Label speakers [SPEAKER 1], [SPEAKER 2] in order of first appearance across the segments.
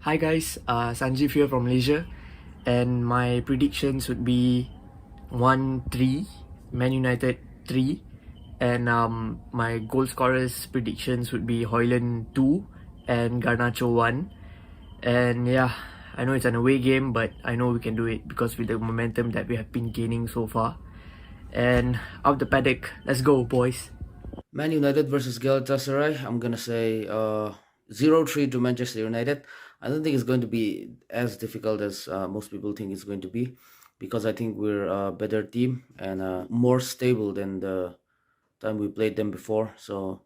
[SPEAKER 1] Hi guys, Sanjeev here from Malaysia, and my predictions would be 1-3, Man United 3, and my goal scorers predictions would be Hojlund 2 and Garnacho 1. And yeah, I know it's an away game, but I know we can do it because with the momentum that we have been gaining so far. And out the Paddock, let's go boys.
[SPEAKER 2] Man United versus Galatasaray. I'm gonna say 0-3 to Manchester United. I don't think it's going to be as difficult as most people think it's going to be, because I think we're a better team and more stable than the time we played them before. So,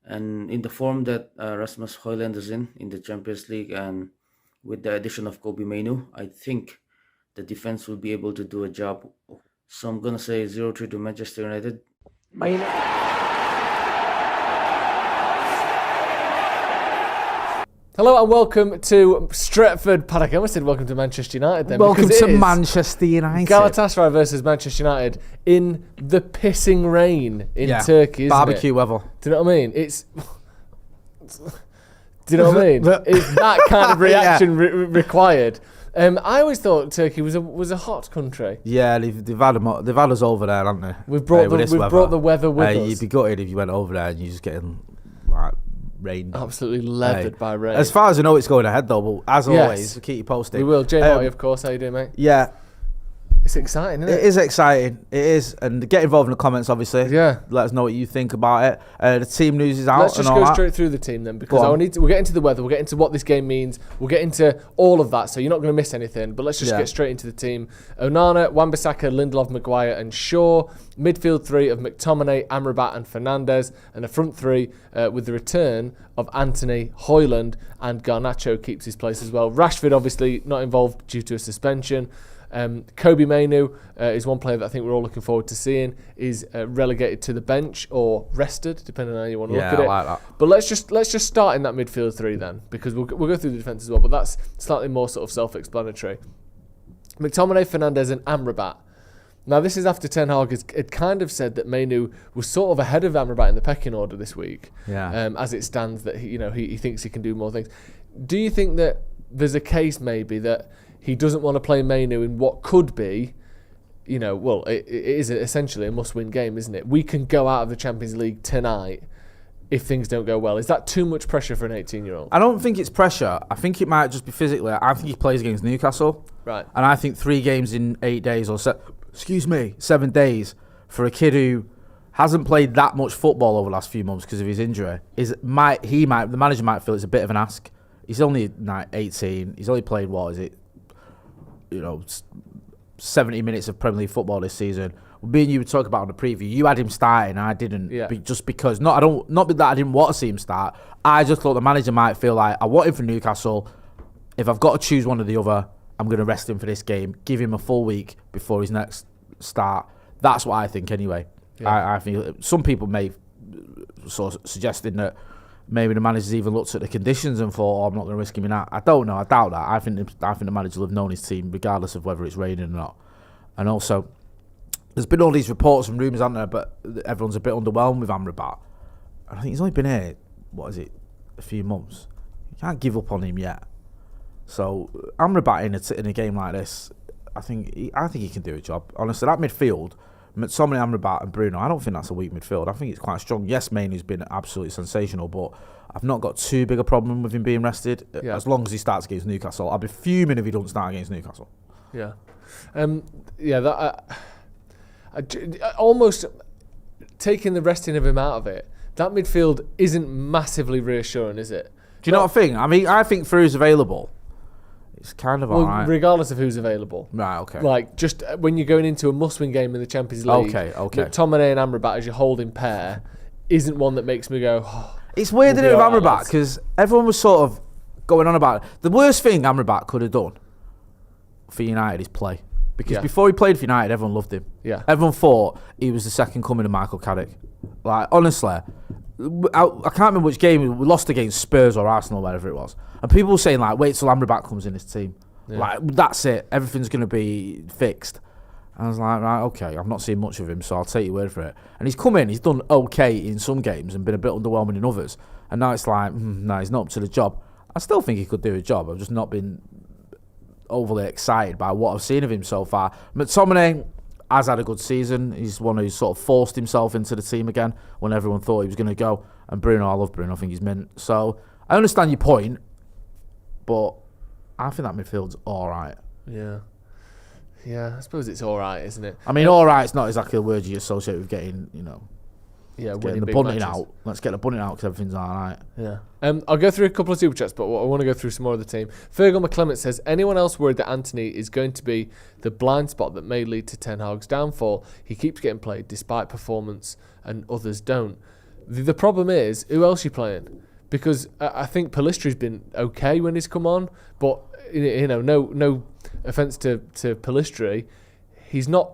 [SPEAKER 2] and in the form that Rasmus Hojlund is in the Champions League, and with the addition of Kobbie Mainoo, I think the defense will be able to do a job. So I'm gonna say 0-3 to Manchester United.
[SPEAKER 3] Hello and welcome to Stretford, Paddock. I almost said welcome to Manchester United then.
[SPEAKER 4] Welcome to Manchester United.
[SPEAKER 3] Galatasaray versus Manchester United in the pissing rain in Turkey, isn't
[SPEAKER 4] barbecue
[SPEAKER 3] it?
[SPEAKER 4] weather.
[SPEAKER 3] Do you know what I mean? Do you know what I mean? It's that kind of reaction required. I always thought Turkey was a hot country.
[SPEAKER 4] Yeah, they've had us over there, haven't they?
[SPEAKER 3] We've brought the weather with us.
[SPEAKER 4] You'd be gutted if you went over there and you're just getting like rained.
[SPEAKER 3] Absolutely leathered by rain.
[SPEAKER 4] As far as I know, it's going ahead though. But as always, we'll keep you posted.
[SPEAKER 3] We will. Jay Marty, of course. How you doing, mate?
[SPEAKER 4] Yeah.
[SPEAKER 3] It's exciting, isn't it?
[SPEAKER 4] It is exciting. It is. And get involved in the comments, obviously.
[SPEAKER 3] Yeah.
[SPEAKER 4] Let us know what you think about it. The team news is out.
[SPEAKER 3] Let's just go straight through the team then, because we'll get into the weather, we'll get into what this game means, we'll get into all of that, so you're not going to miss anything. But let's just get straight into the team. Onana, Wan-Bissaka, Lindelof, Maguire and Shaw. Midfield three of McTominay, Amrabat and Fernandes. And a front three with the return of Antony, Hojlund and Garnacho keeps his place as well. Rashford obviously not involved due to a suspension. Kobbie Mainoo is one player that I think we're all looking forward to seeing. Is relegated to the bench or rested, depending on how you want to look at it.
[SPEAKER 4] Like that.
[SPEAKER 3] But let's just start in that midfield three then, because we'll go through the defence as well. But that's slightly more sort of self-explanatory. McTominay, Fernandes, and Amrabat. Now this is after Ten Hag had kind of said that Mainoo was sort of ahead of Amrabat in the pecking order this week.
[SPEAKER 4] Yeah.
[SPEAKER 3] As it stands, that he thinks he can do more things. Do you think that there's a case maybe that he doesn't want to play Mainoo in what could be, it is essentially a must-win game, isn't it? We can go out of the Champions League tonight if things don't go well. Is that too much pressure for an 18-year-old?
[SPEAKER 4] I don't think it's pressure. I think it might just be physically. I think he plays against Newcastle.
[SPEAKER 3] Right.
[SPEAKER 4] And I think 3 games in 8 days or 7 days for a kid who hasn't played that much football over the last few months because of his injury the manager might feel it's a bit of an ask. He's only 18. He's only played 70 minutes of Premier League football this season. Me and you were talking about on the preview. You had him starting, I didn't.
[SPEAKER 3] Yeah.
[SPEAKER 4] Just because not that I didn't want to see him start. I just thought the manager might feel like I want him for Newcastle. If I've got to choose one or the other, I'm going to rest him for this game. Give him a full week before his next start. That's what I think anyway. Yeah. I think some people may sort of suggesting that maybe the manager's even looked at the conditions and thought, I'm not going to risk him in that. I don't know. I doubt that. I think the manager will have known his team regardless of whether it's raining or not. And also, there's been all these reports and rumours, hasn't there, but everyone's a bit underwhelmed with Amrabat. And I think he's only been here, a few months. You can't give up on him yet. So Amrabat in a game like this, I think he can do a job. Honestly, that midfield, McTominay, Amrabat and Bruno, I don't think that's a weak midfield. I think it's quite strong. Yes, Mainoo's been absolutely sensational, but I've not got too big a problem with him being rested. Yeah. As long as he starts against Newcastle. I'll be fuming if he doesn't start against Newcastle.
[SPEAKER 3] Yeah. Almost taking the resting of him out of it, that midfield isn't massively reassuring, is it?
[SPEAKER 4] Do you know what I think? I mean, I think for who's available, it's kind of alright.
[SPEAKER 3] Regardless of who's available.
[SPEAKER 4] Right, okay.
[SPEAKER 3] Like, just when you're going into a must-win game in the Champions League,
[SPEAKER 4] okay.
[SPEAKER 3] McTominay and Amrabat as your holding pair isn't one that makes me go,
[SPEAKER 4] it's weird, isn't it, with Amrabat, because everyone was sort of going on about it. The worst thing Amrabat could have done for United is play. Because before he played for United, everyone loved him.
[SPEAKER 3] Yeah.
[SPEAKER 4] Everyone thought he was the second coming of Michael Paddock. Like, honestly, I can't remember which game we lost against Spurs or Arsenal, whatever it was. And people were saying, like, wait till Amrabat comes in this team. Yeah. Like, that's it. Everything's going to be fixed. And I was like, right, okay, I'm not seeing much of him, so I'll take your word for it. And he's come in, he's done okay in some games and been a bit underwhelming in others. And now it's like, no, he's not up to the job. I still think he could do a job. I've just not been overly excited by what I've seen of him so far. McTominay has had a good season. He's one who's sort of forced himself into the team again when everyone thought he was going to go. And Bruno, I love Bruno. I think he's mint. So I understand your point, but I think that midfield's all right.
[SPEAKER 3] Yeah. Yeah, I suppose it's all right, isn't it?
[SPEAKER 4] I mean, all right, it's not exactly a word you associate with getting, getting the bunting out. Let's get the bunting out because everything's all right.
[SPEAKER 3] Yeah. I'll go through a couple of super chats, but I want to go through some more of the team. Fergal McClement says, anyone else worried that Antony is going to be the blind spot that may lead to Ten Hag's downfall? He keeps getting played despite performance and others don't. The problem is, who else are you playing? Because I think Palistri's been okay when he's come on, but no offence to Palistri, he's not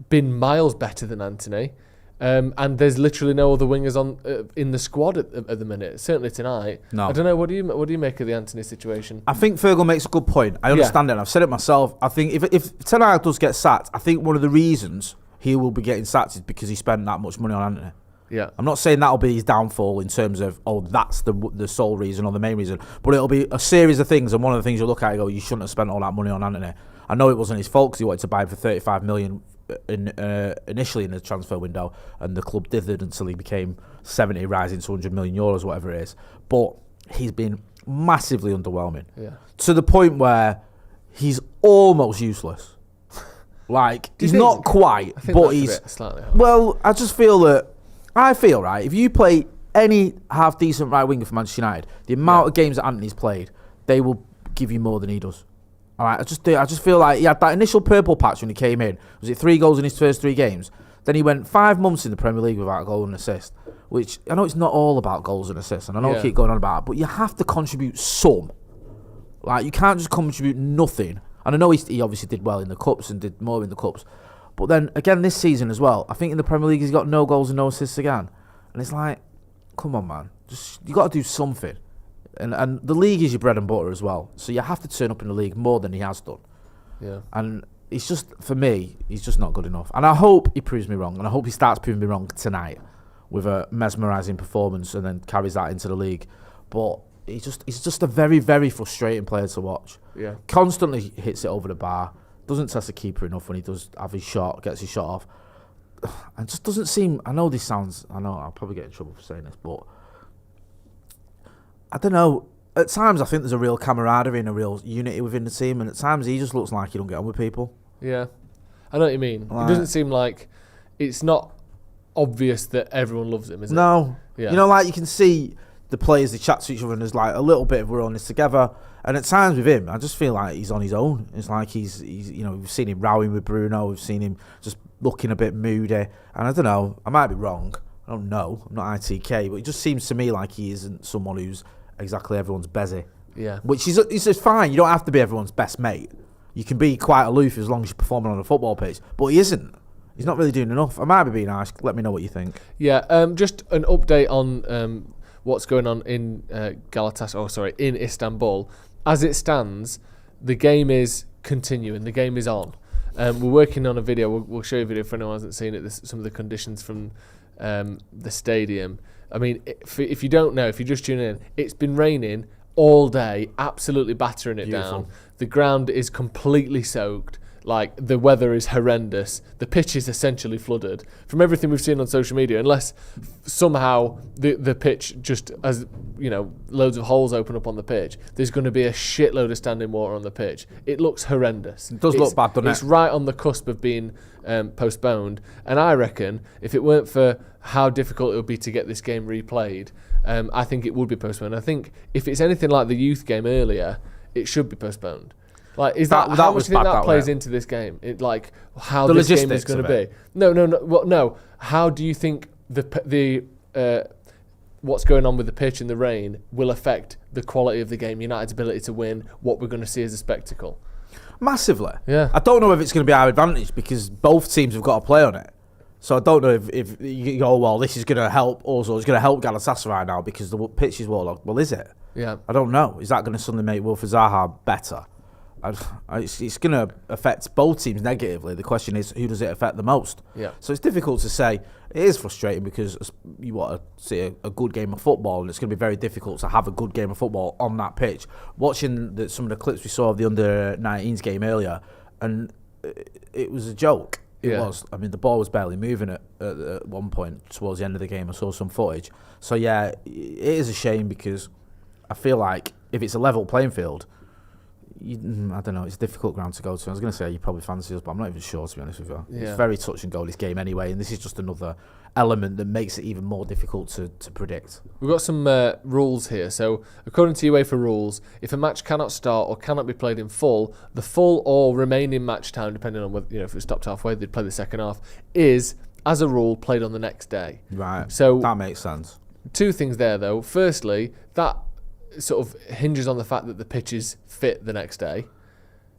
[SPEAKER 3] been miles better than Antony. And there's literally no other wingers on in the squad at the minute. Certainly tonight. No. I don't know. What do you make of the Antony situation?
[SPEAKER 4] I think Fergal makes a good point. I understand it. And I've said it myself. I think if Ten Hag does get sacked, I think one of the reasons he will be getting sacked is because he spent that much money on Antony.
[SPEAKER 3] Yeah.
[SPEAKER 4] I'm not saying that'll be his downfall in terms of that's the sole reason or the main reason, but it'll be a series of things. And one of the things you look at, you go, you shouldn't have spent all that money on Antony. I know it wasn't his fault because he wanted to buy him for 35 million. Initially in the transfer window, and the club dithered until he became 70, rising to 100 million euros, whatever it is. But he's been massively underwhelming, to the point where he's almost useless. Like he's not quite, but he's well. I feel right. If you play any half decent right winger for Manchester United, the amount of games that Antony's played, they will give you more than he does. All right, I just feel like he had that initial purple patch when he came in. Was it 3 goals in his first 3 games? Then he went 5 months in the Premier League without a goal and assist, which I know it's not all about goals and assists, and I know I keep going on about it, but you have to contribute some. Like, you can't just contribute nothing. And I know he obviously did well in the Cups and did more in the Cups. But then, again, this season as well, I think in the Premier League he's got no goals and no assists again. And it's like, come on, man. You got to do something. And the league is your bread and butter as well. So you have to turn up in the league more than he has done.
[SPEAKER 3] Yeah.
[SPEAKER 4] And it's just, for me, he's just not good enough. And I hope he proves me wrong. And I hope he starts proving me wrong tonight with a mesmerising performance and then carries that into the league. But he's just a very, very frustrating player to watch.
[SPEAKER 3] Yeah.
[SPEAKER 4] Constantly hits it over the bar. Doesn't test the keeper enough when he does have his shot, gets his shot off. And just doesn't seem... I know I'll probably get in trouble for saying this, but... I don't know. At times, I think there's a real camaraderie and a real unity within the team, and at times he just looks like he don't get on with people.
[SPEAKER 3] Yeah, I know what you mean. It doesn't seem like it's not obvious that everyone loves him, is it?
[SPEAKER 4] No.
[SPEAKER 3] Yeah.
[SPEAKER 4] Like you can see the players, they chat to each other, and there's like a little bit of we're on this together. And at times with him, I just feel like he's on his own. It's like he's we've seen him rowing with Bruno, we've seen him just looking a bit moody, and I don't know. I might be wrong. I don't know. I'm not ITK, but it just seems to me like he isn't someone who's exactly everyone's bezzy.
[SPEAKER 3] Yeah.
[SPEAKER 4] Which is fine. You don't have to be everyone's best mate. You can be quite aloof as long as you're performing on a football pitch. But he isn't. He's not really doing enough. I might be being harsh. Let me know what you think.
[SPEAKER 3] Yeah. Just an update on what's going on in in Istanbul. As it stands, the game is continuing. The game is on. We're working on a video. We'll show you a video for anyone who hasn't seen it. Some of the conditions from the stadium. I mean, if you don't know, if you're just tuning in, it's been raining all day, absolutely battering it down. The ground is completely soaked. Like, the weather is horrendous. The pitch is essentially flooded. From everything we've seen on social media, unless somehow the pitch just, as loads of holes open up on the pitch, there's going to be a shitload of standing water on the pitch. It looks horrendous.
[SPEAKER 4] It does look bad, doesn't it?
[SPEAKER 3] It's right on the cusp of being postponed. And I reckon if it weren't for how difficult it would be to get this game replayed, I think it would be postponed. I think if it's anything like the youth game earlier, it should be postponed. Like, is that how much do you think that plays into this game? How this game is going to be? No. Well, no. How do you think the what's going on with the pitch and the rain will affect the quality of the game, United's ability to win, what we're going to see as a spectacle?
[SPEAKER 4] Massively.
[SPEAKER 3] Yeah.
[SPEAKER 4] I don't know if it's going to be our advantage because both teams have got to play on it. So I don't know if you go, well, this is going to help also. It's going to help Galatasaray now because the pitch is waterlogged. Well, is it?
[SPEAKER 3] Yeah.
[SPEAKER 4] I don't know. Is that going to suddenly make Wilfried Zaha better? it's going to affect both teams negatively. The question is, who does it affect the most?
[SPEAKER 3] Yeah.
[SPEAKER 4] So it's difficult to say. It is frustrating because you want to see a good game of football, and it's going to be very difficult to have a good game of football on that pitch. Watching some of the clips we saw of the under-19s game earlier, and it was a joke. It was. I mean, the ball was barely moving at one point towards the end of the game. I saw some footage. So, yeah, it is a shame because I feel like if it's a level playing field, I don't know, it's a difficult ground to go to. I was going to say you probably fancy us, but I'm not even sure, to be honest with you. Yeah. It's very touch and go, this game anyway, and this is just another element that makes it even more difficult to predict.
[SPEAKER 3] We've got some rules here. So, according to UEFA rules, if a match cannot start or cannot be played in full, the full or remaining match time, depending on whether, if it stopped halfway, they'd play the second half, is, as a rule, played on the next day.
[SPEAKER 4] Right.
[SPEAKER 3] So
[SPEAKER 4] that makes sense.
[SPEAKER 3] Two things there, though. Firstly, that sort of hinges on the fact that the pitch is fit the next day.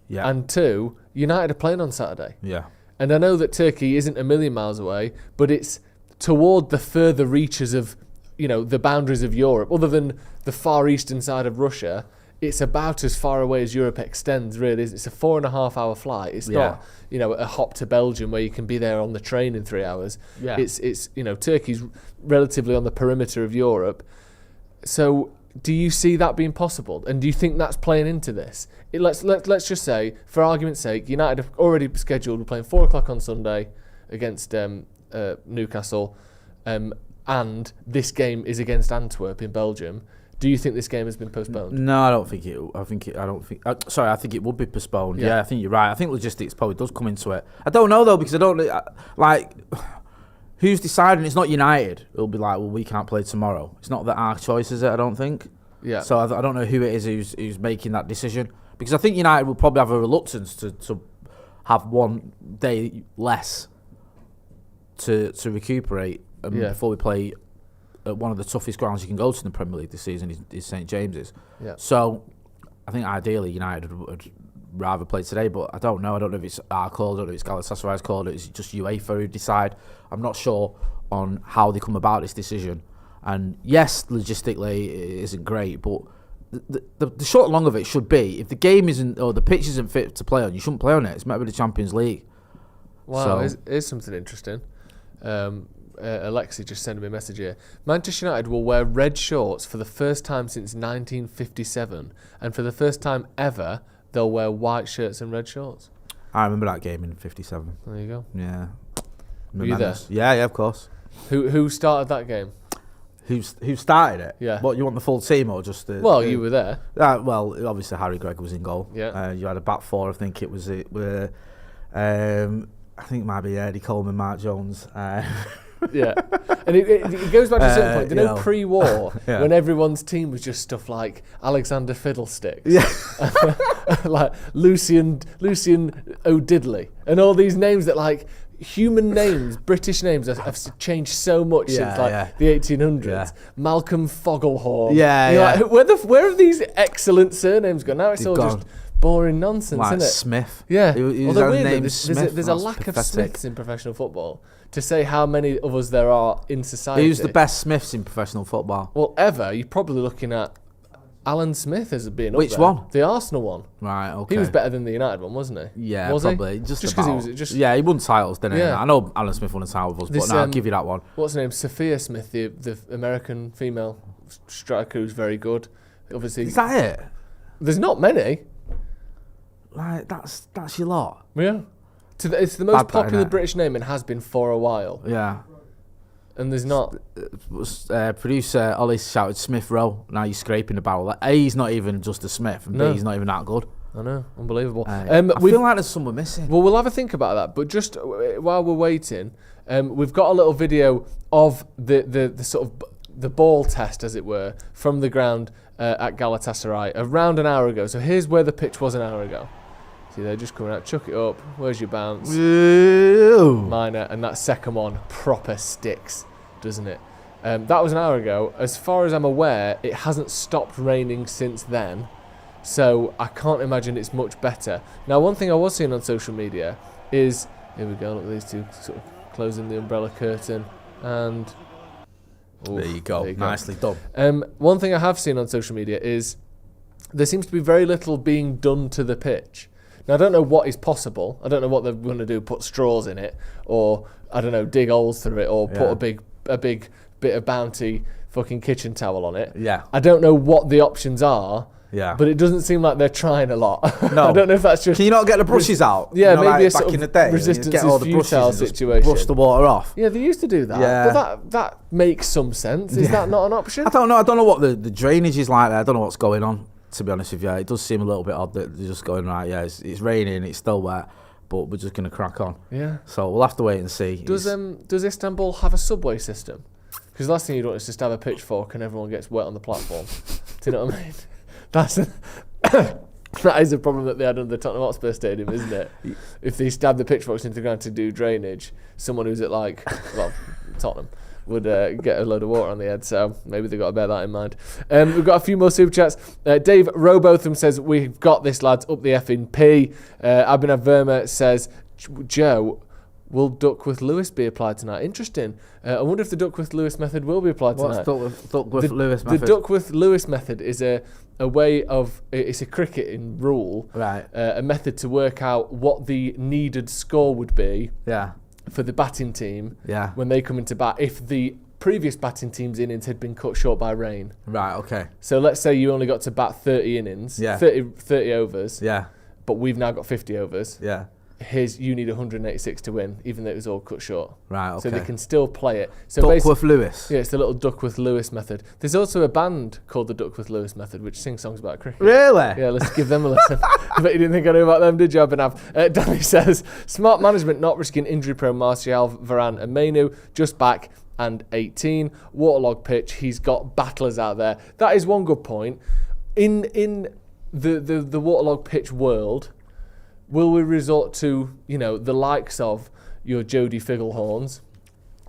[SPEAKER 4] Yeah.
[SPEAKER 3] And two, United are playing on Saturday.
[SPEAKER 4] Yeah.
[SPEAKER 3] And I know that Turkey isn't a million miles away, but it's toward the further reaches of, the boundaries of Europe. Other than the far eastern side of Russia, it's about as far away as Europe extends, really. It's a 4.5-hour flight. It's not, a hop to Belgium where you can be there on the train in 3 hours.
[SPEAKER 4] Yeah.
[SPEAKER 3] It's Turkey's relatively on the perimeter of Europe. So do you see that being possible? And do you think that's playing into this? Let's just say, for argument's sake, United have already scheduled, we're playing 4 o'clock on Sunday against Newcastle, and this game is against Antwerp in Belgium. Do you think this game has been postponed?
[SPEAKER 4] No, I don't think it. I think it would be postponed. Yeah, I think you're right. I think logistics probably does come into it. I don't know though, because I don't like who's deciding. It's not United. It'll be like, well, we can't play tomorrow. It's not that our choice, is it? I don't think.
[SPEAKER 3] Yeah.
[SPEAKER 4] So I don't know who it is who's making that decision, because I think United will probably have a reluctance to have one day less to recuperate before we play. One of the toughest grounds you can go to in the Premier League this season is St James's.
[SPEAKER 3] Yeah.
[SPEAKER 4] So I think ideally United would rather play today, but I don't know. I don't know if it's our call, I don't know if it's Galatasaray's call, or it's just UEFA who decide. I'm not sure on how they come about this decision. And yes, logistically it isn't great, but the short and long of it should be, if the game isn't, or the pitch isn't fit to play on, you shouldn't play on it. It's meant to be the Champions League.
[SPEAKER 3] Wow, here's something interesting. Alexi just sent me a message here. Manchester United will wear red shorts for the first time since 1957, and for the first time ever, they'll wear white shirts and red shorts.
[SPEAKER 4] I remember that game in '57.
[SPEAKER 3] There you go.
[SPEAKER 4] Yeah.
[SPEAKER 3] Were you there?
[SPEAKER 4] Yeah, of course.
[SPEAKER 3] Who started that game?
[SPEAKER 4] Who started it?
[SPEAKER 3] Yeah.
[SPEAKER 4] What, you want the full team or just the?
[SPEAKER 3] Well, you were there.
[SPEAKER 4] Well, obviously Harry Gregg was in goal.
[SPEAKER 3] Yeah.
[SPEAKER 4] You had a back four. I think it was I think it might be Eddie Coleman, Mark Jones.
[SPEAKER 3] Yeah, and it goes back to a certain point. You know, pre-war, when everyone's team was just stuff like Alexander Fiddlesticks, like Lucian O'Diddley, and all these names that, like, human names, British names, have changed so much since the 1800s. Yeah. Malcolm Fogelhorn. Like, where have these excellent surnames gone? Now it's all just boring nonsense,
[SPEAKER 4] like
[SPEAKER 3] isn't it?
[SPEAKER 4] Smith.
[SPEAKER 3] Yeah.
[SPEAKER 4] Although there's
[SPEAKER 3] a lack of Smiths in professional football. To say how many of us there are in society.
[SPEAKER 4] Who's the best Smiths in professional football?
[SPEAKER 3] Well, ever. You're probably looking at Alan Smith as being up
[SPEAKER 4] Which
[SPEAKER 3] there.
[SPEAKER 4] one?
[SPEAKER 3] The Arsenal one.
[SPEAKER 4] Right, okay.
[SPEAKER 3] He was better than the United one, wasn't he?
[SPEAKER 4] Yeah,
[SPEAKER 3] was
[SPEAKER 4] probably.
[SPEAKER 3] He?
[SPEAKER 4] Just
[SPEAKER 3] because he was
[SPEAKER 4] he won titles, didn't he?
[SPEAKER 3] Yeah.
[SPEAKER 4] I know Alan Smith won a title with us, but no, I'll give you that one.
[SPEAKER 3] What's her name? Sophia Smith, the American female striker who's very good. Obviously,
[SPEAKER 4] is that it?
[SPEAKER 3] There's not many.
[SPEAKER 4] Like, that's your lot.
[SPEAKER 3] Yeah. It's the most popular British name and has been for a while.
[SPEAKER 4] Yeah.
[SPEAKER 3] And there's not.
[SPEAKER 4] Producer Ollie shouted Smith Rowe. Now you're scraping the barrel. Like, A, he's not even just a Smith, and B, he's not even that good.
[SPEAKER 3] I know, unbelievable.
[SPEAKER 4] I feel like there's someone missing.
[SPEAKER 3] Well, we'll have a think about that. But just while we're waiting, we've got a little video of the sort of the ball test, as it were, from the ground at Galatasaray around an hour ago. So here's where the pitch was an hour ago. See, they're just coming out, chuck it up, where's your bounce? Minor, and that second one proper sticks, doesn't it? That was an hour ago. As far as I'm aware, it hasn't stopped raining since then, so I can't imagine it's much better. Now, one thing I was seeing on social media is, here we go, look at these two sort of closing the umbrella curtain, and
[SPEAKER 4] there you go, nicely done.
[SPEAKER 3] One thing I have seen on social media is there seems to be very little being done to the pitch. Now, I don't know what is possible. I don't know what they're going to do, put straws in it, or, I don't know, dig holes through it, or put a big bit of Bounty fucking kitchen towel on it.
[SPEAKER 4] Yeah.
[SPEAKER 3] I don't know what the options are.
[SPEAKER 4] Yeah.
[SPEAKER 3] But it doesn't seem like they're trying a lot.
[SPEAKER 4] No.
[SPEAKER 3] I don't know if that's just...
[SPEAKER 4] Can you not get the brushes out?
[SPEAKER 3] Yeah,
[SPEAKER 4] maybe
[SPEAKER 3] maybe a
[SPEAKER 4] back
[SPEAKER 3] sort
[SPEAKER 4] in the
[SPEAKER 3] of
[SPEAKER 4] day,
[SPEAKER 3] resistance
[SPEAKER 4] get all
[SPEAKER 3] is
[SPEAKER 4] the
[SPEAKER 3] futile
[SPEAKER 4] brushes and
[SPEAKER 3] situation.
[SPEAKER 4] brush the water off.
[SPEAKER 3] Yeah, they used to do that.
[SPEAKER 4] Yeah.
[SPEAKER 3] But that makes some sense. Is that not an option?
[SPEAKER 4] I don't know what the drainage is like there. I don't know what's going on, to be honest with you. It does seem a little bit odd that they're just going, right, yeah, it's raining, it's still wet, but we're just going to crack on.
[SPEAKER 3] Yeah.
[SPEAKER 4] So we'll have to wait and see.
[SPEAKER 3] Does Istanbul have a subway system? Because the last thing you want is to stab a pitchfork and everyone gets wet on the platform. Do you know what I mean? That is a problem that they had under the Tottenham Hotspur Stadium, isn't it? If they stab the pitchforks into the ground to do drainage, someone who's at Tottenham would get a load of water on the head, so maybe they've got to bear that in mind. We've got a few more super chats. Dave Robotham says, we've got this, lads, up the effing P. Abhinav Verma says, Joe, will Duckworth-Lewis be applied tonight? Interesting. I wonder if the Duckworth-Lewis method will be applied tonight.
[SPEAKER 4] What's Duckworth-Lewis method?
[SPEAKER 3] The Duckworth-Lewis method is a way of, it's a cricketing rule,
[SPEAKER 4] right?
[SPEAKER 3] A method to work out what the needed score would be
[SPEAKER 4] Yeah.
[SPEAKER 3] for the batting team
[SPEAKER 4] Yeah.
[SPEAKER 3] when they come into bat if the previous batting team's innings had been cut short by rain.
[SPEAKER 4] Right, okay.
[SPEAKER 3] So let's say you only got to bat 30 innings,
[SPEAKER 4] Yeah.
[SPEAKER 3] 30 overs,
[SPEAKER 4] Yeah.
[SPEAKER 3] but we've now got 50 overs.
[SPEAKER 4] Yeah.
[SPEAKER 3] You need 186 to win, even though it was all cut short.
[SPEAKER 4] Right, okay.
[SPEAKER 3] So they can still play it. So
[SPEAKER 4] Duckworth-Lewis.
[SPEAKER 3] yeah, it's the little Duckworth-Lewis method. There's also a band called the Duckworth-Lewis method, which sings songs about cricket.
[SPEAKER 4] Really?
[SPEAKER 3] Yeah, let's give them a listen. I bet you didn't think I knew about them, did you, Abhinav? Danny says, smart management not risking injury-prone Martial, Varane and Mainu, just back and 18. Waterlogged pitch, he's got battlers out there. That is one good point. In the waterlogged pitch world, will we resort to, the likes of your Jody Figglehorns,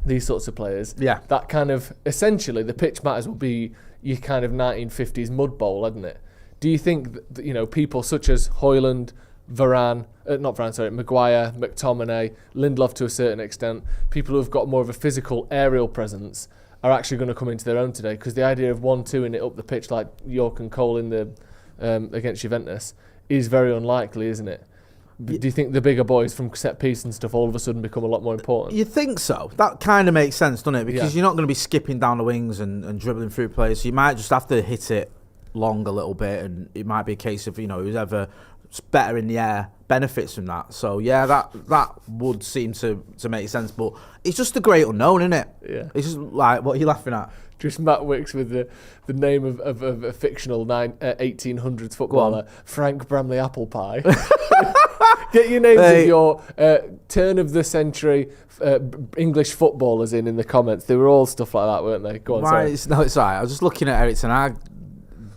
[SPEAKER 3] these sorts of players?
[SPEAKER 4] Yeah.
[SPEAKER 3] That kind of, essentially, the pitch matters will be your kind of 1950s mud bowl, isn't it? Do you think that, people such as Hojlund, Maguire, McTominay, Lindelof to a certain extent, people who have got more of a physical aerial presence are actually going to come into their own today? Because the idea of 1-2 it up the pitch like York and Cole in the against Juventus is very unlikely, isn't it? Do you think the bigger boys from set piece and stuff all of a sudden become a lot more important?
[SPEAKER 4] You think so? That kind of makes sense, doesn't it? Because
[SPEAKER 3] Yeah.
[SPEAKER 4] you're not going to be skipping down the wings and dribbling through players. So you might just have to hit it long a little bit, and it might be a case of whoever's better in the air benefits from that. So yeah, that would seem to make sense. But it's just the great unknown, isn't it?
[SPEAKER 3] Yeah.
[SPEAKER 4] It's just like, what are you laughing at?
[SPEAKER 3] Just Matt Wicks with the name of a fictional 1800s footballer, Frank Bramley Apple Pie. Get your names of your turn of the century English footballers in the comments. They were all stuff like that, weren't they? Go on, sorry.
[SPEAKER 4] It's all right. I was just looking at Eric Ten Hag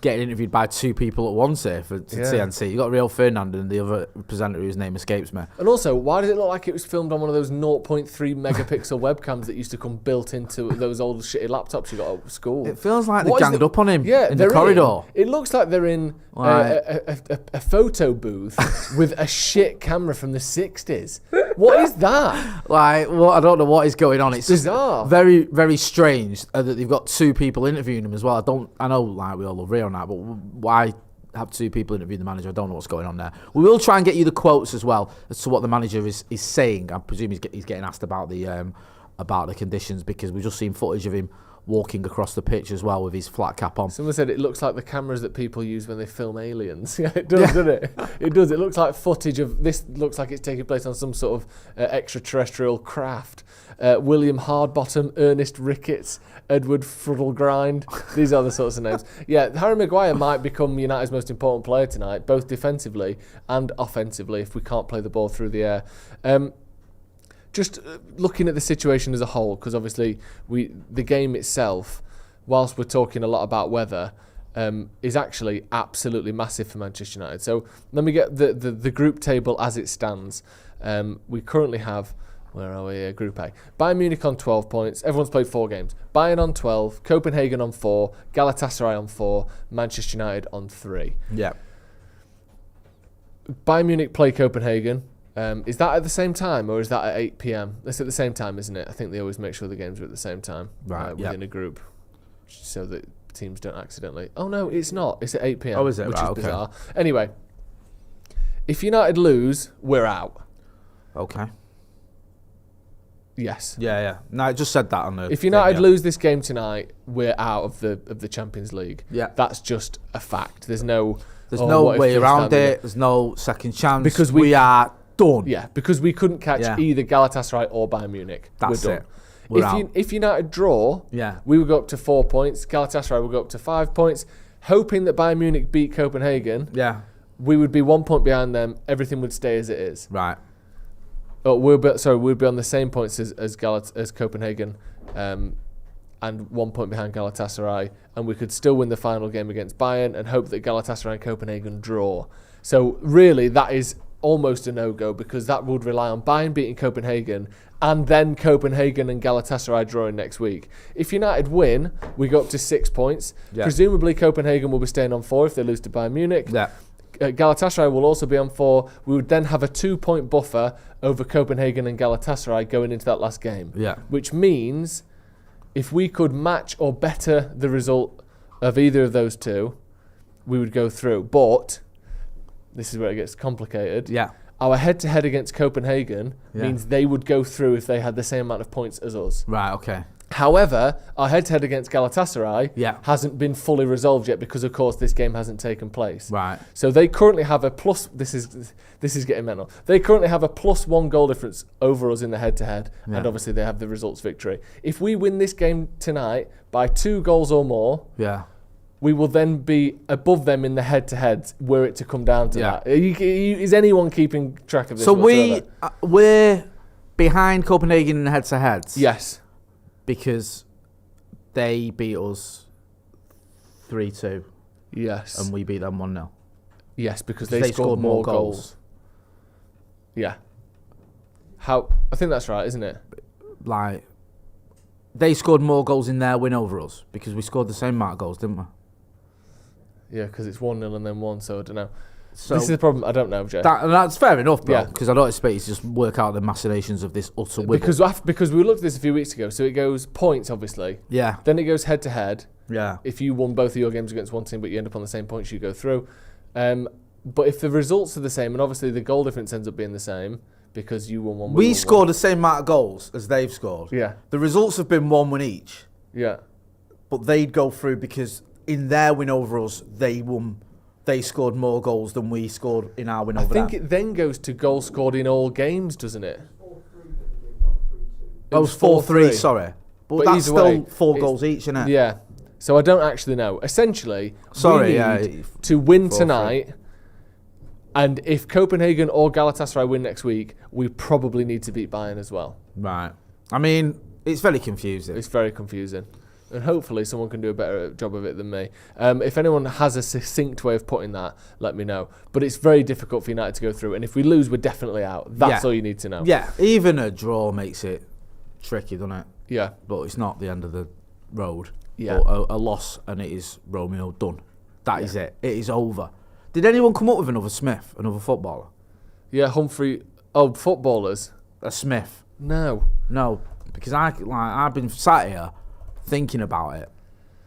[SPEAKER 4] getting interviewed by two people at once here for TNT. You got Rio Ferdinand and the other presenter whose name escapes me.
[SPEAKER 3] And also, why does it look like it was filmed on one of those 0.3 megapixel webcams that used to come built into those old shitty laptops you got at school?
[SPEAKER 4] It feels like they ganged up on him in the
[SPEAKER 3] they're
[SPEAKER 4] corridor.
[SPEAKER 3] It looks like they're in a photo booth with a shit camera from the 60s. What is that?
[SPEAKER 4] I don't know what is going on. It's
[SPEAKER 3] bizarre.
[SPEAKER 4] Just very, very strange that they've got two people interviewing him as well. I know we all love Rio now, but why have two people interview the manager? I don't know what's going on there. We will try and get you the quotes as well as to what the manager is saying. I presume he's getting asked about the conditions, because we've just seen footage of him walking across the pitch as well with his flat cap on.
[SPEAKER 3] Someone said it looks like the cameras that people use when they film aliens. Yeah, it does, doesn't it? It does. It looks like footage of this. Looks like it's taking place on some sort of extraterrestrial craft. William Hardbottom, Ernest Ricketts, Edward Fruddlegrind. These are the sorts of names. Yeah, Harry Maguire might become United's most important player tonight, both defensively and offensively, if we can't play the ball through the air. Just looking at the situation as a whole, because obviously the game itself, whilst we're talking a lot about weather, is actually absolutely massive for Manchester United. So let me get the group table as it stands. We currently have, where are we? Group A. Bayern Munich on 12 points. Everyone's played 4 games. Bayern on 12, Copenhagen on 4, Galatasaray on 4, Manchester United on 3.
[SPEAKER 4] Yeah.
[SPEAKER 3] Bayern Munich play Copenhagen. Is that at the same time, or is that at 8 p.m? That's at the same time, isn't it? I think they always make sure the games are at the same time,
[SPEAKER 4] right?
[SPEAKER 3] Within a group, so that teams don't accidentally. Oh no, it's not. It's at 8 p.m.
[SPEAKER 4] Oh, is it?
[SPEAKER 3] Which
[SPEAKER 4] Right,
[SPEAKER 3] is
[SPEAKER 4] okay.
[SPEAKER 3] bizarre. Anyway, if United lose, we're out.
[SPEAKER 4] Okay.
[SPEAKER 3] Yes.
[SPEAKER 4] Yeah. No, I just said that on the.
[SPEAKER 3] If United lose this game tonight, we're out of the Champions League.
[SPEAKER 4] Yeah.
[SPEAKER 3] That's just a fact. There's no
[SPEAKER 4] no way around it. There's no second chance.
[SPEAKER 3] Because
[SPEAKER 4] we are done.
[SPEAKER 3] Yeah, because we couldn't catch either Galatasaray or Bayern Munich.
[SPEAKER 4] That's
[SPEAKER 3] we're done.
[SPEAKER 4] it. We're out.
[SPEAKER 3] If United draw, we would go up to 4 points. Galatasaray would go up to 5 points. Hoping that Bayern Munich beat Copenhagen, we would be 1 point behind them. Everything would stay as it is.
[SPEAKER 4] Right.
[SPEAKER 3] Oh, we'd be on the same points as Copenhagen, and 1 point behind Galatasaray, and we could still win the final game against Bayern and hope that Galatasaray and Copenhagen draw. So really, that is almost a no-go because that would rely on Bayern beating Copenhagen and then Copenhagen and Galatasaray drawing next week. If United win, we go up to 6 points.
[SPEAKER 4] Yeah.
[SPEAKER 3] Presumably, Copenhagen will be staying on 4 if they lose to Bayern Munich.
[SPEAKER 4] Yeah.
[SPEAKER 3] Galatasaray will also be on 4. We would then have a 2-point buffer over Copenhagen and Galatasaray going into that last game.
[SPEAKER 4] Yeah.
[SPEAKER 3] Which means if we could match or better the result of either of those two, we would go through. But this is where it gets complicated.
[SPEAKER 4] Yeah.
[SPEAKER 3] Our head-to-head against Copenhagen means they would go through if they had the same amount of points as us.
[SPEAKER 4] Right, okay.
[SPEAKER 3] However, our head-to-head against Galatasaray
[SPEAKER 4] Yeah.
[SPEAKER 3] hasn't been fully resolved yet because, of course, this game hasn't taken place.
[SPEAKER 4] Right.
[SPEAKER 3] So they currently have a plus. This is getting mental. They currently have a +1 goal difference over us in the head-to-head, and obviously they have the results victory. If we win this game tonight by 2 goals or more, we will then be above them in the head-to-heads were it to come down to that. Is anyone keeping track of this?
[SPEAKER 4] So
[SPEAKER 3] whatsoever?
[SPEAKER 4] we're behind Copenhagen in the head-to-heads.
[SPEAKER 3] Yes.
[SPEAKER 4] Because they beat us 3-2.
[SPEAKER 3] Yes.
[SPEAKER 4] And we beat them 1-0.
[SPEAKER 3] Yes, because they scored more goals. Yeah. I think that's right, isn't it?
[SPEAKER 4] Like, they scored more goals in their win over us because we scored the same amount of goals, didn't we?
[SPEAKER 3] Yeah, because it's 1-0 and then 1, so I don't know.
[SPEAKER 4] So
[SPEAKER 3] this is the problem. I don't know, Jay.
[SPEAKER 4] That's fair enough, bro.
[SPEAKER 3] Yeah.
[SPEAKER 4] Because I don't expect you to just work out the machinations of this utter wibble.
[SPEAKER 3] Because we looked at this a few weeks ago, so it goes points, obviously.
[SPEAKER 4] Yeah.
[SPEAKER 3] Then it goes head-to-head.
[SPEAKER 4] Yeah.
[SPEAKER 3] If you won both of your games against one team, but you end up on the same points, you go through. But if the results are the same, and obviously the goal difference ends up being the same, because you won 1-1.
[SPEAKER 4] We scored the same amount of goals as they've scored.
[SPEAKER 3] Yeah.
[SPEAKER 4] The results have been 1-1 each.
[SPEAKER 3] Yeah.
[SPEAKER 4] But they'd go through because in their win over us, they won. They scored more goals than we scored in our win over them.
[SPEAKER 3] I think it then goes to goals scored in all games, doesn't it?
[SPEAKER 4] It was 4-3, sorry. But that's
[SPEAKER 3] either way,
[SPEAKER 4] still 4 goals each, isn't it?
[SPEAKER 3] Yeah. So I don't actually know. Essentially,
[SPEAKER 4] Sorry,
[SPEAKER 3] we need to win tonight. And if Copenhagen or Galatasaray win next week, we probably need to beat Bayern as well.
[SPEAKER 4] Right. I mean, it's very confusing.
[SPEAKER 3] It's very confusing. And hopefully someone can do a better job of it than me. If anyone has a succinct way of putting that, let me know. But it's very difficult for United to go through. And if we lose, we're definitely out. That's all you need to know.
[SPEAKER 4] Yeah, even a draw makes it tricky, doesn't it?
[SPEAKER 3] Yeah.
[SPEAKER 4] But it's not the end of the road.
[SPEAKER 3] Yeah.
[SPEAKER 4] But a loss and it is Romeo done. That is it. It is over. Did anyone come up with another Smith, another footballer?
[SPEAKER 3] Yeah, Humphrey. Oh, footballers.
[SPEAKER 4] A Smith?
[SPEAKER 3] No.
[SPEAKER 4] No, because I've been sat here thinking about it,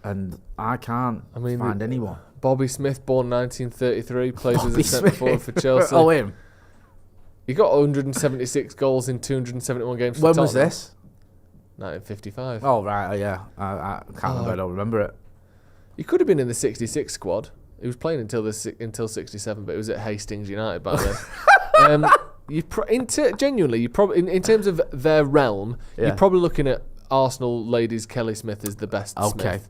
[SPEAKER 4] and I can't find anyone.
[SPEAKER 3] Bobby Smith, born 1933, plays as a centre forward for Chelsea.
[SPEAKER 4] Oh, him.
[SPEAKER 3] He got 176 goals in 271 games for
[SPEAKER 4] When
[SPEAKER 3] Tottenham.
[SPEAKER 4] was this?
[SPEAKER 3] 1955.
[SPEAKER 4] Oh, right, yeah. I can't remember, I don't remember it.
[SPEAKER 3] He could have been in the 66 squad. He was playing until 67, but it was at Hastings United by then. Genuinely, you probably in terms of their realm, you're probably looking at Arsenal ladies. Kelly Smith is the best.
[SPEAKER 4] Okay.
[SPEAKER 3] Smith.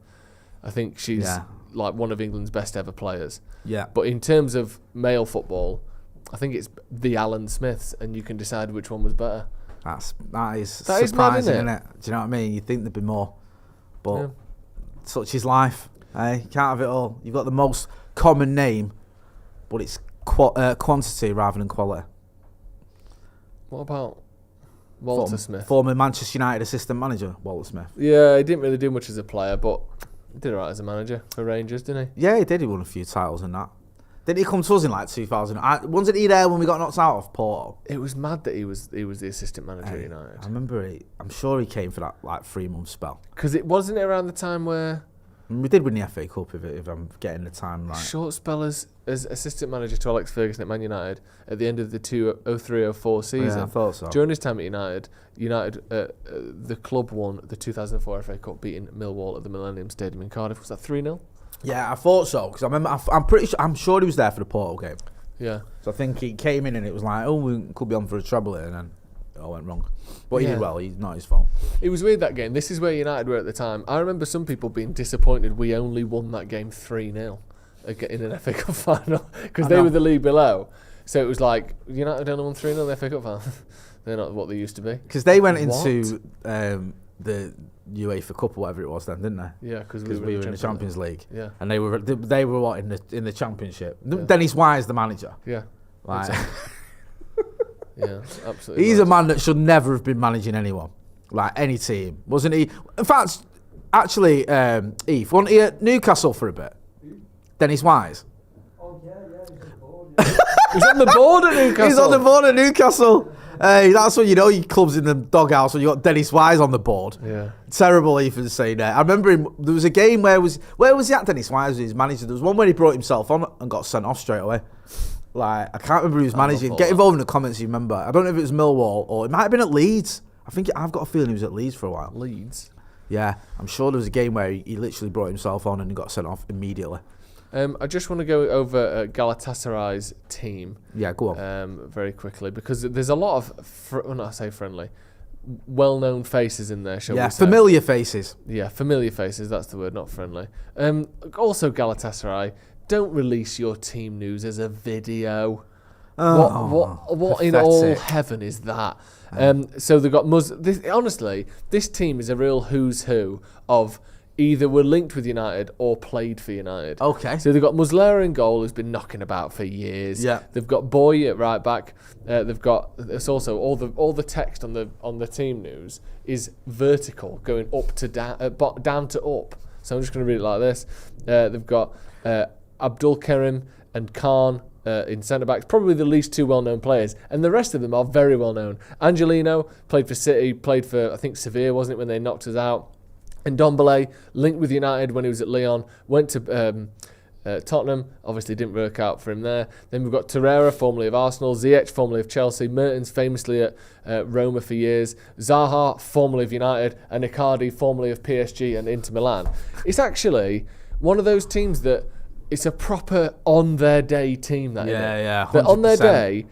[SPEAKER 3] I think she's like one of England's best ever players.
[SPEAKER 4] Yeah.
[SPEAKER 3] But in terms of male football, I think it's the Alan Smiths, and you can decide which one was better.
[SPEAKER 4] That is
[SPEAKER 3] surprising, mad,
[SPEAKER 4] isn't it? Do you know what I mean? You'd think there'd be more, but such is life. Hey, you can't have it all. You've got the most common name, but it's quantity rather than quality.
[SPEAKER 3] What about Walter Smith?
[SPEAKER 4] Former Manchester United assistant manager, Walter Smith.
[SPEAKER 3] Yeah, he didn't really do much as a player, but he did alright as a manager for Rangers, didn't he?
[SPEAKER 4] Yeah, he did. He won a few titles and that. Didn't he come to us in like 2000? Wasn't he there when we got knocked out of Porto?
[SPEAKER 3] It was mad that he was the assistant manager at United.
[SPEAKER 4] I remember I'm sure he came for that like 3-month spell.
[SPEAKER 3] Because it wasn't around the time where
[SPEAKER 4] We did win the FA Cup if I'm getting the time right.
[SPEAKER 3] Short spell as assistant manager to Alex Ferguson at Man United at the end of the 2003-04 season.
[SPEAKER 4] Yeah, I thought so.
[SPEAKER 3] During his time at United, the club won the 2004 FA Cup, beating Millwall at the Millennium Stadium in Cardiff. Was that 3-0?
[SPEAKER 4] Yeah, I thought so because I remember. I'm sure he was there for the Porto game.
[SPEAKER 3] Yeah.
[SPEAKER 4] So I think he came in and it was like, oh, we could be on for a treble here, and then it all went wrong. But he did well. He's not his fault.
[SPEAKER 3] It was weird, that game. This is where United were at the time. I remember some people being disappointed we only won that game 3-0 in an FA Cup final because they were the league below. So it was like, United only won 3-0 in the FA Cup final. They're not what they used to be.
[SPEAKER 4] Because they went into the UEFA Cup or whatever it was then, didn't they?
[SPEAKER 3] Yeah, because
[SPEAKER 4] we were in the Champions League.
[SPEAKER 3] Yeah.
[SPEAKER 4] And they were what in the Championship.
[SPEAKER 3] Yeah.
[SPEAKER 4] Dennis Wise, the manager.
[SPEAKER 3] Yeah.
[SPEAKER 4] Like,
[SPEAKER 3] Exactly. Yeah, absolutely.
[SPEAKER 4] he's a man that should never have been managing anyone, like any team, wasn't he? In fact, actually, Eve, wasn't he at Newcastle for a bit? Dennis Wise.
[SPEAKER 5] Oh yeah, he's on the board.
[SPEAKER 3] He's on the board at Newcastle.
[SPEAKER 4] He's on the board at Newcastle. Hey, that's when you know your club's in the doghouse when you got Dennis Wise on the board.
[SPEAKER 3] Yeah.
[SPEAKER 4] Terrible Ethan saying that. I remember him, there was a game where was he at, Dennis Wise, his manager? There was one where he brought himself on and got sent off straight away. Like, I can't remember who he was managing. Get involved in the comments if you remember. I don't know if it was Millwall or it might have been at Leeds. I've got a feeling he was at Leeds for a while.
[SPEAKER 3] Leeds?
[SPEAKER 4] Yeah, I'm sure there was a game where he literally brought himself on and he got sent off immediately.
[SPEAKER 3] I just want to go over Galatasaray's team.
[SPEAKER 4] Yeah, go on.
[SPEAKER 3] Very quickly, because there's a lot of, friendly, well-known faces in there, shall we say.
[SPEAKER 4] Familiar faces.
[SPEAKER 3] Yeah, familiar faces, that's the word, not friendly. Also, Galatasaray, don't release your team news as a video. What in all heaven is that? So they've got honestly, this team is a real who's who of either were linked with United or played for United.
[SPEAKER 4] Okay.
[SPEAKER 3] So they've got Muslera in goal, who's been knocking about for years.
[SPEAKER 4] Yeah.
[SPEAKER 3] They've got Boy at right back. They've got, it's also all the text on the team news is vertical, going up to down to up. So I'm just going to read it like this. They've got Abdul Karim and Khan in centre backs, probably the least two well-known players, and the rest of them are very well-known. Angelino played for City, played for I think Sevilla, wasn't it, when they knocked us out? And Ndombele linked with United when he was at Lyon, went to Tottenham, obviously didn't work out for him there. Then we've got Torreira, formerly of Arsenal, Ziyech, formerly of Chelsea, Mertens, famously at Roma for years, Zaha, formerly of United, and Icardi, formerly of PSG and Inter Milan. It's actually one of those teams that it's a proper on-their-day team, that, isn't it?
[SPEAKER 4] Yeah, 100%.
[SPEAKER 3] That on their day,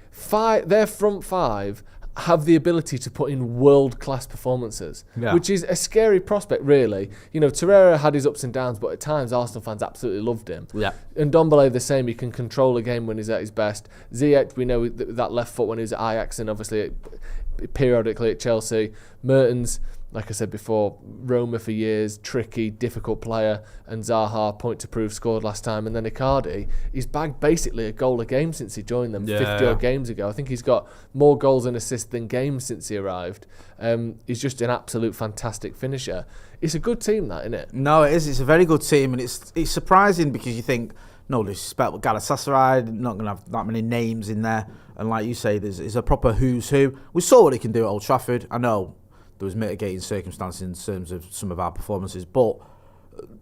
[SPEAKER 3] their front five have the ability to put in world-class performances, which is a scary prospect, really. You know, Torreira had his ups and downs, but at times Arsenal fans absolutely loved him.
[SPEAKER 4] Yeah.
[SPEAKER 3] And Ndombele the same. He can control a game when he's at his best. Ziyech, we know that left foot when he was at Ajax and obviously periodically at Chelsea. Mertens, like I said before, Roma for years, tricky, difficult player, and Zaha, point to prove, scored last time. And then Icardi, he's bagged basically a goal a game since he joined them 50-odd games ago. I think he's got more goals and assists than games since he arrived. He's just an absolute fantastic finisher. It's a good team, that, isn't it?
[SPEAKER 4] No, it is. It's a very good team, and it's surprising because you think, no disrespect with Galatasaray, not going to have that many names in there. And like you say, there's a proper who's who. We saw what he can do at Old Trafford. I know there was mitigating circumstances in terms of some of our performances, but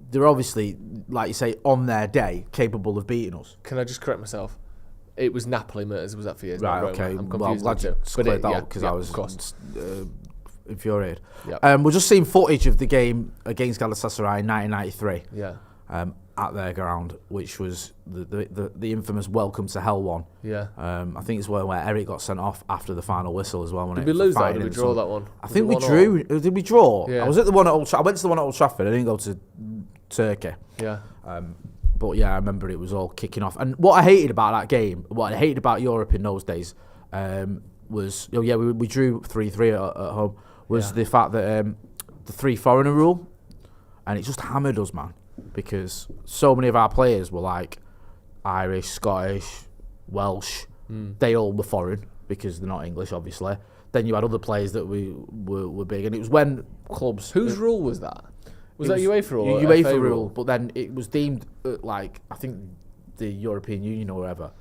[SPEAKER 4] they're obviously, like you say, on their day, capable of beating us.
[SPEAKER 3] Can I just correct myself? It was Napoli Mertens, was that for years?
[SPEAKER 4] Right,
[SPEAKER 3] not
[SPEAKER 4] okay.
[SPEAKER 3] Roma. I'm
[SPEAKER 4] Well,
[SPEAKER 3] confused.
[SPEAKER 4] glad you cleared that up because I
[SPEAKER 3] of course.
[SPEAKER 4] was infuriated.
[SPEAKER 3] Yep.
[SPEAKER 4] We're just seeing footage of the game against Galatasaray in 1993.
[SPEAKER 3] Yeah.
[SPEAKER 4] At their ground, which was the infamous Welcome to Hell one.
[SPEAKER 3] Yeah.
[SPEAKER 4] I think it's where Eric got sent off after the final whistle as well.
[SPEAKER 3] Did we lose that or did we draw that one?
[SPEAKER 4] I think we drew. Did we draw?
[SPEAKER 3] Yeah.
[SPEAKER 4] I was at the one at Old Trafford. I went to the one at Old Trafford. I didn't go to Turkey.
[SPEAKER 3] Yeah.
[SPEAKER 4] But yeah, I remember it was all kicking off. And what I hated about that game, what I hated about Europe in those days, was we drew 3-3 at home. Was the fact that the 3 foreigner rule, and it just hammered us, man. Because so many of our players were like Irish, Scottish, Welsh. They all were foreign because they're not English, obviously. Then you had other players that were big, and it was when clubs.
[SPEAKER 3] Whose rule was that? Was that UEFA rule? Or
[SPEAKER 4] UEFA
[SPEAKER 3] FA
[SPEAKER 4] rule, but then it was deemed like I think the European Union or whatever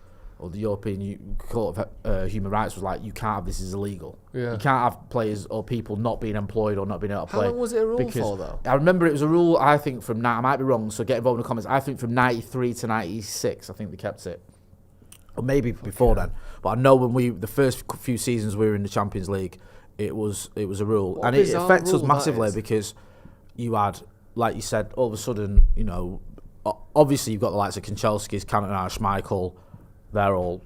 [SPEAKER 4] or the European Court of Human Rights was like, you can't have this is illegal.
[SPEAKER 3] Yeah.
[SPEAKER 4] You can't have players or people not being employed or not being able to play.
[SPEAKER 3] How long was it a rule for, though?
[SPEAKER 4] I remember it was a rule, I think, from I might be wrong, so get involved in the comments. I think from 93 to 96, I think they kept it. Or maybe before then. But I know when the first few seasons we were in the Champions League, it was a rule.
[SPEAKER 3] What
[SPEAKER 4] and
[SPEAKER 3] a
[SPEAKER 4] it
[SPEAKER 3] bizarre
[SPEAKER 4] affects us
[SPEAKER 3] rule that
[SPEAKER 4] massively
[SPEAKER 3] is.
[SPEAKER 4] because you had, like you said, all of a sudden, obviously you've got the likes of Kanchelskis, Cantona, Schmeichel, they're all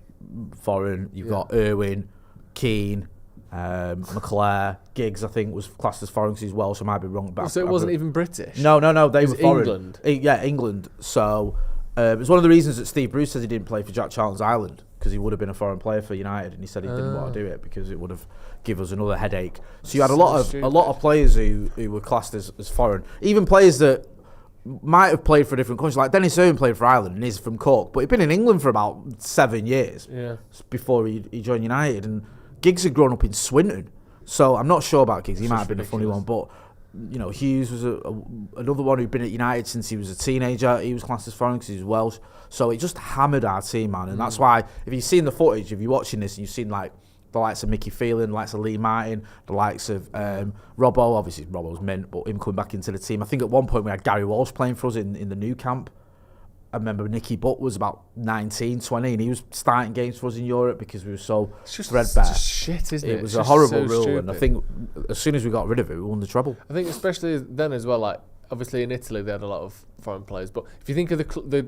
[SPEAKER 4] foreign. You've got Irwin, Keane, McClare, Giggs, I think, was classed as foreign because he's Welsh, so I might be wrong. But
[SPEAKER 3] So it wasn't even British?
[SPEAKER 4] No, they were foreign.
[SPEAKER 3] England?
[SPEAKER 4] Yeah, England. So it was one of the reasons that Steve Bruce says he didn't play for Jack Charlton's Ireland, because he would have been a foreign player for United, and he said he didn't want to do it because it would have given us another headache. So you had a lot of players who were classed as foreign, even players that might have played for a different country. Like Dennis Irwin played for Ireland and he's from Cork, but he'd been in England for about 7 years before he joined United. And Giggs had grown up in Swinton, so I'm not sure about Giggs. He might have been a funny one, but Hughes was another one who'd been at United since he was a teenager. He was classed as foreign because he was Welsh. So it just hammered our team, man. And that's why, if you've seen the footage, if you're watching this and you've seen like the likes of Mickey Phelan, the likes of Lee Martin, the likes of Robbo, obviously Robbo's mint, but him coming back into the team. I think at one point we had Gary Walsh playing for us in the new camp. I remember Nicky Butt was about 19, 20, and he was starting games for us in Europe because we were so threadbare.
[SPEAKER 3] It's just shit, isn't it?
[SPEAKER 4] It was a horrible rule, and I think as soon as we got rid of it, we won the treble.
[SPEAKER 3] I think especially then as well, like obviously in Italy they had a lot of foreign players, but if you think of the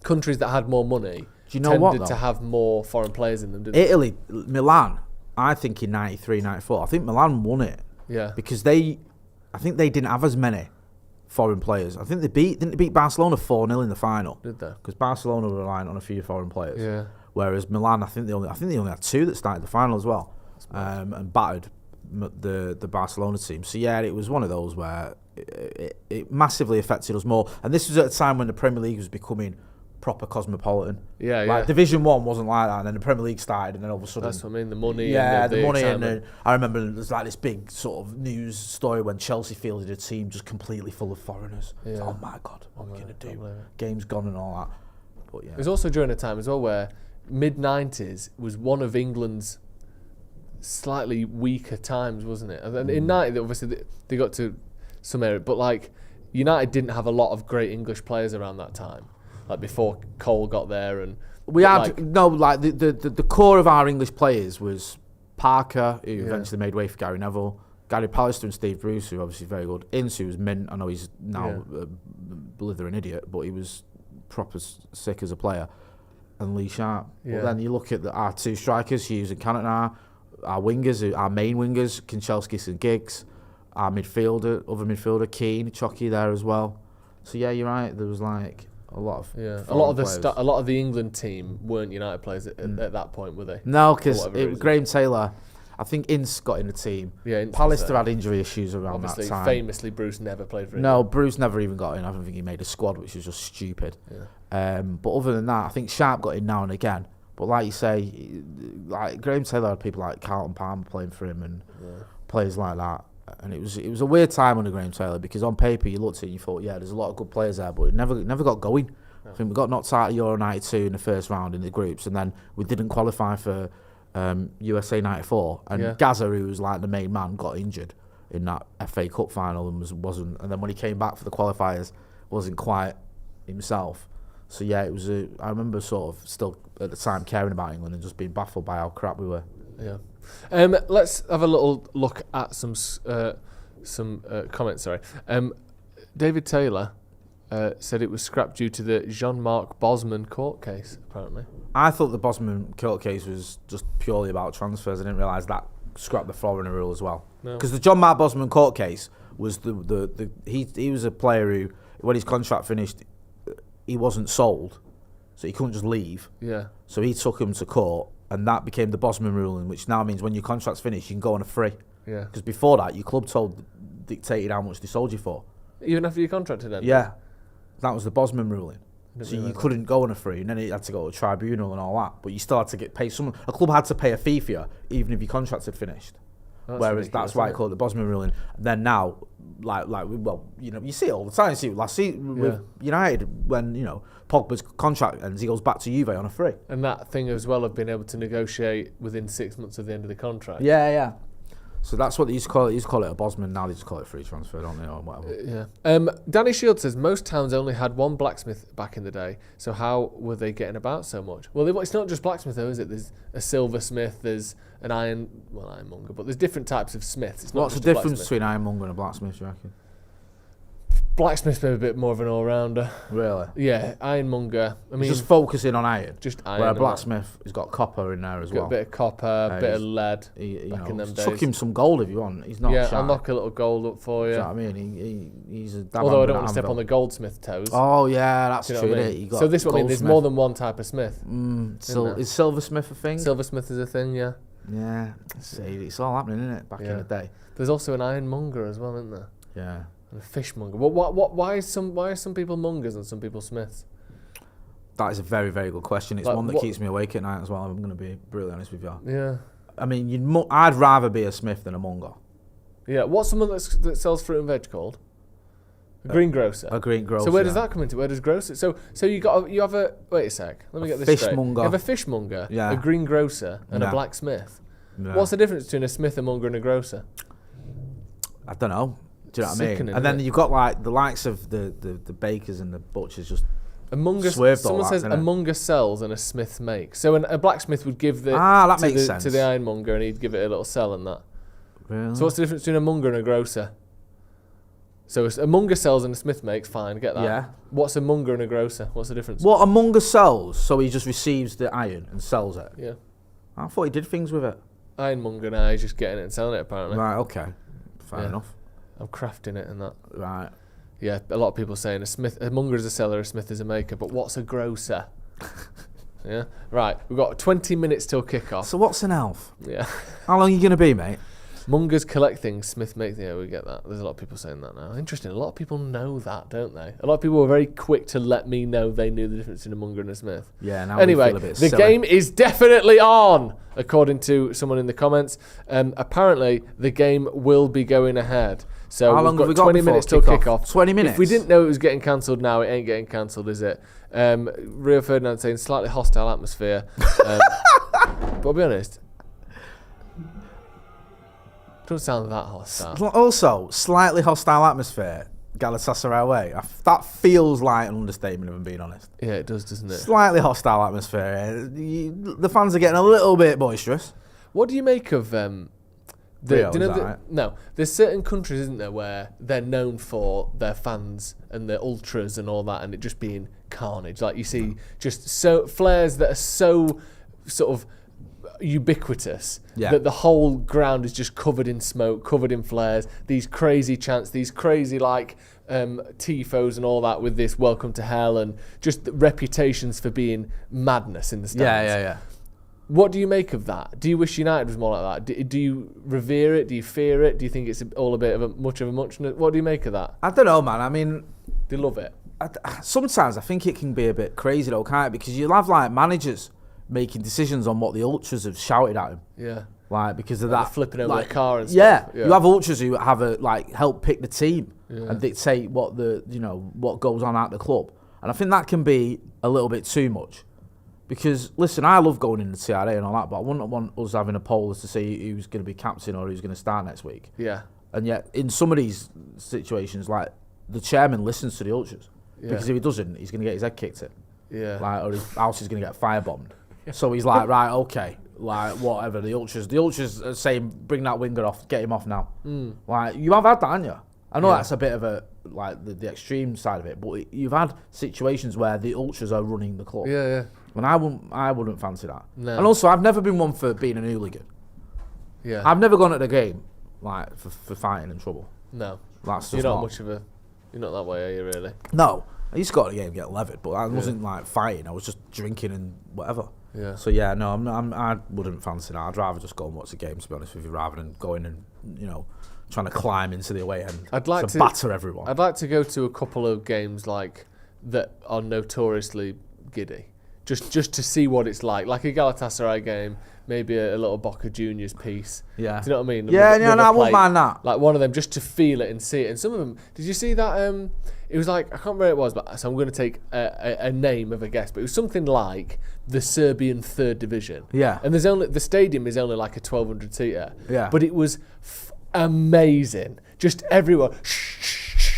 [SPEAKER 3] countries that had more money,
[SPEAKER 4] do you know what,
[SPEAKER 3] tended to have more foreign players in them, didn't they?
[SPEAKER 4] Italy, Milan, I think in 93, 94, I think Milan won it.
[SPEAKER 3] Yeah.
[SPEAKER 4] Because I think they didn't have as many foreign players. I think didn't they beat Barcelona 4-0 in the final?
[SPEAKER 3] Did they?
[SPEAKER 4] Because Barcelona were relying on a few foreign players.
[SPEAKER 3] Yeah.
[SPEAKER 4] Whereas Milan, I think they only had 2 that started the final as well, and battered the Barcelona team. So yeah, it was one of those where it massively affected us more. And this was at a time when the Premier League was becoming proper cosmopolitan.
[SPEAKER 3] Yeah.
[SPEAKER 4] Division 1 wasn't like that, and then the Premier League started, and then all of a sudden...
[SPEAKER 3] That's what I mean, the money.
[SPEAKER 4] Yeah,
[SPEAKER 3] and
[SPEAKER 4] the money,
[SPEAKER 3] excitement.
[SPEAKER 4] and I remember there's like this big sort of news story when Chelsea fielded a team just completely full of foreigners.
[SPEAKER 3] Yeah.
[SPEAKER 4] It's like, oh my God, what are we going to do? Game's gone and all that. But yeah.
[SPEAKER 3] It was also during a time as well where mid-90s was one of England's slightly weaker times, wasn't it? And then in 90, obviously they got to some area, but like United didn't have a lot of great English players around that time. Like before Cole got there, and
[SPEAKER 4] we had the core of our English players was Parker, who eventually made way for Gary Neville, Gary Pallister and Steve Bruce, who obviously very good. Ince, who was mint. I know he's now a blithering idiot, but he was proper sick as a player. And Lee Sharp.
[SPEAKER 3] Yeah.
[SPEAKER 4] But then you look at our 2 strikers, Hughes and Cantona, our wingers, our main wingers, Kanchelskis and Giggs, our other midfielder, Keane, Chocky there as well. So yeah, you're right. There was like a lot of
[SPEAKER 3] a lot of the England team weren't United players at that point, were they?
[SPEAKER 4] No, because Graham Taylor, I think Ince got in the team.
[SPEAKER 3] Yeah,
[SPEAKER 4] Pallister had injury issues around
[SPEAKER 3] obviously,
[SPEAKER 4] that time.
[SPEAKER 3] Famously, Bruce never played for England.
[SPEAKER 4] No, Bruce never even got in. I don't think he made a squad, which was just stupid.
[SPEAKER 3] Yeah.
[SPEAKER 4] But other than that, I think Sharp got in now and again. But like you say, like Graham Taylor had people like Carlton Palmer playing for him and players like that. And it was a weird time under Graham Taylor because on paper you looked at it and you thought, yeah, there's a lot of good players there, but it never got going. No. I think we got knocked out of Euro 92 in the first round in the groups, and then we didn't qualify for USA 94. And Gaza, who was like the main man, got injured in that FA Cup final and wasn't. And then when he came back for the qualifiers, wasn't quite himself. So yeah, it was. I remember sort of still at the time caring about England and just being baffled by how crap we were.
[SPEAKER 3] Yeah. Let's have a little look at some comments. Sorry. David Taylor said it was scrapped due to the Jean-Marc Bosman court case. Apparently,
[SPEAKER 4] I thought the Bosman court case was just purely about transfers. I didn't realise that scrapped the foreigner rule as well. Because the Jean-Marc Bosman court case was he was a player who, when his contract finished, he wasn't sold, so he couldn't just leave. Yeah. So he took him to court. And that became the Bosman ruling, which now means when your contract's finished, you can go on a free. Yeah. Because before that, your club dictated how much they sold you for.
[SPEAKER 3] Even after your contract had ended?
[SPEAKER 4] Yeah. That was the Bosman ruling. So you couldn't go on a free, and then it had to go to a tribunal and all that. But you still had to pay someone. A club had to pay a fee for you, even if your contract had finished. Whereas that's why I call it the Bosman ruling. And then now, you see it all the time. You see it last season with United when, Pogba's contract ends, he goes back to Juve on a free.
[SPEAKER 3] And that thing as well of being able to negotiate within 6 months of the end of the contract.
[SPEAKER 4] Yeah. So that's what they used to call it. They used to call it a Bosman. Now they just call it a free transfer, don't they, or whatever.
[SPEAKER 3] Yeah. Danny Shield says most towns only had one blacksmith back in the day. So how were they getting about so much? Well, it's not just blacksmith though, is it? There's a silversmith. There's an ironmonger, but there's different types of smiths. It's not
[SPEAKER 4] What's the
[SPEAKER 3] just a
[SPEAKER 4] difference
[SPEAKER 3] blacksmith.
[SPEAKER 4] between ironmonger and a blacksmith, you reckon?
[SPEAKER 3] Blacksmith's maybe a bit more of an all-rounder.
[SPEAKER 4] Really?
[SPEAKER 3] Yeah, ironmonger. I mean,
[SPEAKER 4] just focusing on iron.
[SPEAKER 3] Just iron.
[SPEAKER 4] Where a blacksmith has got copper in there as well.
[SPEAKER 3] A bit of copper, a bit of lead. Back in them days.
[SPEAKER 4] Chuck him some gold if you want. He's not shy.
[SPEAKER 3] I'll knock a little gold up for you.
[SPEAKER 4] Do you know what I mean? He's a
[SPEAKER 3] Although I don't want to step on the goldsmith toes.
[SPEAKER 4] Oh yeah, that's true.
[SPEAKER 3] What I mean? So this one, there's more than one type of smith.
[SPEAKER 4] Is silversmith a thing?
[SPEAKER 3] Silversmith is a thing, yeah.
[SPEAKER 4] Yeah. See, it's all happening, isn't it? Back in the day.
[SPEAKER 3] There's also an ironmonger as well, isn't there?
[SPEAKER 4] Yeah.
[SPEAKER 3] And a fishmonger. Why are some people mongers and some people smiths?
[SPEAKER 4] That is a very, very good question. It's one that keeps me awake at night as well. I'm going to be brutally honest with you.
[SPEAKER 3] Yeah.
[SPEAKER 4] I mean, I'd rather be a smith than a monger.
[SPEAKER 3] Yeah. What's someone that sells fruit and veg called? A greengrocer.
[SPEAKER 4] A greengrocer.
[SPEAKER 3] So where does that come into? Where does grocer? So you have a wait a sec. Let me get this straight.
[SPEAKER 4] Fishmonger.
[SPEAKER 3] You have a fishmonger, a greengrocer, and a blacksmith.
[SPEAKER 4] Yeah.
[SPEAKER 3] What's the difference between a smith, a monger, and a grocer?
[SPEAKER 4] I don't know. Do you know what I mean?
[SPEAKER 3] Sickening,
[SPEAKER 4] And then you've got like the likes of the bakers and the butchers just swerved all
[SPEAKER 3] someone says a monger sells and a smith makes. So a blacksmith would give the to the ironmonger and he'd give it a little sell and that.
[SPEAKER 4] Really?
[SPEAKER 3] So what's the difference between a monger and a grocer? So a monger sells and a smith makes, fine, get that.
[SPEAKER 4] Yeah.
[SPEAKER 3] What's a monger and a grocer? What's the difference?
[SPEAKER 4] What a monger sells, so he just receives the iron and sells it.
[SPEAKER 3] Yeah.
[SPEAKER 4] I thought he did things with it.
[SPEAKER 3] Ironmonger now, he's just getting it and selling it apparently.
[SPEAKER 4] Right, okay. Fair enough.
[SPEAKER 3] I'm crafting it and that.
[SPEAKER 4] Right.
[SPEAKER 3] Yeah, a lot of people saying a monger is a seller, a smith is a maker, but what's a grocer? Yeah. Right, we've got 20 minutes till kickoff.
[SPEAKER 4] So what's an elf?
[SPEAKER 3] Yeah.
[SPEAKER 4] How long are you going to be, mate?
[SPEAKER 3] Mongers collect things, smith make things. Yeah, we get that. There's a lot of people saying that now. Interesting. A lot of people know that, don't they? A lot of people were very quick to let me know they knew the difference between a monger and a smith.
[SPEAKER 4] Yeah, now
[SPEAKER 3] anyway,
[SPEAKER 4] we feel a bit
[SPEAKER 3] the
[SPEAKER 4] silly.
[SPEAKER 3] game is definitely on, according to someone in the comments. Apparently, the game will be going ahead. So
[SPEAKER 4] how long have we got
[SPEAKER 3] 20 minutes till kickoff.
[SPEAKER 4] 20 minutes?
[SPEAKER 3] If we didn't know it was getting cancelled now, it ain't getting cancelled, is it? Rio Ferdinand saying slightly hostile atmosphere. But I'll be honest, don't sound that hostile.
[SPEAKER 4] Also, slightly hostile atmosphere, Galatasaray away. That feels like an understatement, if I'm being honest.
[SPEAKER 3] Yeah, it does, doesn't it?
[SPEAKER 4] Slightly hostile atmosphere. The fans are getting a little bit boisterous.
[SPEAKER 3] What do you make of
[SPEAKER 4] Rio,
[SPEAKER 3] do you know
[SPEAKER 4] is that right?
[SPEAKER 3] No, there's certain countries, isn't there, where they're known for their fans and their ultras and all that, and it just being carnage. Like you see, just so flares that are so sort of ubiquitous that the whole ground is just covered in smoke, covered in flares. These crazy chants, these crazy tifos and all that with this "Welcome to Hell" and just reputations for being madness in the stands.
[SPEAKER 4] Yeah.
[SPEAKER 3] What do you make of that? Do you wish United was more like that? Do you revere it? Do you fear it? Do you think it's all a bit of a muchness? What do you make of that?
[SPEAKER 4] I don't know, man. I mean,
[SPEAKER 3] Do you love it?
[SPEAKER 4] sometimes I think it can be a bit crazy though, can't it? Because you'll have like managers making decisions on what the ultras have shouted at him.
[SPEAKER 3] Yeah.
[SPEAKER 4] Like because of
[SPEAKER 3] Like
[SPEAKER 4] that,
[SPEAKER 3] flipping over
[SPEAKER 4] like,
[SPEAKER 3] the car and
[SPEAKER 4] yeah,
[SPEAKER 3] stuff. Yeah.
[SPEAKER 4] you have ultras who have help pick the team and dictate what what goes on at the club, and I think that can be a little bit too much. Because listen, I love going in the TRA and all that, but I wouldn't want us having a poll as to see who's going to be captain or who's going to start next week.
[SPEAKER 3] Yeah.
[SPEAKER 4] And yet, in some of these situations, like the chairman listens to the ultras because if he doesn't, he's going to get his head kicked in.
[SPEAKER 3] Yeah.
[SPEAKER 4] Like, or his house is going to get firebombed. So he's like, right, okay, like whatever. The ultras are saying, bring that winger off, get him off now. Like you have had that, haven't you? I know that's a bit of a the extreme side of it, but you've had situations where the ultras are running the club.
[SPEAKER 3] Yeah.
[SPEAKER 4] And I wouldn't fancy that.
[SPEAKER 3] No.
[SPEAKER 4] And also, I've never been one for being an hooligan.
[SPEAKER 3] Yeah.
[SPEAKER 4] I've never gone at the game like for fighting and trouble.
[SPEAKER 3] No.
[SPEAKER 4] That's just
[SPEAKER 3] You're not much of a. You're not that way, are you really?
[SPEAKER 4] No, I used to go to the game and get levered, but I wasn't like fighting. I was just drinking and whatever.
[SPEAKER 3] Yeah.
[SPEAKER 4] So yeah, no, I wouldn't fancy that. I'd rather just go and watch the game, to be honest with you, rather than going and trying to climb into the away end.
[SPEAKER 3] I'd like to
[SPEAKER 4] batter everyone.
[SPEAKER 3] I'd like to go to a couple of games like that are notoriously giddy. just to see what it's like a Galatasaray game, maybe a little Boca Juniors piece.
[SPEAKER 4] Yeah.
[SPEAKER 3] Do you know what I mean?
[SPEAKER 4] Yeah,
[SPEAKER 3] River
[SPEAKER 4] I wouldn't
[SPEAKER 3] Plate,
[SPEAKER 4] mind that.
[SPEAKER 3] Like one of them, just to feel it and see it. And some of them, did you see that? It was like, I can't remember what it was, but so I'm going to take a name of a guess, but it was something like the Serbian third division.
[SPEAKER 4] Yeah.
[SPEAKER 3] And the stadium is only like a 1,200 seater.
[SPEAKER 4] Yeah.
[SPEAKER 3] But it was amazing. Just everyone,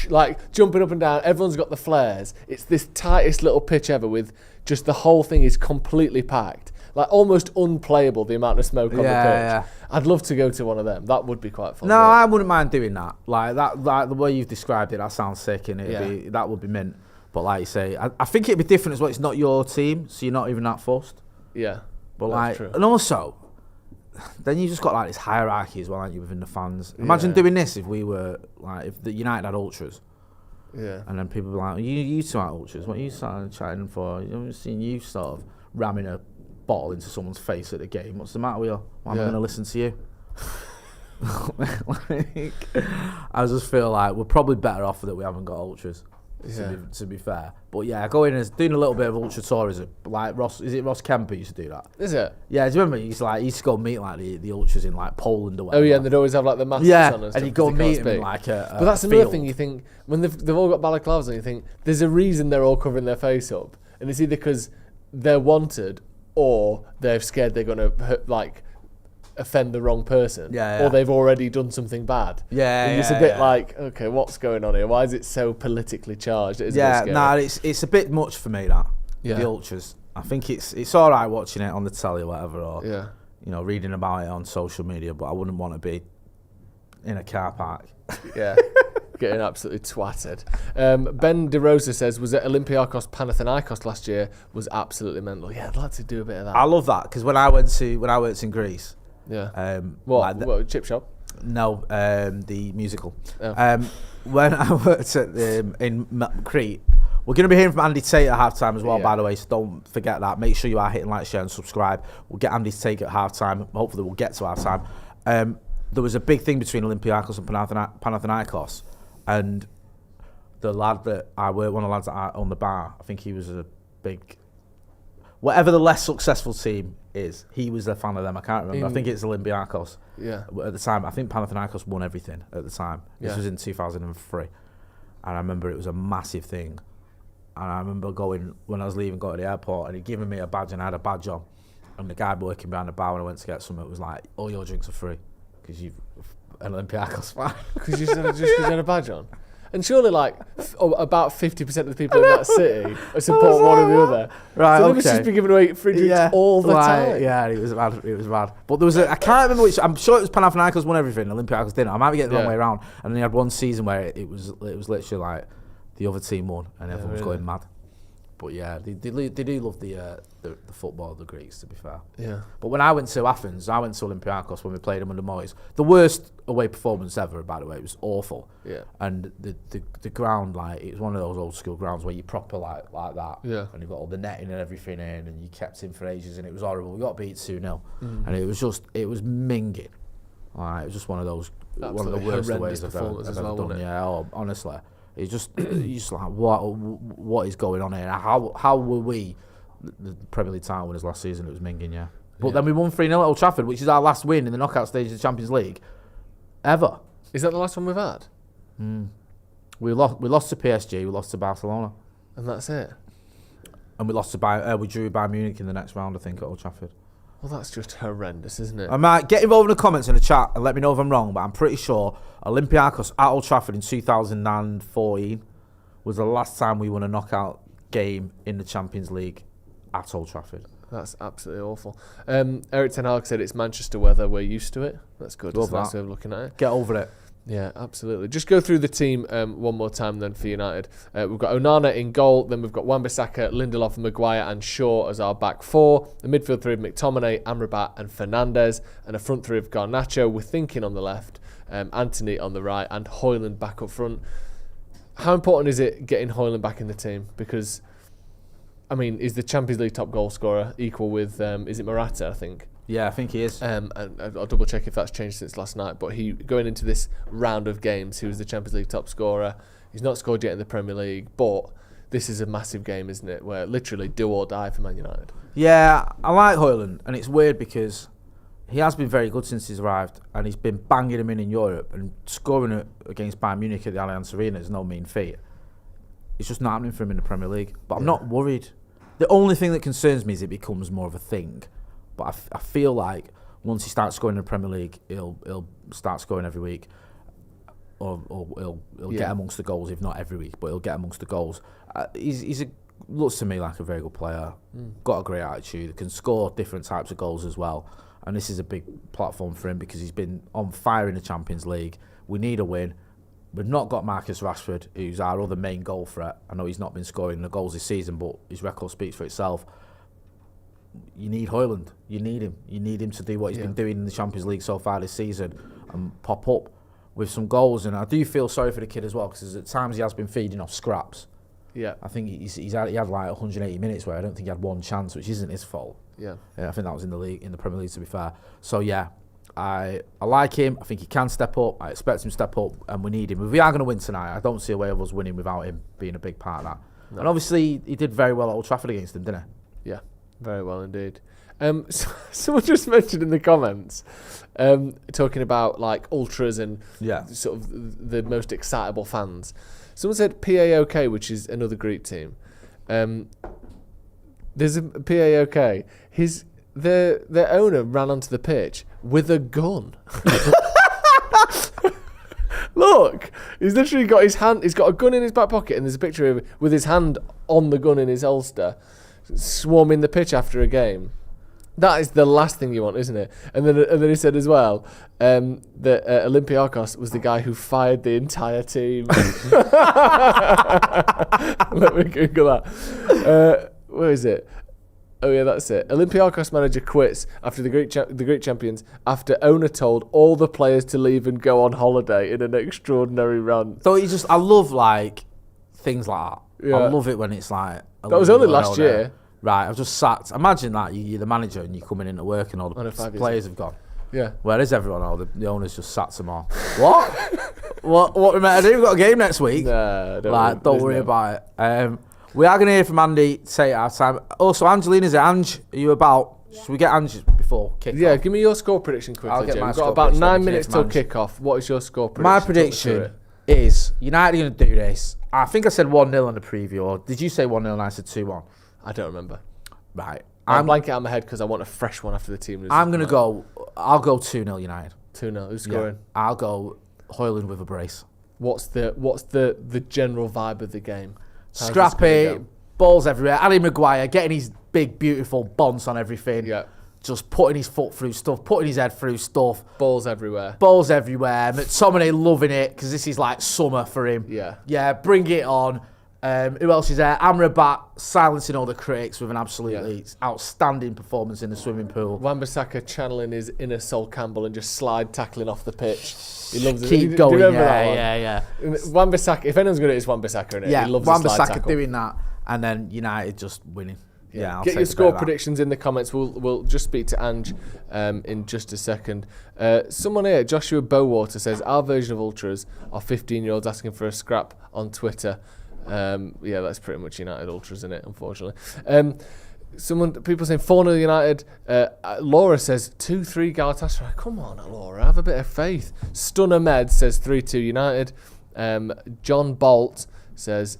[SPEAKER 3] like jumping up and down. Everyone's got the flares. It's this tightest little pitch ever with just the whole thing is completely packed. Like almost unplayable, the amount of smoke on the pitch.
[SPEAKER 4] Yeah.
[SPEAKER 3] I'd love to go to one of them. That would be quite fun.
[SPEAKER 4] No, I wouldn't mind doing that. Like the way you've described it, that sounds sick, and that would be mint. But like you say, I think it'd be different as well. It's not your team, so you're not even that fussed.
[SPEAKER 3] Yeah,
[SPEAKER 4] but
[SPEAKER 3] that's
[SPEAKER 4] like,
[SPEAKER 3] true.
[SPEAKER 4] and also, then you just got like this hierarchy as well, aren't you, within the fans? Imagine doing this if we were like, if the United had ultras.
[SPEAKER 3] Yeah.
[SPEAKER 4] And then people were like, you two aren't ultras. What are you starting chatting for? I've seen you sort of ramming a bottle into someone's face at the game. What's the matter with you? Why am I going to listen to you? I just feel like we're probably better off that we haven't got ultras. To be fair, but yeah, going as doing a little bit of ultra tourism, like Ross. Is it Ross Kemper used to do that?
[SPEAKER 3] Is it?
[SPEAKER 4] Yeah, do you remember? He used to go meet like the ultras in like Poland or whatever.
[SPEAKER 3] Oh yeah, and they'd always have like the masks on and stuff.
[SPEAKER 4] And you go
[SPEAKER 3] 'cause they
[SPEAKER 4] meet
[SPEAKER 3] can't
[SPEAKER 4] them in
[SPEAKER 3] speak.
[SPEAKER 4] like a
[SPEAKER 3] But that's
[SPEAKER 4] field.
[SPEAKER 3] another thing. You think when they've all got balaclavas on, you think there's a reason they're all covering their face up, and it's either because they're wanted or they're scared they're gonna offend the wrong person, or they've already done something bad. And it's a bit like, okay, what's going on here? Why is it so politically charged? It is a bit scary.
[SPEAKER 4] It's a bit much for me, that
[SPEAKER 3] Yeah.
[SPEAKER 4] the ultras. I think it's all right watching it on the telly or whatever, or
[SPEAKER 3] Yeah.
[SPEAKER 4] reading about it on social media, but I wouldn't want to be in a car park.
[SPEAKER 3] Yeah. Getting absolutely twatted. Ben De Rosa says, was it Olympiacos Panathinaikos last year? Was absolutely mental. Yeah, I'd like to do a bit of that.
[SPEAKER 4] I love that because when I worked in Greece.
[SPEAKER 3] Yeah. What chip shop?
[SPEAKER 4] No, the musical.
[SPEAKER 3] Oh.
[SPEAKER 4] When I worked in Crete, we're going to be hearing from Andy Tate at halftime as well, by the way, so don't forget that. Make sure you are hitting like, share and subscribe. We'll get Andy Tate at halftime. Hopefully we'll get to halftime. There was a big thing between Olympiacos and Panathinaikos, and the lad that I worked, one of the lads that I owned the bar, I think he was a big... Whatever the less successful team is, he was a fan of them. I can't remember. I think it's Olympiacos.
[SPEAKER 3] Yeah.
[SPEAKER 4] At the time, I think Panathinaikos won everything at the time. This was in 2003. And I remember it was a massive thing. And I remember going, when I was leaving, going to the airport, and he'd given me a badge, and I had a badge on. And the guy working behind the bar when I went to get something was like, all your drinks are free. Because you've an Olympiacos fan.
[SPEAKER 3] Because you had a badge on. And surely, about 50% of the people in that city support one or the other.
[SPEAKER 4] Right,
[SPEAKER 3] so
[SPEAKER 4] okay.
[SPEAKER 3] they must just be giving away free drinks all the time.
[SPEAKER 4] Yeah, it was mad. But there was I can't remember which. I'm sure it was Panathinaikos won everything. Olympiacos didn't. I might be getting the wrong way around. And then he had one season where it was literally like the other team won and everyone was going mad. But yeah, they do love the football of the Greeks, to be fair.
[SPEAKER 3] Yeah.
[SPEAKER 4] But when I went to Athens, I went to Olympiacos when we played them under Moyes. The worst away performance ever, by the way. It was awful.
[SPEAKER 3] Yeah.
[SPEAKER 4] And the ground, like, it was one of those old school grounds where you proper like that.
[SPEAKER 3] Yeah.
[SPEAKER 4] And you've got all the netting and everything in, and you kept in for ages, and it was horrible. We got beat 2-0, and it was minging. Like, it was just one of those, one of the worst aways I've ever done. Yeah, honestly. It's just, you're just like, what is going on here? How were we, the Premier League title winners last season? It was minging, yeah. But then we won 3-0 at Old Trafford, which is our last win in the knockout stage of the Champions League ever.
[SPEAKER 3] Is that the last one we've had?
[SPEAKER 4] We lost to PSG, we lost to Barcelona,
[SPEAKER 3] And that's it?
[SPEAKER 4] and we drew Bayern Munich in the next round, I think, at Old Trafford.
[SPEAKER 3] Well, that's just horrendous, isn't it?
[SPEAKER 4] I might get involved in the comments in the chat and let me know if I'm wrong, but I'm pretty sure Olympiacos at Old Trafford in 2014 was the last time we won a knockout game in the Champions League at Old Trafford.
[SPEAKER 3] That's absolutely awful. Eric Ten Hag said it's Manchester weather. We're used to it. That's good.
[SPEAKER 4] Love
[SPEAKER 3] That's a nice
[SPEAKER 4] that.
[SPEAKER 3] way of looking at it.
[SPEAKER 4] Get over it.
[SPEAKER 3] Yeah, absolutely. Just go through the team one more time then for United. We've got Onana in goal, then we've got Wan-Bissaka, Lindelof, Maguire and Shaw as our back four. The midfield three of McTominay, Amrabat and Fernandes, and a front three of Garnacho with Thinking on the left, Antony on the right and Hojlund back up front. How important is it getting Hojlund back in the team? Because, I mean, is the Champions League top goal scorer equal with, is it Morata, I think?
[SPEAKER 4] Yeah, I think he is.
[SPEAKER 3] And I'll double check if that's changed since last night. But he, going into this round of games, he was the Champions League top scorer. He's not scored yet in the Premier League, but this is a massive game, isn't it? Where literally do or die for Man United.
[SPEAKER 4] Yeah, I like Hojlund, and it's weird because he has been very good since he's arrived, and he's been banging him in Europe, and scoring it against Bayern Munich at the Allianz Arena is no mean feat. It's just not happening for him in the Premier League. But I'm not worried. The only thing that concerns me is it becomes more of a thing. But I feel like once he starts scoring in the Premier League, he'll start scoring every week. Or he'll get amongst the goals, if not every week, but he'll get amongst the goals. Looks to me like a very good player. Got a great attitude, can score different types of goals as well. And this is a big platform for him because he's been on fire in the Champions League. We need a win. We've not got Marcus Rashford, who's our other main goal threat. I know he's not been scoring the goals this season, but his record speaks for itself. You need Hojlund. You need him. You need him to do what he's been doing in the Champions League so far this season and pop up with some goals. And I do feel sorry for the kid as well because at times he has been feeding off scraps.
[SPEAKER 3] Yeah,
[SPEAKER 2] I think he had like 180 minutes where I don't think he had one chance, which isn't his fault.
[SPEAKER 3] Yeah,
[SPEAKER 2] I think that was in the Premier League, to be fair. So yeah, I like him. I think he can step up. I expect him to step up, and we need him. If we are going to win tonight, I don't see a way of us winning without him being a big part of that. No. And obviously, he did very well at Old Trafford against them, didn't he?
[SPEAKER 3] Yeah, very well indeed. Someone just mentioned in the comments, talking about like ultras and sort of the most excitable fans. Someone said PAOK, which is another Greek team. There's a PAOK. Their owner ran onto the pitch with a gun. Look, he's literally got his hand. He's got a gun in his back pocket, and there's a picture of him with his hand on the gun in his holster, swarming the pitch after a game. That is the last thing you want, isn't it? And then he said as well that Olympiakos was the guy who fired the entire team. Let me Google that. Where is it? Oh yeah, that's it. Olympiakos manager quits after the Greek champions after owner told all the players to leave and go on holiday in an extraordinary rant.
[SPEAKER 4] So I love like things like that.
[SPEAKER 3] Yeah.
[SPEAKER 4] I love it when it's like
[SPEAKER 3] that was only last year.
[SPEAKER 4] Right, I've just sacked. Imagine that you're the manager and you're coming into work and all the players have gone.
[SPEAKER 3] Yeah.
[SPEAKER 4] Where is everyone? Oh, the owners just sacked them all. What? What we meant to do? We've got a game next week.
[SPEAKER 3] Nah,
[SPEAKER 4] don't worry about it. We are going to hear from Andy. Say it our time. Also, Angelina's it. Ange, are you about? Should we get Ange before kick-off?
[SPEAKER 3] Yeah, give me your score prediction quickly.
[SPEAKER 4] I'll get my
[SPEAKER 3] We've
[SPEAKER 4] score
[SPEAKER 3] got about
[SPEAKER 4] prediction
[SPEAKER 3] 9 minutes till kick-off. What is your score prediction?
[SPEAKER 4] My prediction is United are going to do this. I think I said 1-0 on the preview. Or did you say 1-0 and I said 2-1?
[SPEAKER 3] I don't remember.
[SPEAKER 4] Right.
[SPEAKER 3] I'm blanking out of my head because I want a fresh one after the team loses.
[SPEAKER 4] I'm going to go... I'll go 2-0 United.
[SPEAKER 3] 2-0. Who's scoring?
[SPEAKER 4] Yeah, I'll go Hojlund with a brace.
[SPEAKER 3] What's the general vibe of the game?
[SPEAKER 4] Scrappy, balls everywhere. Ali Maguire getting his big, beautiful bonds on everything.
[SPEAKER 3] Yeah.
[SPEAKER 4] Just putting his foot through stuff, putting his head through stuff.
[SPEAKER 3] Balls everywhere.
[SPEAKER 4] McTominay loving it because this is like summer for him.
[SPEAKER 3] Yeah.
[SPEAKER 4] Yeah, bring it on. Who else is there? Amrabat silencing all the critics with an absolutely outstanding performance in the swimming pool.
[SPEAKER 3] Wan-Bissaka channeling his inner Sol Campbell and just slide tackling off the pitch. He loves it.
[SPEAKER 4] Keep going. Yeah.
[SPEAKER 3] Wan-Bissaka, if anyone's good at it, it's Wan-Bissaka, isn't it?
[SPEAKER 4] Yeah,
[SPEAKER 3] he loves the slide
[SPEAKER 4] Wan-Bissaka
[SPEAKER 3] tackle.
[SPEAKER 4] doing that, and then United just winning. Yeah, I'll
[SPEAKER 3] get
[SPEAKER 4] take
[SPEAKER 3] your score
[SPEAKER 4] that.
[SPEAKER 3] predictions in the comments. We'll just speak to Ange in just a second. Someone here, Joshua Bowater, says our version of ultras are 15-year-olds asking for a scrap on Twitter. Yeah, that's pretty much United ultras, isn't it? Unfortunately. People saying 4-0 United. Laura says 2-3 Galatasaray. Come on, Laura, have a bit of faith. Stunner Med says 3-2 United. John Bolt says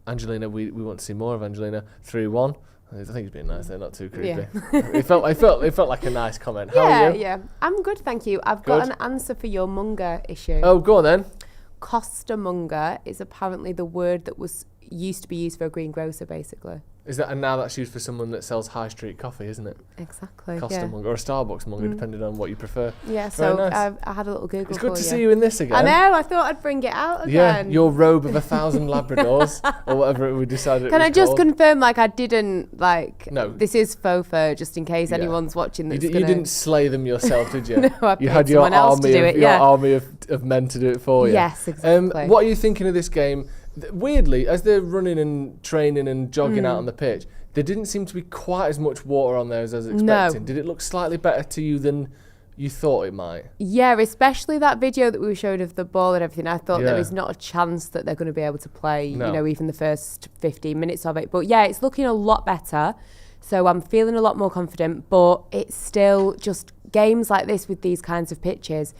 [SPEAKER 3] Angelina, we want to see more of Angelina. 3-1. I think he's being nice there, not too creepy.
[SPEAKER 6] Yeah.
[SPEAKER 3] it felt like a nice comment. How are you?
[SPEAKER 6] Yeah. I'm good, thank you. I've got an answer for your Munger issue.
[SPEAKER 3] Oh, go on then.
[SPEAKER 6] Costermonger is apparently the word that used to be used for a greengrocer, basically.
[SPEAKER 3] Is that, and now that's used for someone that sells high street coffee, isn't it?
[SPEAKER 6] Exactly.
[SPEAKER 3] Costermonger or a Starbucks monger, depending on what you prefer.
[SPEAKER 6] Yeah,
[SPEAKER 3] Very
[SPEAKER 6] so
[SPEAKER 3] nice.
[SPEAKER 6] I had a little Google.
[SPEAKER 3] It's good to
[SPEAKER 6] you.
[SPEAKER 3] see you in this again.
[SPEAKER 6] I know. I thought I'd bring it out again.
[SPEAKER 3] Yeah, your robe of 1,000 Labradors or whatever we decided.
[SPEAKER 6] Can
[SPEAKER 3] it was
[SPEAKER 6] I just
[SPEAKER 3] called.
[SPEAKER 6] confirm, I didn't
[SPEAKER 3] No.
[SPEAKER 6] This is faux fur, just in case anyone's watching. That's
[SPEAKER 3] You didn't slay them yourself, did you?
[SPEAKER 6] No, I
[SPEAKER 3] you
[SPEAKER 6] paid
[SPEAKER 3] had your
[SPEAKER 6] someone else to
[SPEAKER 3] army
[SPEAKER 6] do
[SPEAKER 3] of
[SPEAKER 6] it, yeah.
[SPEAKER 3] your army of men to do it for you.
[SPEAKER 6] Yes, exactly.
[SPEAKER 3] What are you thinking of this game? Weirdly, as they're running and training and jogging out on the pitch, there didn't seem to be quite as much water on there as I was expecting.
[SPEAKER 6] No.
[SPEAKER 3] Did it look slightly better to you than You thought it might.
[SPEAKER 6] Yeah, especially that video that we showed of the ball and everything. I thought
[SPEAKER 3] Yeah.
[SPEAKER 6] there is not a chance that they're going to be able to play,
[SPEAKER 3] No.
[SPEAKER 6] you know, even the first 15 minutes of it. But yeah, it's looking a lot better. So I'm feeling a lot more confident. But it's still just games like this with these kinds of pitches.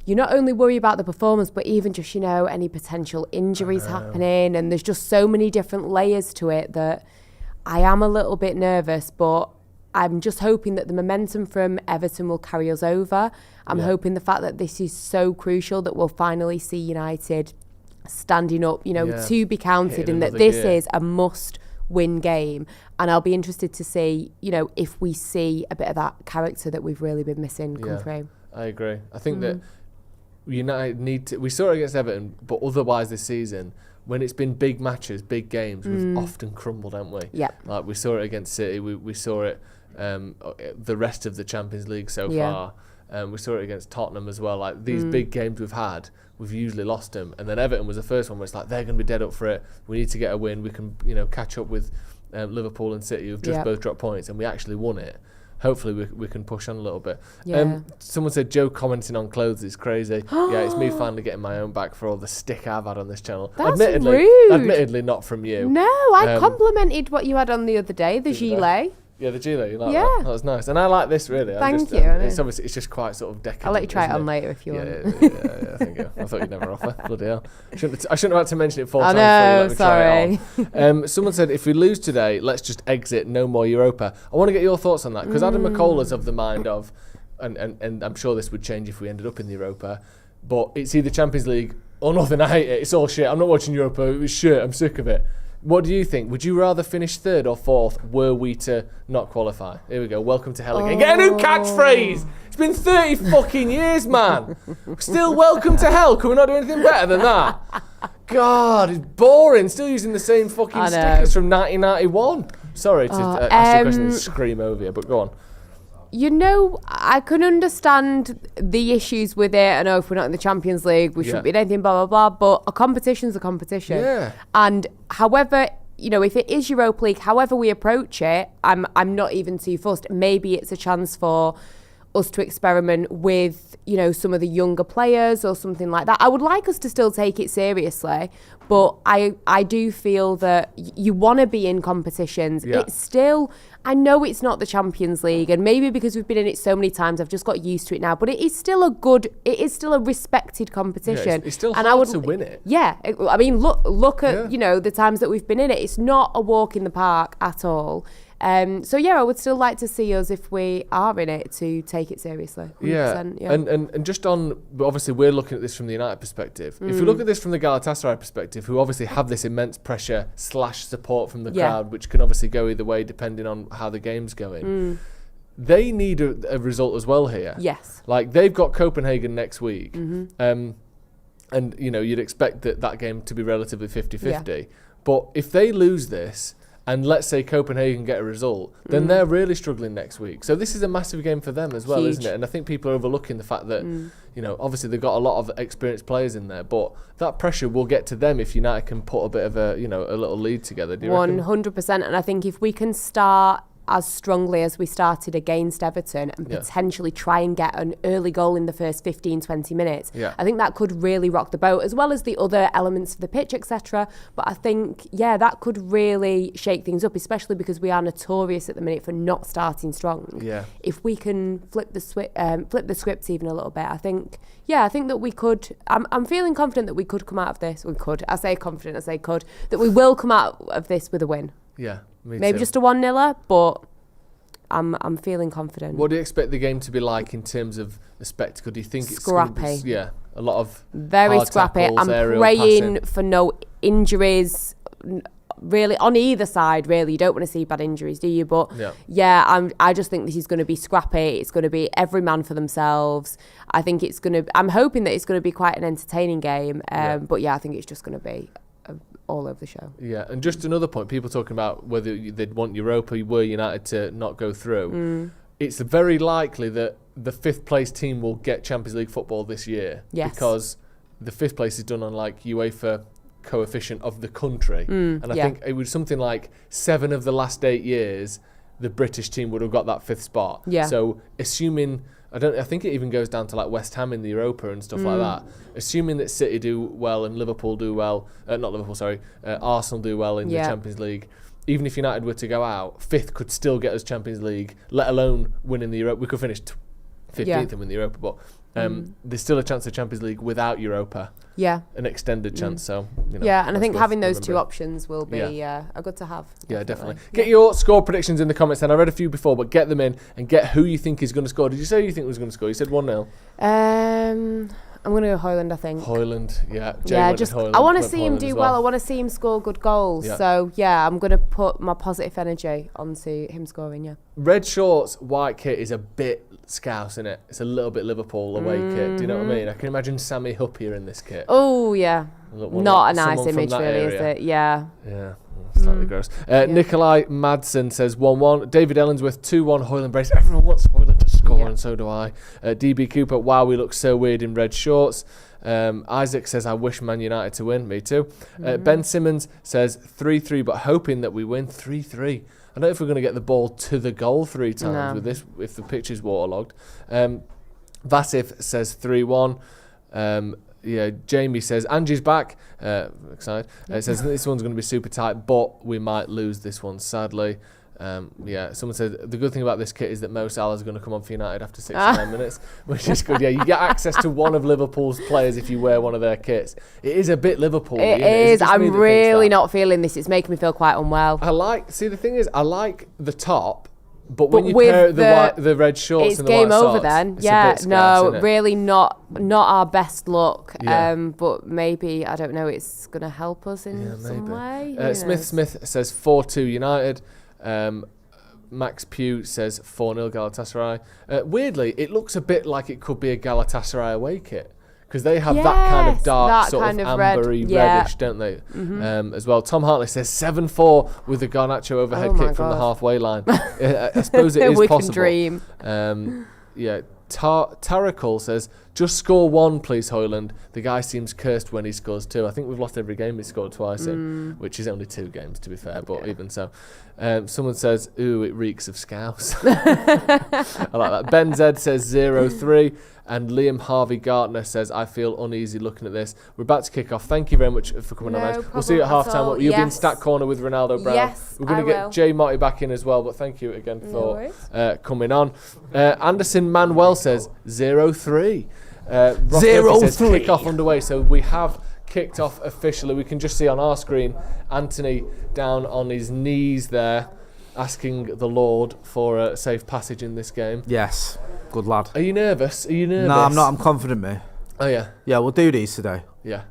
[SPEAKER 6] You not only worry about the performance, but even just, you know, any potential injuries happening. And there's just so many different layers to it that I am a little bit nervous, but I'm just hoping that the momentum from Everton will carry us over. I'm hoping the fact that this is so crucial that we'll finally see United standing up, you know, to be counted,
[SPEAKER 3] Hitting
[SPEAKER 6] and that
[SPEAKER 3] another
[SPEAKER 6] this
[SPEAKER 3] gear.
[SPEAKER 6] is a must-win game. And I'll be interested to see, you know, if we see a bit of that character that we've really been missing come through.
[SPEAKER 3] I agree. I think that United need to. We saw it against Everton, but otherwise this season, when it's been big matches, big games, we've often crumbled, haven't we?
[SPEAKER 6] Yep.
[SPEAKER 3] Like we saw it against City. We saw it the rest of the Champions League so far. We saw it against Tottenham as well. Like these big games we've had, we've usually lost them. And then Everton was the first one where it's like they're going to be dead up for it. We need to get a win. We can, you know, catch up with Liverpool and City who've just both dropped points, and we actually won it. Hopefully we can push on a little bit. Someone said Joe commenting on clothes is crazy. Yeah, it's me finally getting my own back for all the stick I've had on this channel.
[SPEAKER 6] That's
[SPEAKER 3] admittedly,
[SPEAKER 6] rude.
[SPEAKER 3] Admittedly not from you.
[SPEAKER 6] No, I complimented what you had on the other day, the gilet.
[SPEAKER 3] Yeah, the gilet, you like
[SPEAKER 6] Yeah.
[SPEAKER 3] that? That was nice. And I like this really.
[SPEAKER 6] Thank you.
[SPEAKER 3] It's obviously, it's just quite sort of decadent.
[SPEAKER 6] I'll let you try it
[SPEAKER 3] isn't
[SPEAKER 6] on later if you want.
[SPEAKER 3] Yeah, thank you. I thought you'd never offer. Bloody hell. I shouldn't have had to mention it 4
[SPEAKER 6] I
[SPEAKER 3] times
[SPEAKER 6] know,
[SPEAKER 3] before you let me try it on. Someone said, if we lose today, let's just exit, no more Europa. I want to get your thoughts on that, because Adam McCullough's of the mind of, and I'm sure this would change if we ended up in the Europa, but it's either Champions League or nothing. I hate it. It's all shit. I'm not watching Europa. It was shit. I'm sick of it. What do you think? Would you rather finish 3rd or 4th were we to not qualify? Here we go. Welcome to hell again. Get a new catchphrase! It's been 30 fucking years, man. Still welcome to hell. Can we not do anything better than that? God, it's boring. Still using the same fucking stickers from 1991. Sorry to ask you a question and scream over you, but go on.
[SPEAKER 6] You know, I can understand the issues with it. I know if we're not in the Champions League, we shouldn't be in anything, blah, blah, blah. But a competition's a competition.
[SPEAKER 3] Yeah.
[SPEAKER 6] And however, you know, if it is Europa League, however we approach it, I'm not even too fussed. Maybe it's a chance for us to experiment with, you know, some of the younger players or something like that. I would like us to still take it seriously, but I do feel that you want to be in competitions.
[SPEAKER 3] Yeah.
[SPEAKER 6] It's still, I know it's not the Champions League, and maybe because we've been in it so many times, I've just got used to it now, but it is still a respected competition.
[SPEAKER 3] It's still
[SPEAKER 6] and
[SPEAKER 3] hard to win it.
[SPEAKER 6] Yeah. I mean, look at, you know, the times that we've been in it. It's not a walk in the park at all. So yeah, I would still like to see us, if we are in it, to take it seriously. 100%,
[SPEAKER 3] Yeah. And just on, obviously we're looking at this from the United perspective. If we look at this from the Galatasaray perspective, who obviously have this immense pressure / support from the crowd, which can obviously go either way depending on how the game's going. They need a result as well here.
[SPEAKER 6] Yes.
[SPEAKER 3] Like they've got Copenhagen next week. And you know, you'd expect that game to be relatively 50-50.
[SPEAKER 6] Yeah.
[SPEAKER 3] But if they lose this, and let's say Copenhagen get a result, then they're really struggling next week. So this is a massive game for them as well,
[SPEAKER 6] Huge.
[SPEAKER 3] isn't it? And I think people are overlooking the fact that, you know, obviously they've got a lot of experienced players in there, but that pressure will get to them if United can put a bit of a, you know, a little lead together. Do you reckon?
[SPEAKER 6] 100%. And I think if we can start as strongly as we started against Everton and potentially try and get an early goal in the first 15-20 minutes, I think that could really rock the boat, as well as the other elements of the pitch, etc. But I think, that could really shake things up, especially because we are notorious at the minute for not starting strong.
[SPEAKER 3] Yeah.
[SPEAKER 6] If we can flip the script even a little bit, I think that we could. I'm feeling confident that we could come out of this. We could. I say confident. I say could. That we will come out of this with a win.
[SPEAKER 3] Yeah.
[SPEAKER 6] Maybe just a 1-0, but I'm feeling confident.
[SPEAKER 3] What do you expect the game to be like in terms of the spectacle? Do you think it's
[SPEAKER 6] scrappy?
[SPEAKER 3] Gonna be, a lot of
[SPEAKER 6] very
[SPEAKER 3] hard
[SPEAKER 6] scrappy.
[SPEAKER 3] tackles,
[SPEAKER 6] I'm
[SPEAKER 3] aerial
[SPEAKER 6] praying
[SPEAKER 3] passing.
[SPEAKER 6] for no injuries. Really, on either side, really, you don't want to see bad injuries, do you? But I just think this is going to be scrappy. It's going to be every man for themselves. I think I'm hoping that it's going to be quite an entertaining game. But I think it's just going to be all over the show.
[SPEAKER 3] Yeah, and just another point, people talking about whether they'd want Europa, were United to not go through. It's very likely that the 5th place team will get Champions League football this year.
[SPEAKER 6] Yes.
[SPEAKER 3] Because the 5th place is done on like UEFA coefficient of the country. And I think it was something like 7 of the last 8 years the British team would have got that 5th spot.
[SPEAKER 6] Yeah.
[SPEAKER 3] So assuming, I think it even goes down to like West Ham in the Europa and stuff like that. Assuming that City do well and Liverpool do well, Arsenal do well in the Champions League. Even if United were to go out, 5th could still get us Champions League, let alone winning the Europa. We could finish 15th and win the Europa, but there's still a chance of Champions League without Europa.
[SPEAKER 6] Yeah.
[SPEAKER 3] An extended chance, so...
[SPEAKER 6] and I think having those 2 options will be a good to have.
[SPEAKER 3] Yeah, definitely. Get your score predictions in the comments then. I read a few before, but get them in and get who you think is going to score. Did you say you think was going to score? You said 1-0.
[SPEAKER 6] I'm going to go Hojlund, I think.
[SPEAKER 3] Hojlund, yeah.
[SPEAKER 6] I want to see him do well. I want to see him score good goals.
[SPEAKER 3] Yeah.
[SPEAKER 6] So, I'm going to put my positive energy onto him scoring,
[SPEAKER 3] Red shorts, white kit is a bit scouse, isn't it? It's a little bit Liverpool away kit. Do you know what I mean? I can imagine Sammy Huppier in this kit.
[SPEAKER 6] Oh, yeah. Not a nice image, really, is it? Yeah.
[SPEAKER 3] Yeah. Slightly gross. Nikolai Madsen says 1-1. David Ellensworth 2-1. Hojlund brace. Everyone wants Hojlund to score, and so do I. DB Cooper, wow, we look so weird in red shorts. Isaac says, I wish Man United to win. Me too. Ben Simmons says 3-3, but hoping that we win 3-3. I don't know if we're going to get the ball to the goal 3 times with this, if the pitch is waterlogged. Vasif says 3-1. Jamie says Angie's back. Excited. It says this one's going to be super tight, but we might lose this one, sadly. Someone said the good thing about this kit is that Mo Salah's going to come on for United after 69 minutes, which is good. Yeah, you get access to one of Liverpool's players if you wear one of their kits. It is a bit Liverpool.
[SPEAKER 6] It is. I'm really not feeling this. It's making me feel quite unwell.
[SPEAKER 3] I like the top. But when you pair the red shorts and the white socks,
[SPEAKER 6] it's game over then.
[SPEAKER 3] It's a bit scarce,
[SPEAKER 6] really not our best look. But maybe, I don't know, it's going to help us in some way.
[SPEAKER 3] Smith says 4-2 United. Max Pugh says 4-0 Galatasaray. Weirdly, it looks a bit like it could be a Galatasaray away kit. Because they have that kind of dark, sort of ambery reddish, don't they? As well. Tom Hartley says 7-4 with the Garnacho overhead kick from the halfway line. I suppose it is
[SPEAKER 6] we
[SPEAKER 3] possible.
[SPEAKER 6] Can dream.
[SPEAKER 3] Tarakul says, just score 1, please, Hojlund. The guy seems cursed when he scores 2. I think we've lost every game he scored twice in, which is only 2 games, to be fair, but even so. Someone says, ooh, it reeks of scouse. I like that. Ben Z says 0-3. And Liam Harvey Gartner says, I feel uneasy looking at this. We're about to kick off. Thank you very much for coming on. We'll see you at half time. You'll be in Stat Corner with Ronaldo Brown.
[SPEAKER 6] Yes,
[SPEAKER 3] we're going to get Jay Motti back in as well, but thank you again for coming on. Anderson Manuel says 0-3.
[SPEAKER 4] 0-3.
[SPEAKER 3] Kick off underway. So we have kicked off officially. We can just see on our screen Antony down on his knees there, asking the Lord for a safe passage in this game.
[SPEAKER 4] Yes, good lad.
[SPEAKER 3] Are you nervous?
[SPEAKER 4] No, I'm not. I'm confident, mate.
[SPEAKER 3] Oh, yeah?
[SPEAKER 4] Yeah, we'll do these today.
[SPEAKER 3] Yeah,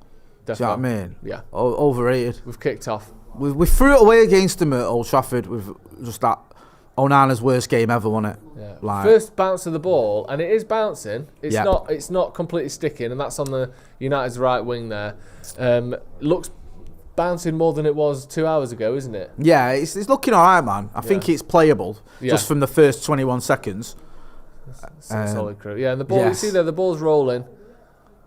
[SPEAKER 3] definitely.
[SPEAKER 4] Do you know what I mean?
[SPEAKER 3] Yeah.
[SPEAKER 4] Overrated.
[SPEAKER 3] We've kicked off.
[SPEAKER 4] We threw it away against them at Old Trafford with just that Onana's worst game ever, wasn't it?
[SPEAKER 3] Yeah. First bounce of the ball, and it is bouncing. It's not completely sticking, and that's on the United's right wing there. Looks bouncing more than it was 2 hours ago, isn't it?
[SPEAKER 4] Yeah, it's looking all right, man. I think it's playable just from the first 21 seconds.
[SPEAKER 3] Solid crew. Yeah, and the ball, you see there, the ball's rolling.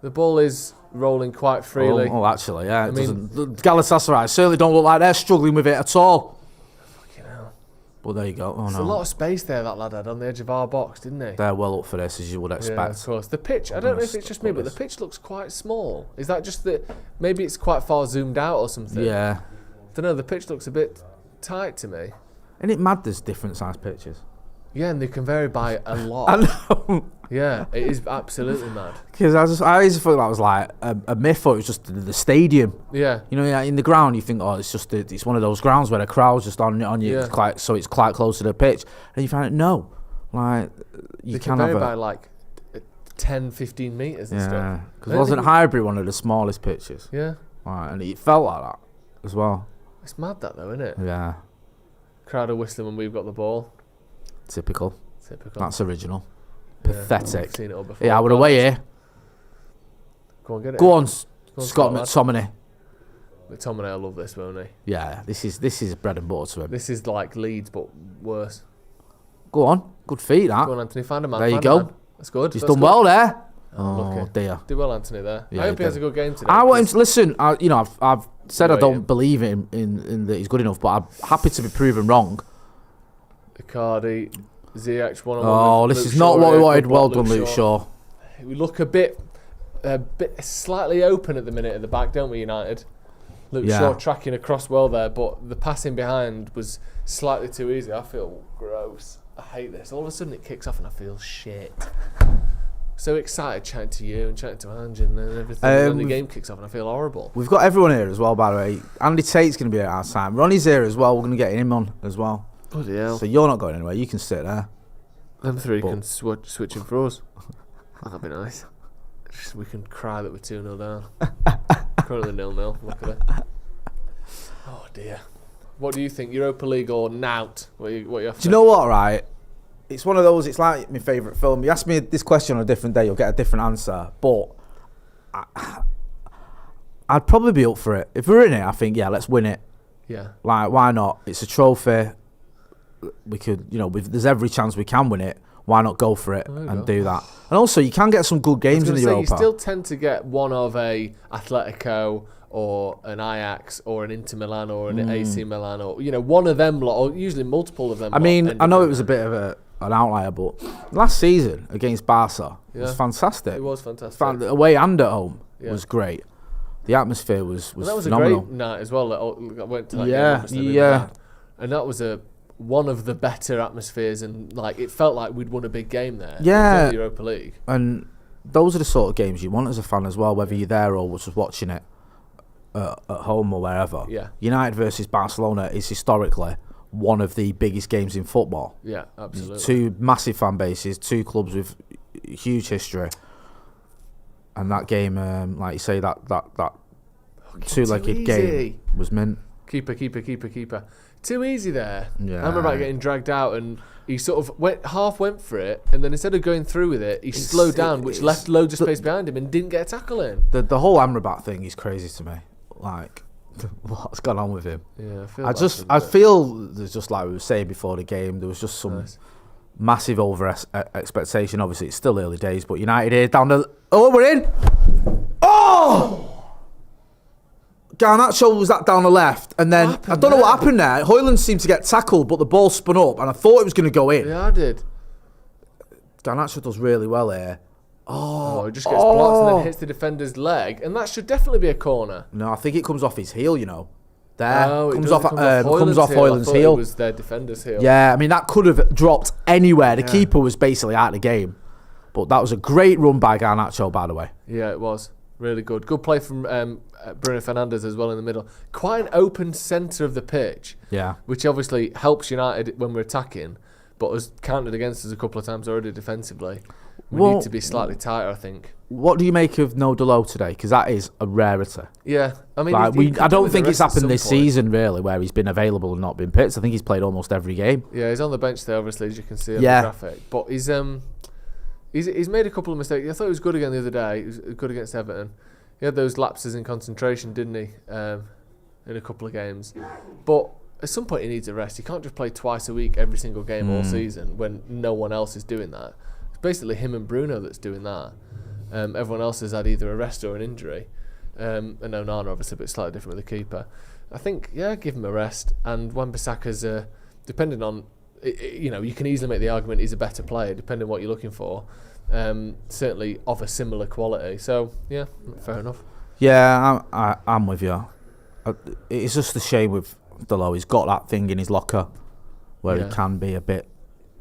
[SPEAKER 3] The ball is rolling quite freely.
[SPEAKER 4] Oh, actually, yeah. Galatasaray certainly don't look like they're struggling with it at all.
[SPEAKER 3] Fucking hell.
[SPEAKER 4] But there you go.
[SPEAKER 3] There's a lot of space there that lad had on the edge of our box, didn't he?
[SPEAKER 4] They're well up for this, as you would expect.
[SPEAKER 3] Yeah, of course. The pitch, I don't know if it's just me, but the pitch looks quite small. Is that just that maybe it's quite far zoomed out or something?
[SPEAKER 4] Yeah.
[SPEAKER 3] I don't know, the pitch looks a bit tight to me.
[SPEAKER 4] Isn't it mad there's different size pitches?
[SPEAKER 3] Yeah, and they can vary by a lot.
[SPEAKER 4] I know.
[SPEAKER 3] Yeah, it is absolutely mad.
[SPEAKER 4] Because I always thought that was like a myth, or it was just the stadium.
[SPEAKER 3] Yeah.
[SPEAKER 4] You know, in the ground, you think, it's just it's one of those grounds where the crowd's just on you. Yeah. It's quite close to the pitch. And you find no, like you
[SPEAKER 3] can vary by like 10, 15 metres and stuff.
[SPEAKER 4] Yeah, because wasn't Highbury one of the smallest pitches?
[SPEAKER 3] Yeah.
[SPEAKER 4] Right, and it felt like that as well.
[SPEAKER 3] It's mad that though, isn't it?
[SPEAKER 4] Yeah.
[SPEAKER 3] Crowd are whistling when we've got the ball.
[SPEAKER 4] Typical. That's original.
[SPEAKER 3] Yeah,
[SPEAKER 4] Pathetic.
[SPEAKER 3] I've seen it all before.
[SPEAKER 4] Yeah, we're away here.
[SPEAKER 3] Go on, get it.
[SPEAKER 4] Go on, Scott McTominay.
[SPEAKER 3] McTominay, I love this, won't he?
[SPEAKER 4] Yeah, this is bread and butter to him.
[SPEAKER 3] This is like Leeds, but worse.
[SPEAKER 4] Go on, good feet that.
[SPEAKER 3] Go on, Antony, find a man.
[SPEAKER 4] There you go.
[SPEAKER 3] That's good.
[SPEAKER 4] He's done well there.
[SPEAKER 3] Oh
[SPEAKER 4] dear.
[SPEAKER 3] Do well, Antony. There.
[SPEAKER 4] Yeah,
[SPEAKER 3] I hope he has a good game today.
[SPEAKER 4] I want him to listen. I've said I don't believe in that he's good enough, but I'm happy to be proven wrong.
[SPEAKER 3] Icardi, Ziyech, one on
[SPEAKER 4] Oh,
[SPEAKER 3] one.
[SPEAKER 4] this is not what we wanted. Well done, Luke Shaw.
[SPEAKER 3] We look a bit slightly open at the minute at the back, don't we, United? Luke Shaw tracking across well there, but the passing behind was slightly too easy. I feel gross. I hate this. All of a sudden it kicks off and I feel shit. So excited chatting to you and chatting to Ange and everything. And then the game kicks off and I feel horrible.
[SPEAKER 4] We've got everyone here as well, by the way. Andy Tate's going to be at our time. Ronnie's here as well. We're going to get him on as well.
[SPEAKER 3] Bloody hell.
[SPEAKER 4] So you're not going anywhere. You can sit there.
[SPEAKER 3] Them three can switch in for us. That'd be nice. We can cry that we're 2-0 down. Currently 0-0, luckily. Oh dear. What do you think? Europa League or Nout? What you have?
[SPEAKER 4] Do you know what, right? It's one of those, it's like my favourite film. You ask me this question on a different day, you'll get a different answer. But I'd probably be up for it. If we're in it, I think, yeah, let's win it.
[SPEAKER 3] Yeah.
[SPEAKER 4] Like, why not? It's a trophy. We could, there's every chance we can win it. Why not go for it and do that? And also, you can get some good games in the Europa.
[SPEAKER 3] You still tend to get one of a Atletico or an Ajax or an Inter Milan or an AC Milan or one of them lot, or usually multiple of them.
[SPEAKER 4] I mean, I know it was a bit of an outlier, but last season against Barca was fantastic.
[SPEAKER 3] It was fantastic.
[SPEAKER 4] Away and at home was great. The atmosphere was
[SPEAKER 3] that was
[SPEAKER 4] phenomenal.
[SPEAKER 3] a great night as well. I went to that
[SPEAKER 4] game,
[SPEAKER 3] and that was one of the better atmospheres, and it felt like we'd won a big game there.
[SPEAKER 4] Yeah,
[SPEAKER 3] in the Europa League.
[SPEAKER 4] And those are the sort of games you want as a fan as well, whether you're there or just watching it at home or wherever.
[SPEAKER 3] Yeah.
[SPEAKER 4] United versus Barcelona is historically one of the biggest games in football.
[SPEAKER 3] Yeah, absolutely.
[SPEAKER 4] Two massive fan bases, two clubs with huge history, and that game, like you say, that two-legged game was mint.
[SPEAKER 3] Keeper. Too easy there.
[SPEAKER 4] Yeah.
[SPEAKER 3] I remember about getting dragged out, and he sort of went for it, and then instead of going through with it, he slowed down, which left loads of space behind him and didn't get a tackle in.
[SPEAKER 4] The whole Amrabat thing is crazy to me. Like, what's gone on with him?
[SPEAKER 3] Yeah,
[SPEAKER 4] I feel there's just, like we were saying before the game, there was just some massive expectation. Obviously, it's still early days, but United here down the. Oh, we're in. Oh. Garnacho was that down the left, and then I don't know what happened there. Hojlund seemed to get tackled, but the ball spun up, and I thought it was going to go in.
[SPEAKER 3] Yeah, I did.
[SPEAKER 4] Garnacho does really well here.
[SPEAKER 3] Oh, it just gets blocked and then hits the defender's leg, and that should definitely be a corner.
[SPEAKER 4] No, I think it comes off his heel. There comes off
[SPEAKER 3] Hojlund's
[SPEAKER 4] heel.
[SPEAKER 3] It was their defender's heel.
[SPEAKER 4] Yeah, I mean that could have dropped anywhere. The keeper was basically out of the game, but that was a great run by Garnacho, by the way.
[SPEAKER 3] Yeah, it was. Really good. Good play from Bruno Fernandes as well in the middle. Quite an open centre of the pitch.
[SPEAKER 4] Yeah.
[SPEAKER 3] Which obviously helps United when we're attacking, but has counted against us a couple of times already defensively. We need to be slightly tighter, I think.
[SPEAKER 4] What do you make of No Delo today? Because that is a rarity.
[SPEAKER 3] Yeah. I mean,
[SPEAKER 4] I don't think it's happened this season, really, where he's been available and not been picked. I think he's played almost every game.
[SPEAKER 3] Yeah, he's on the bench there, obviously, as you can see on the graphic. But he's made a couple of mistakes. I thought he was good again the other day. He was good against Everton. He had those lapses in concentration, didn't he, in a couple of games. But at some point he needs a rest. He can't just play twice a week every single game all season when no one else is doing that. It's basically him and Bruno that's doing that. Everyone else has had either a rest or an injury. And Onana obviously a bit slightly different with the keeper. I think, give him a rest. And Wan-Bissaka's, depending on... you can easily make the argument he's a better player, depending on what you're looking for. Certainly of a similar quality. So, yeah, fair enough.
[SPEAKER 4] Yeah, I'm with you. It's just a shame with Delo. He's got that thing in his locker where he can be a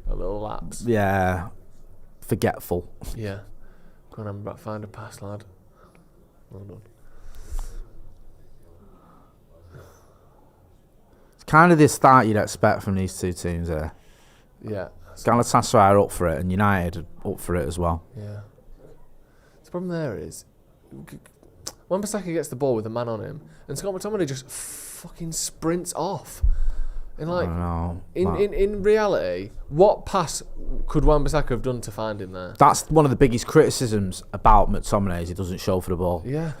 [SPEAKER 3] little lapse.
[SPEAKER 4] Yeah, forgetful.
[SPEAKER 3] Yeah. Go on, Amrabat, find a pass, lad. Well done.
[SPEAKER 4] It's kind of the start you'd expect from these two teams here.
[SPEAKER 3] Yeah.
[SPEAKER 4] Galatasaray are up for it, and United are up for it as well.
[SPEAKER 3] Yeah. The problem there is, Wan-Bissaka gets the ball with a man on him, and Scott McTominay just fucking sprints off. And in reality, what pass could Wan-Bissaka have done to find him there?
[SPEAKER 4] That's one of the biggest criticisms about McTominay is he doesn't show for the ball.
[SPEAKER 3] Yeah.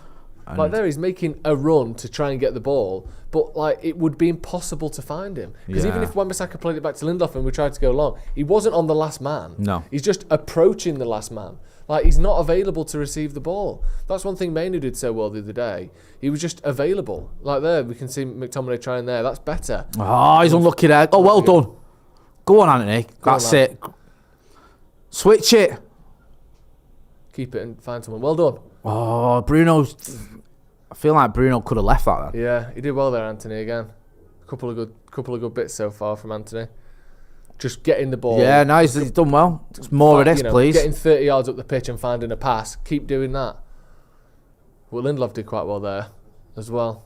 [SPEAKER 3] And he's making a run to try and get the ball, but it would be impossible to find him. Because even if Wan-Bissaka played it back to Lindelof and we tried to go long, he wasn't on the last man.
[SPEAKER 4] No.
[SPEAKER 3] He's just approaching the last man. He's not available to receive the ball. That's one thing Mainu did so well the other day. He was just available. There, we can see McTominay trying there. That's better.
[SPEAKER 4] Oh, he's unlucky there. Oh, well done. Go on, Antony. That's
[SPEAKER 3] on,
[SPEAKER 4] it. Switch it.
[SPEAKER 3] Keep it and find someone. Well done.
[SPEAKER 4] Oh, Bruno's... I feel like Bruno could have left that then.
[SPEAKER 3] Yeah, he did well there, Antony, again. Couple of good bits so far from Antony. Just getting the ball.
[SPEAKER 4] Yeah, no, he's done well. It's more of this, please.
[SPEAKER 3] Getting 30 yards up the pitch and finding a pass. Keep doing that. Well, Lindelof did quite well there as well.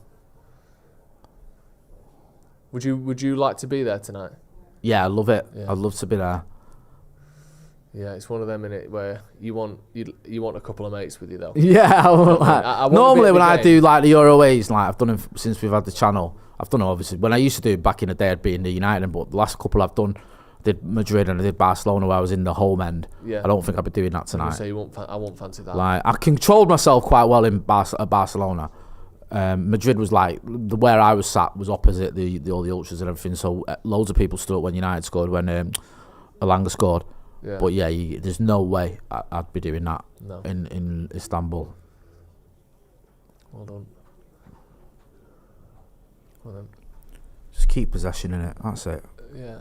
[SPEAKER 3] Would you like to be there tonight?
[SPEAKER 4] Yeah, I love it.
[SPEAKER 3] Yeah.
[SPEAKER 4] I'd love to be there.
[SPEAKER 3] Yeah, it's one of them in it where you want a couple of mates with you though.
[SPEAKER 4] Yeah,
[SPEAKER 3] I want
[SPEAKER 4] normally
[SPEAKER 3] to be
[SPEAKER 4] when
[SPEAKER 3] at
[SPEAKER 4] I
[SPEAKER 3] the
[SPEAKER 4] do
[SPEAKER 3] game.
[SPEAKER 4] like the Euroways, like I've done them since we've had the channel. I've done it obviously. When I used to do it back in the day, I'd be in the United, but the last couple I've done, I did Madrid and I did Barcelona where I was in the home end.
[SPEAKER 3] Yeah.
[SPEAKER 4] I don't think I'd be doing that tonight.
[SPEAKER 3] So I won't fancy that.
[SPEAKER 4] Like I controlled myself quite well in at Barcelona. Madrid was like where I was sat was opposite all the ultras and everything. So loads of people stood up when United scored, when Alanga scored.
[SPEAKER 3] Yeah.
[SPEAKER 4] But yeah, there's no way I'd be doing that
[SPEAKER 3] No.
[SPEAKER 4] in Istanbul.
[SPEAKER 3] Well done. Well done.
[SPEAKER 4] Just keep possession in it. That's it.
[SPEAKER 3] Yeah.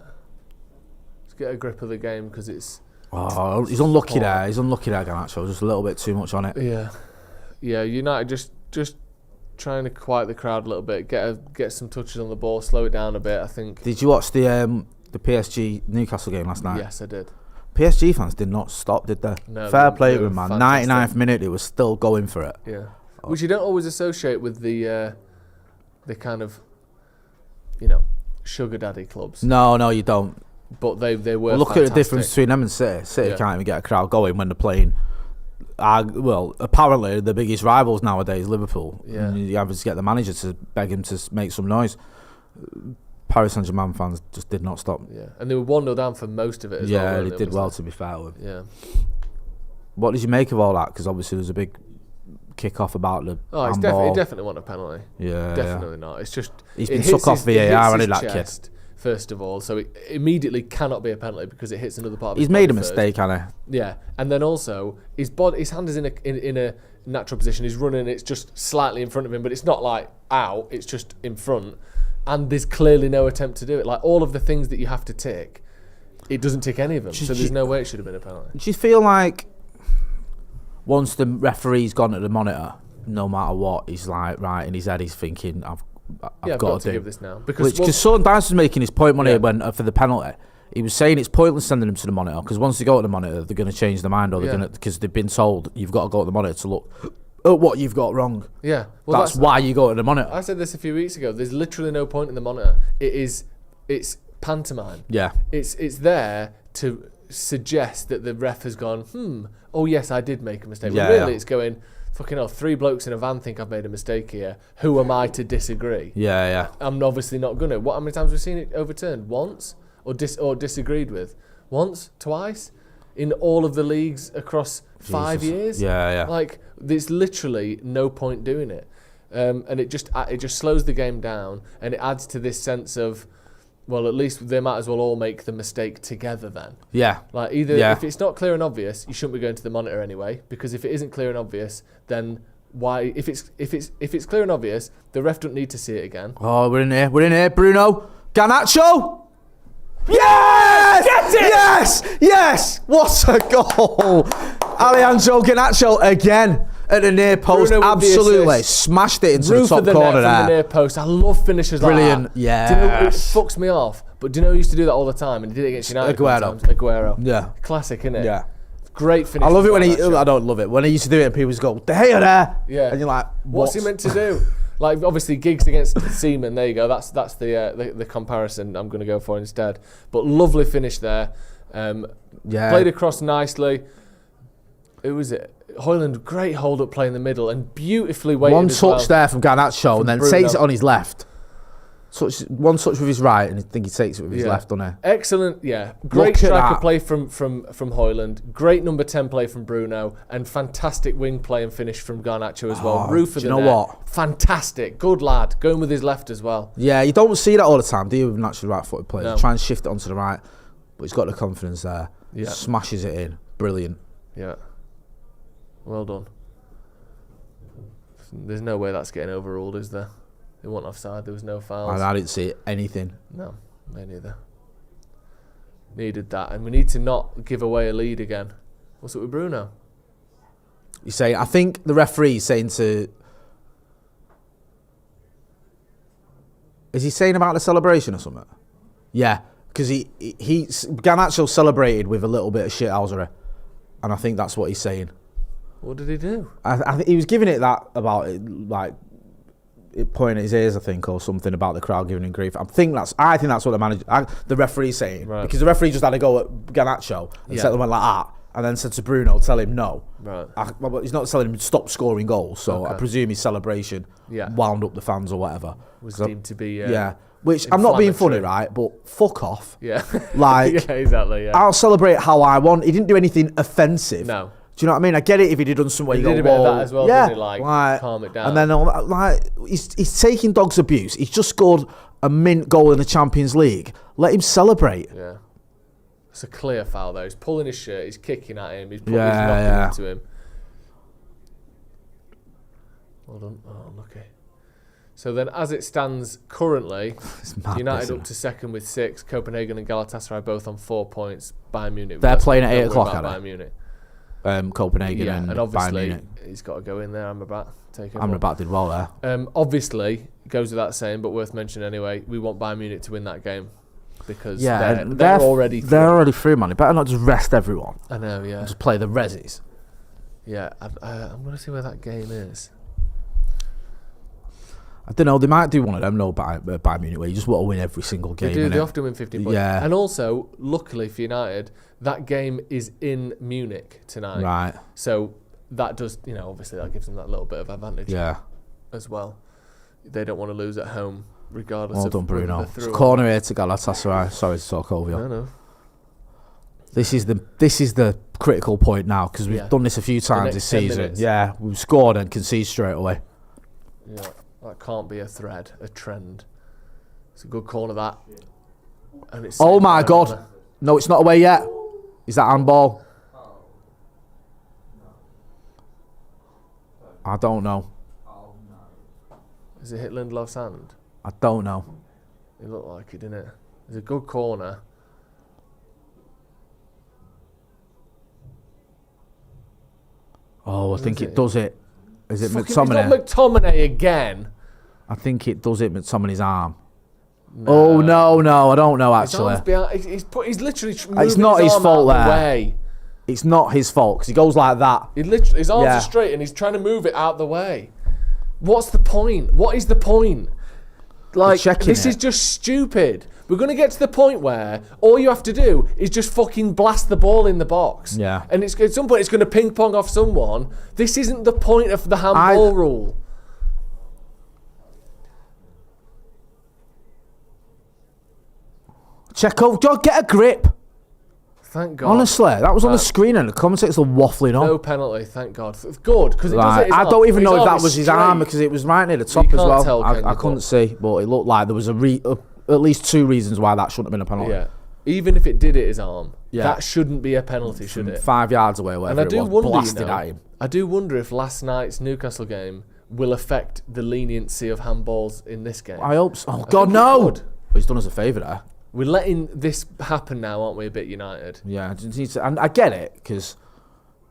[SPEAKER 3] Let's get a grip of the game because it's.
[SPEAKER 4] Oh, he's unlucky there. He's unlucky there, Garnacho. Just a little bit too much on it.
[SPEAKER 3] Yeah. Yeah. United just trying to quiet the crowd a little bit. Get some touches on the ball. Slow it down a bit. I think.
[SPEAKER 4] Did you watch the PSG Newcastle game last night?
[SPEAKER 3] Yes, I did.
[SPEAKER 4] PSG fans did not stop, did they?
[SPEAKER 3] No,
[SPEAKER 4] Fair
[SPEAKER 3] they
[SPEAKER 4] play to
[SPEAKER 3] were
[SPEAKER 4] them, man.
[SPEAKER 3] fantastic.
[SPEAKER 4] 99th minute, it was still going for it.
[SPEAKER 3] Yeah. Which you don't always associate with the kind of, sugar daddy clubs.
[SPEAKER 4] No, you don't.
[SPEAKER 3] But they were.
[SPEAKER 4] Well, look
[SPEAKER 3] fantastic.
[SPEAKER 4] at the difference between them and City. City
[SPEAKER 3] Yeah.
[SPEAKER 4] can't even get a crowd going when they're playing. Well, apparently the biggest rivals nowadays, Liverpool.
[SPEAKER 3] Yeah.
[SPEAKER 4] And you have to get the manager to beg him to make some noise. Paris Saint-Germain fans just did not stop.
[SPEAKER 3] Yeah, and they were 1-0 down for most of it as well.
[SPEAKER 4] Yeah,
[SPEAKER 3] weren't
[SPEAKER 4] they did
[SPEAKER 3] Was
[SPEAKER 4] well,
[SPEAKER 3] there?
[SPEAKER 4] to be fair with.
[SPEAKER 3] Yeah.
[SPEAKER 4] What did you make of all that? Because obviously there was a big kick-off about the
[SPEAKER 3] Oh, it's
[SPEAKER 4] handball.
[SPEAKER 3] he definitely won a penalty.
[SPEAKER 4] Yeah,
[SPEAKER 3] Definitely not. It's just
[SPEAKER 4] He's
[SPEAKER 3] it
[SPEAKER 4] been
[SPEAKER 3] hits
[SPEAKER 4] took off
[SPEAKER 3] his- it
[SPEAKER 4] VAR,
[SPEAKER 3] hits
[SPEAKER 4] hasn't he,
[SPEAKER 3] his
[SPEAKER 4] that kid?
[SPEAKER 3] chest, first of all, so it immediately cannot be a penalty because it hits another part of
[SPEAKER 4] He's
[SPEAKER 3] his
[SPEAKER 4] made a
[SPEAKER 3] body first.
[SPEAKER 4] mistake, hasn't he?
[SPEAKER 3] Yeah, and then also his hand is in a natural position. He's running, it's just slightly in front of him, but it's not like out. It's just in front, and there's clearly no attempt to do it. Like all of the things that you have to tick, it doesn't tick any of them. So there's no way it should have been a penalty.
[SPEAKER 4] Do you feel like once the referee's gone to the monitor, no matter what, he's like right in his head, he's thinking, I've got to do
[SPEAKER 3] give this now because
[SPEAKER 4] Sean Dyche was making his point when
[SPEAKER 3] Yeah.
[SPEAKER 4] he went for the penalty. He was saying it's pointless sending them to the monitor because once they go to the monitor, they're going to change their mind, or they're going to, because they've been told you've got to go to the monitor to look at what you've got wrong.
[SPEAKER 3] yeah, well,
[SPEAKER 4] that's why you go to the monitor.
[SPEAKER 3] I said this a few weeks ago. There's literally no point in the monitor. It's pantomime.
[SPEAKER 4] Yeah,
[SPEAKER 3] It's there to suggest that the ref has gone, oh yes, I did make a mistake.
[SPEAKER 4] Yeah,
[SPEAKER 3] But really,
[SPEAKER 4] yeah.
[SPEAKER 3] it's going, fucking hell, 3 blokes in a van think I've made a mistake here. Who am I to disagree?
[SPEAKER 4] yeah.
[SPEAKER 3] I'm obviously not gonna. How many times have we seen it overturned? Once, or disagreed with? Once, twice, in all of the leagues across 5
[SPEAKER 4] Jesus.
[SPEAKER 3] years.
[SPEAKER 4] Yeah.
[SPEAKER 3] Like there's literally no point doing it, and it just slows the game down, and it adds to this sense of, well, at least they might as well all make the mistake together then.
[SPEAKER 4] Yeah.
[SPEAKER 3] Like either
[SPEAKER 4] Yeah.
[SPEAKER 3] if it's not clear and obvious, you shouldn't be going to the monitor anyway. Because if it isn't clear and obvious, then why? If it's clear and obvious, the ref doesn't need to see it again.
[SPEAKER 4] Oh, we're in here, Bruno. Garnacho! Yes! Get it! Yes! What a goal! Alejandro Garnacho again at the near post.
[SPEAKER 3] Bruno with the
[SPEAKER 4] Absolutely
[SPEAKER 3] assist.
[SPEAKER 4] smashed it into
[SPEAKER 3] Roof
[SPEAKER 4] the
[SPEAKER 3] of
[SPEAKER 4] top
[SPEAKER 3] the
[SPEAKER 4] corner
[SPEAKER 3] net from the
[SPEAKER 4] there.
[SPEAKER 3] near post. I love finishers
[SPEAKER 4] Brilliant,
[SPEAKER 3] like that. Do you know, it
[SPEAKER 4] yes.
[SPEAKER 3] fucks me off. But do you know who used to do that all the time? And he did it against United.
[SPEAKER 4] Aguero.
[SPEAKER 3] Aguero.
[SPEAKER 4] Yeah.
[SPEAKER 3] Classic, innit?
[SPEAKER 4] Yeah.
[SPEAKER 3] Great finish.
[SPEAKER 4] I love it
[SPEAKER 3] from
[SPEAKER 4] when
[SPEAKER 3] Garnacho.
[SPEAKER 4] I don't love it. When he used to do it and people just go, De Gea there.
[SPEAKER 3] Yeah.
[SPEAKER 4] And you're like,
[SPEAKER 3] What's he meant to do? Like obviously gigs against Seaman. There you go. That's the comparison I'm going to go for instead. But lovely finish there.
[SPEAKER 4] Yeah.
[SPEAKER 3] Played across nicely. Who was it? Hojlund, great hold up play in the middle and beautifully weighted.
[SPEAKER 4] One
[SPEAKER 3] as
[SPEAKER 4] touch
[SPEAKER 3] well.
[SPEAKER 4] there from Garnacho and then
[SPEAKER 3] Bruno.
[SPEAKER 4] takes it on his left. One touch with his right and I think he takes it with his
[SPEAKER 3] Yeah.
[SPEAKER 4] left, doesn't he?
[SPEAKER 3] Excellent, yeah. Great
[SPEAKER 4] Look at
[SPEAKER 3] striker
[SPEAKER 4] that.
[SPEAKER 3] play from Hojlund. Great number 10 play from Bruno. And fantastic wing play and finish from Garnacho as well.
[SPEAKER 4] Oh,
[SPEAKER 3] Roof of
[SPEAKER 4] do
[SPEAKER 3] the
[SPEAKER 4] you know
[SPEAKER 3] net.
[SPEAKER 4] what?
[SPEAKER 3] Fantastic. Good lad. Going with his left as well.
[SPEAKER 4] Yeah, you don't see that all the time, do you, with naturally right-footed players?
[SPEAKER 3] No.
[SPEAKER 4] You try and shift it onto the right, but he's got the confidence there.
[SPEAKER 3] Yeah.
[SPEAKER 4] Smashes it in. Brilliant.
[SPEAKER 3] Yeah. Well done. There's no way that's getting overruled, is there? They weren't offside. There was no fouls.
[SPEAKER 4] I didn't see anything.
[SPEAKER 3] No, me neither. Needed that, and we need to not give away a lead again. What's up with Bruno?
[SPEAKER 4] You say, I think the referee is saying to... Is he saying about the celebration or something? Yeah, because he Garnacho celebrated with a little bit of shithousery, and I think that's what he's saying.
[SPEAKER 3] What did he do?
[SPEAKER 4] I think he was giving it that about it, like it pointing at his ears, I think, or something about the crowd giving him grief. I think that's what the referee's saying,
[SPEAKER 3] right.
[SPEAKER 4] Because the referee just had a go at Garnacho and said went like that, and then said to Bruno, "Tell him no."
[SPEAKER 3] Right.
[SPEAKER 4] But he's not telling him to stop scoring goals, so I presume his celebration wound up the fans or whatever.
[SPEAKER 3] Was deemed to be
[SPEAKER 4] Which I'm not being funny, right? But fuck off.
[SPEAKER 3] Yeah.
[SPEAKER 4] Like
[SPEAKER 3] yeah, exactly. Yeah.
[SPEAKER 4] I'll celebrate how I want. He didn't do anything offensive.
[SPEAKER 3] No.
[SPEAKER 4] Do you know what I mean? I get it if he'd done somewhere.
[SPEAKER 3] He
[SPEAKER 4] you
[SPEAKER 3] did
[SPEAKER 4] go,
[SPEAKER 3] a bit of
[SPEAKER 4] "Whoa."
[SPEAKER 3] that as well,
[SPEAKER 4] Yeah,
[SPEAKER 3] didn't he? Like, calm it down.
[SPEAKER 4] And then like he's taking dog's abuse. He's just scored a mint goal in the Champions League. Let him celebrate.
[SPEAKER 3] Yeah. It's a clear foul though. He's pulling his shirt. He's kicking at him. He's probably knocking into him. Well done. Oh, lucky. So then, as it stands currently, United up to second with 6. Copenhagen and Galatasaray both on 4 points. Bayern Munich.
[SPEAKER 4] They're playing at 8 o'clock,
[SPEAKER 3] Bayern Munich.
[SPEAKER 4] Copenhagen
[SPEAKER 3] and
[SPEAKER 4] Bayern
[SPEAKER 3] obviously
[SPEAKER 4] Munich.
[SPEAKER 3] he's got to go in there. Amrabat take over.
[SPEAKER 4] Amrabat did well there.
[SPEAKER 3] Obviously, it goes without saying, but worth mentioning anyway. We want Bayern Munich to win that game because they're already through.
[SPEAKER 4] They're already through, man. You better not just rest everyone.
[SPEAKER 3] I know, yeah.
[SPEAKER 4] Just play the resis.
[SPEAKER 3] Yeah, I'm going to see where that game is.
[SPEAKER 4] I don't know. They might do one of them, Bayern Munich, where you just want to win every single game.
[SPEAKER 3] They do. They often win 15 points.
[SPEAKER 4] Yeah.
[SPEAKER 3] And also, luckily for United, that game is in Munich tonight.
[SPEAKER 4] Right.
[SPEAKER 3] So that does, obviously that gives them that little bit of advantage.
[SPEAKER 4] Yeah.
[SPEAKER 3] As well. They don't want to lose at home, regardless
[SPEAKER 4] Well
[SPEAKER 3] of
[SPEAKER 4] done, Bruno.
[SPEAKER 3] whether
[SPEAKER 4] It's
[SPEAKER 3] they're
[SPEAKER 4] corner here to Galatasaray. Sorry to talk over you.
[SPEAKER 3] No.
[SPEAKER 4] This is the critical point now, because we've done this a few times this season.
[SPEAKER 3] Minutes.
[SPEAKER 4] Yeah, we've scored and conceded straight away.
[SPEAKER 3] Yeah. That can't be a trend. It's a good corner, that. And it's
[SPEAKER 4] Oh my God. No, it's not away yet. Is that handball? I don't know.
[SPEAKER 3] Has it hit Lindelof's hand?
[SPEAKER 4] I don't know.
[SPEAKER 3] It looked like it, didn't it? It's a good corner.
[SPEAKER 4] Oh, I think it does it. Is it
[SPEAKER 3] It's
[SPEAKER 4] McTominay?
[SPEAKER 3] not McTominay again.
[SPEAKER 4] I think it does it McTominay's arm. No. Oh no, I don't know actually.
[SPEAKER 3] His arm's behind, he's literally moving
[SPEAKER 4] It's not his
[SPEAKER 3] arm
[SPEAKER 4] fault
[SPEAKER 3] out the
[SPEAKER 4] there.
[SPEAKER 3] way.
[SPEAKER 4] It's not his fault because he goes like that.
[SPEAKER 3] His arms are straight and he's trying to move it out the way. What's the point? What is the point? Like, this is just stupid. We're going to get to the point where all you have to do is just fucking blast the ball in the box.
[SPEAKER 4] Yeah.
[SPEAKER 3] And at some point it's going to ping pong off someone. This isn't the point of the handball rule.
[SPEAKER 4] Checo, get a grip.
[SPEAKER 3] Thank God.
[SPEAKER 4] Honestly, that was on the screen and the commentators are waffling on.
[SPEAKER 3] No penalty, thank God. Good, because it does
[SPEAKER 4] Right.
[SPEAKER 3] it.
[SPEAKER 4] I don't even know if that was his arm because it was right near the top as
[SPEAKER 3] can't
[SPEAKER 4] well.
[SPEAKER 3] tell, can
[SPEAKER 4] I
[SPEAKER 3] you,
[SPEAKER 4] couldn't
[SPEAKER 3] but-
[SPEAKER 4] see, but it looked like there was at least 2 reasons why that shouldn't have been a penalty.
[SPEAKER 3] Yeah. Even if it did hit his arm,
[SPEAKER 4] Yeah.
[SPEAKER 3] that shouldn't be a penalty, should it?
[SPEAKER 4] 5 yards away, or
[SPEAKER 3] And
[SPEAKER 4] whatever
[SPEAKER 3] I do
[SPEAKER 4] it was,
[SPEAKER 3] wonder,
[SPEAKER 4] blasted at him.
[SPEAKER 3] I do wonder if last night's Newcastle game will affect the leniency of handballs in this game.
[SPEAKER 4] I hope so. Oh,
[SPEAKER 3] I
[SPEAKER 4] God,
[SPEAKER 3] think it
[SPEAKER 4] no!
[SPEAKER 3] could.
[SPEAKER 4] Well, he's done us a favour there.
[SPEAKER 3] We're letting this happen now, aren't we, a bit United?
[SPEAKER 4] Yeah, and I get it, because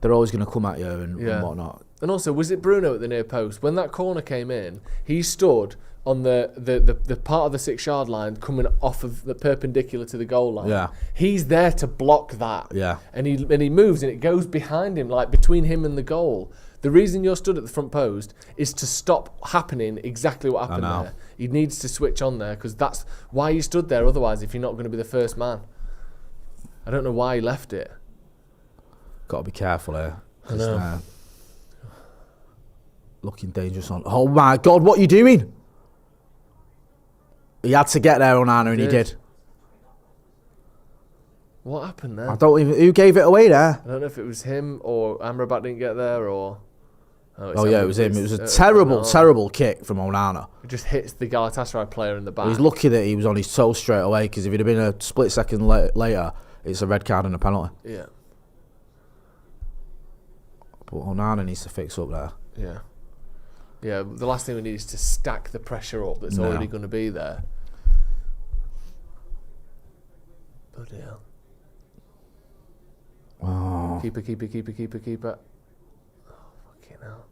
[SPEAKER 4] they're always going to come at you and whatnot.
[SPEAKER 3] And also, was it Bruno at the near post? When that corner came in, he stood on the part of the 6-yard line coming off of the perpendicular to the goal line.
[SPEAKER 4] Yeah.
[SPEAKER 3] He's there to block that.
[SPEAKER 4] Yeah.
[SPEAKER 3] And he moves and it goes behind him, like between him and the goal. The reason you're stood at the front post is to stop happening exactly what happened there. He needs to switch on there because that's why you stood there otherwise if you're not going to be the first man. I don't know why he left it.
[SPEAKER 4] Got to be careful here.
[SPEAKER 3] I know.
[SPEAKER 4] Looking dangerous on. Oh my God, what are you doing? He had to get there, Onana, and he did.
[SPEAKER 3] What happened there?
[SPEAKER 4] Who gave it away there?
[SPEAKER 3] I don't know if it was him or Amrabat didn't get there or...
[SPEAKER 4] Oh yeah, it was him. It was a terrible kick from Onana.
[SPEAKER 3] It just hits the Galatasaray player in the back.
[SPEAKER 4] He's lucky that he was on his toes straight away, because if it had been a split second later, it's a red card and a penalty.
[SPEAKER 3] Yeah.
[SPEAKER 4] But Onana needs to fix up there.
[SPEAKER 3] Yeah. Yeah, the last thing we need is to stack the pressure up that's already going to be there. Bloody hell.
[SPEAKER 4] Oh.
[SPEAKER 3] Keeper. Oh, fucking hell.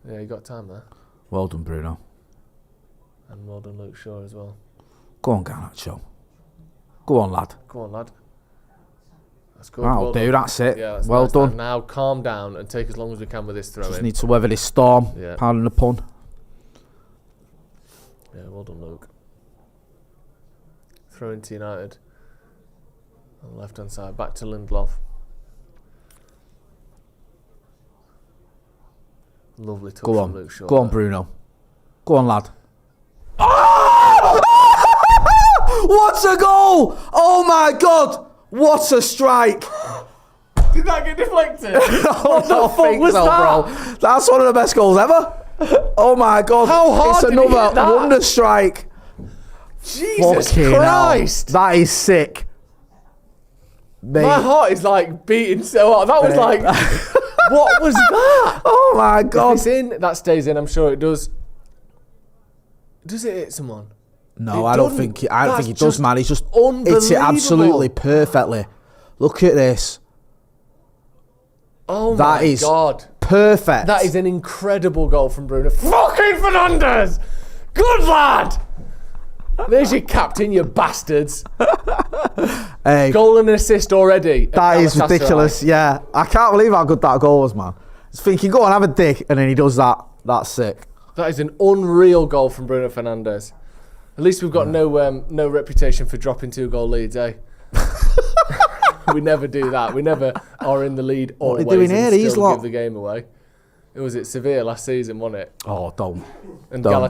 [SPEAKER 3] Yeah, you got time there.
[SPEAKER 4] Well done, Bruno.
[SPEAKER 3] And well done, Luke Shaw as well.
[SPEAKER 4] Go on, Garnacho. Go on, lad.
[SPEAKER 3] Go on, lad. That's good.
[SPEAKER 4] That'll
[SPEAKER 3] Well
[SPEAKER 4] do,
[SPEAKER 3] done.
[SPEAKER 4] that's it.
[SPEAKER 3] Yeah, that's
[SPEAKER 4] well
[SPEAKER 3] nice.
[SPEAKER 4] done.
[SPEAKER 3] Now calm down and take as long as we can with this throw
[SPEAKER 4] Just
[SPEAKER 3] in.
[SPEAKER 4] need to weather this storm.
[SPEAKER 3] Yeah.
[SPEAKER 4] Pardon the pun.
[SPEAKER 3] Yeah, well done, Luke. Throw into United. On the left-hand side. Back to Lindelof. Lovely touch
[SPEAKER 4] Go
[SPEAKER 3] from
[SPEAKER 4] on.
[SPEAKER 3] Luke Shaw.
[SPEAKER 4] Go on,
[SPEAKER 3] there.
[SPEAKER 4] Bruno. Go on, lad. What a goal! Oh my God! What a strike!
[SPEAKER 3] Did that get deflected?
[SPEAKER 4] What
[SPEAKER 3] the fuck was that?
[SPEAKER 4] bro? That's one of the best goals ever. Oh my God!
[SPEAKER 3] How hard
[SPEAKER 4] It's
[SPEAKER 3] did he hit
[SPEAKER 4] another
[SPEAKER 3] that?
[SPEAKER 4] wonder strike.
[SPEAKER 3] Jesus
[SPEAKER 4] Fucking
[SPEAKER 3] Christ!
[SPEAKER 4] hell. That is sick. Mate.
[SPEAKER 3] My heart is like beating so hard. That was like, what was that?
[SPEAKER 4] Oh my God!
[SPEAKER 3] If it's in, that stays in. I'm sure it does. Does it hit someone?
[SPEAKER 4] No,
[SPEAKER 3] It
[SPEAKER 4] I don't
[SPEAKER 3] doesn't.
[SPEAKER 4] think. I don't
[SPEAKER 3] That's
[SPEAKER 4] think it does,
[SPEAKER 3] just
[SPEAKER 4] man. It's just hits it
[SPEAKER 3] unbelievable.
[SPEAKER 4] absolutely perfectly. Look at this.
[SPEAKER 3] Oh
[SPEAKER 4] That
[SPEAKER 3] my
[SPEAKER 4] is
[SPEAKER 3] God.
[SPEAKER 4] perfect.
[SPEAKER 3] That is an incredible goal from Bruno. Fucking Fernandes! Good lad! There's your captain, you bastards.
[SPEAKER 4] Hey,
[SPEAKER 3] Goal and assist already. at
[SPEAKER 4] that is
[SPEAKER 3] Galatasaray.
[SPEAKER 4] ridiculous. Yeah, I can't believe how good that goal was, man. I was thinking, go on, have a dig, and then he does that. That's sick.
[SPEAKER 3] That is an unreal goal from Bruno Fernandes. At least we've got no reputation for dropping 2-goal leads, eh? We never do that. We never are in the lead
[SPEAKER 4] What are
[SPEAKER 3] always
[SPEAKER 4] they doing here,
[SPEAKER 3] and
[SPEAKER 4] these
[SPEAKER 3] still
[SPEAKER 4] lot?
[SPEAKER 3] give the game away. It was at Sevilla last season, wasn't it?
[SPEAKER 4] Oh, don't.
[SPEAKER 3] And
[SPEAKER 4] Don't.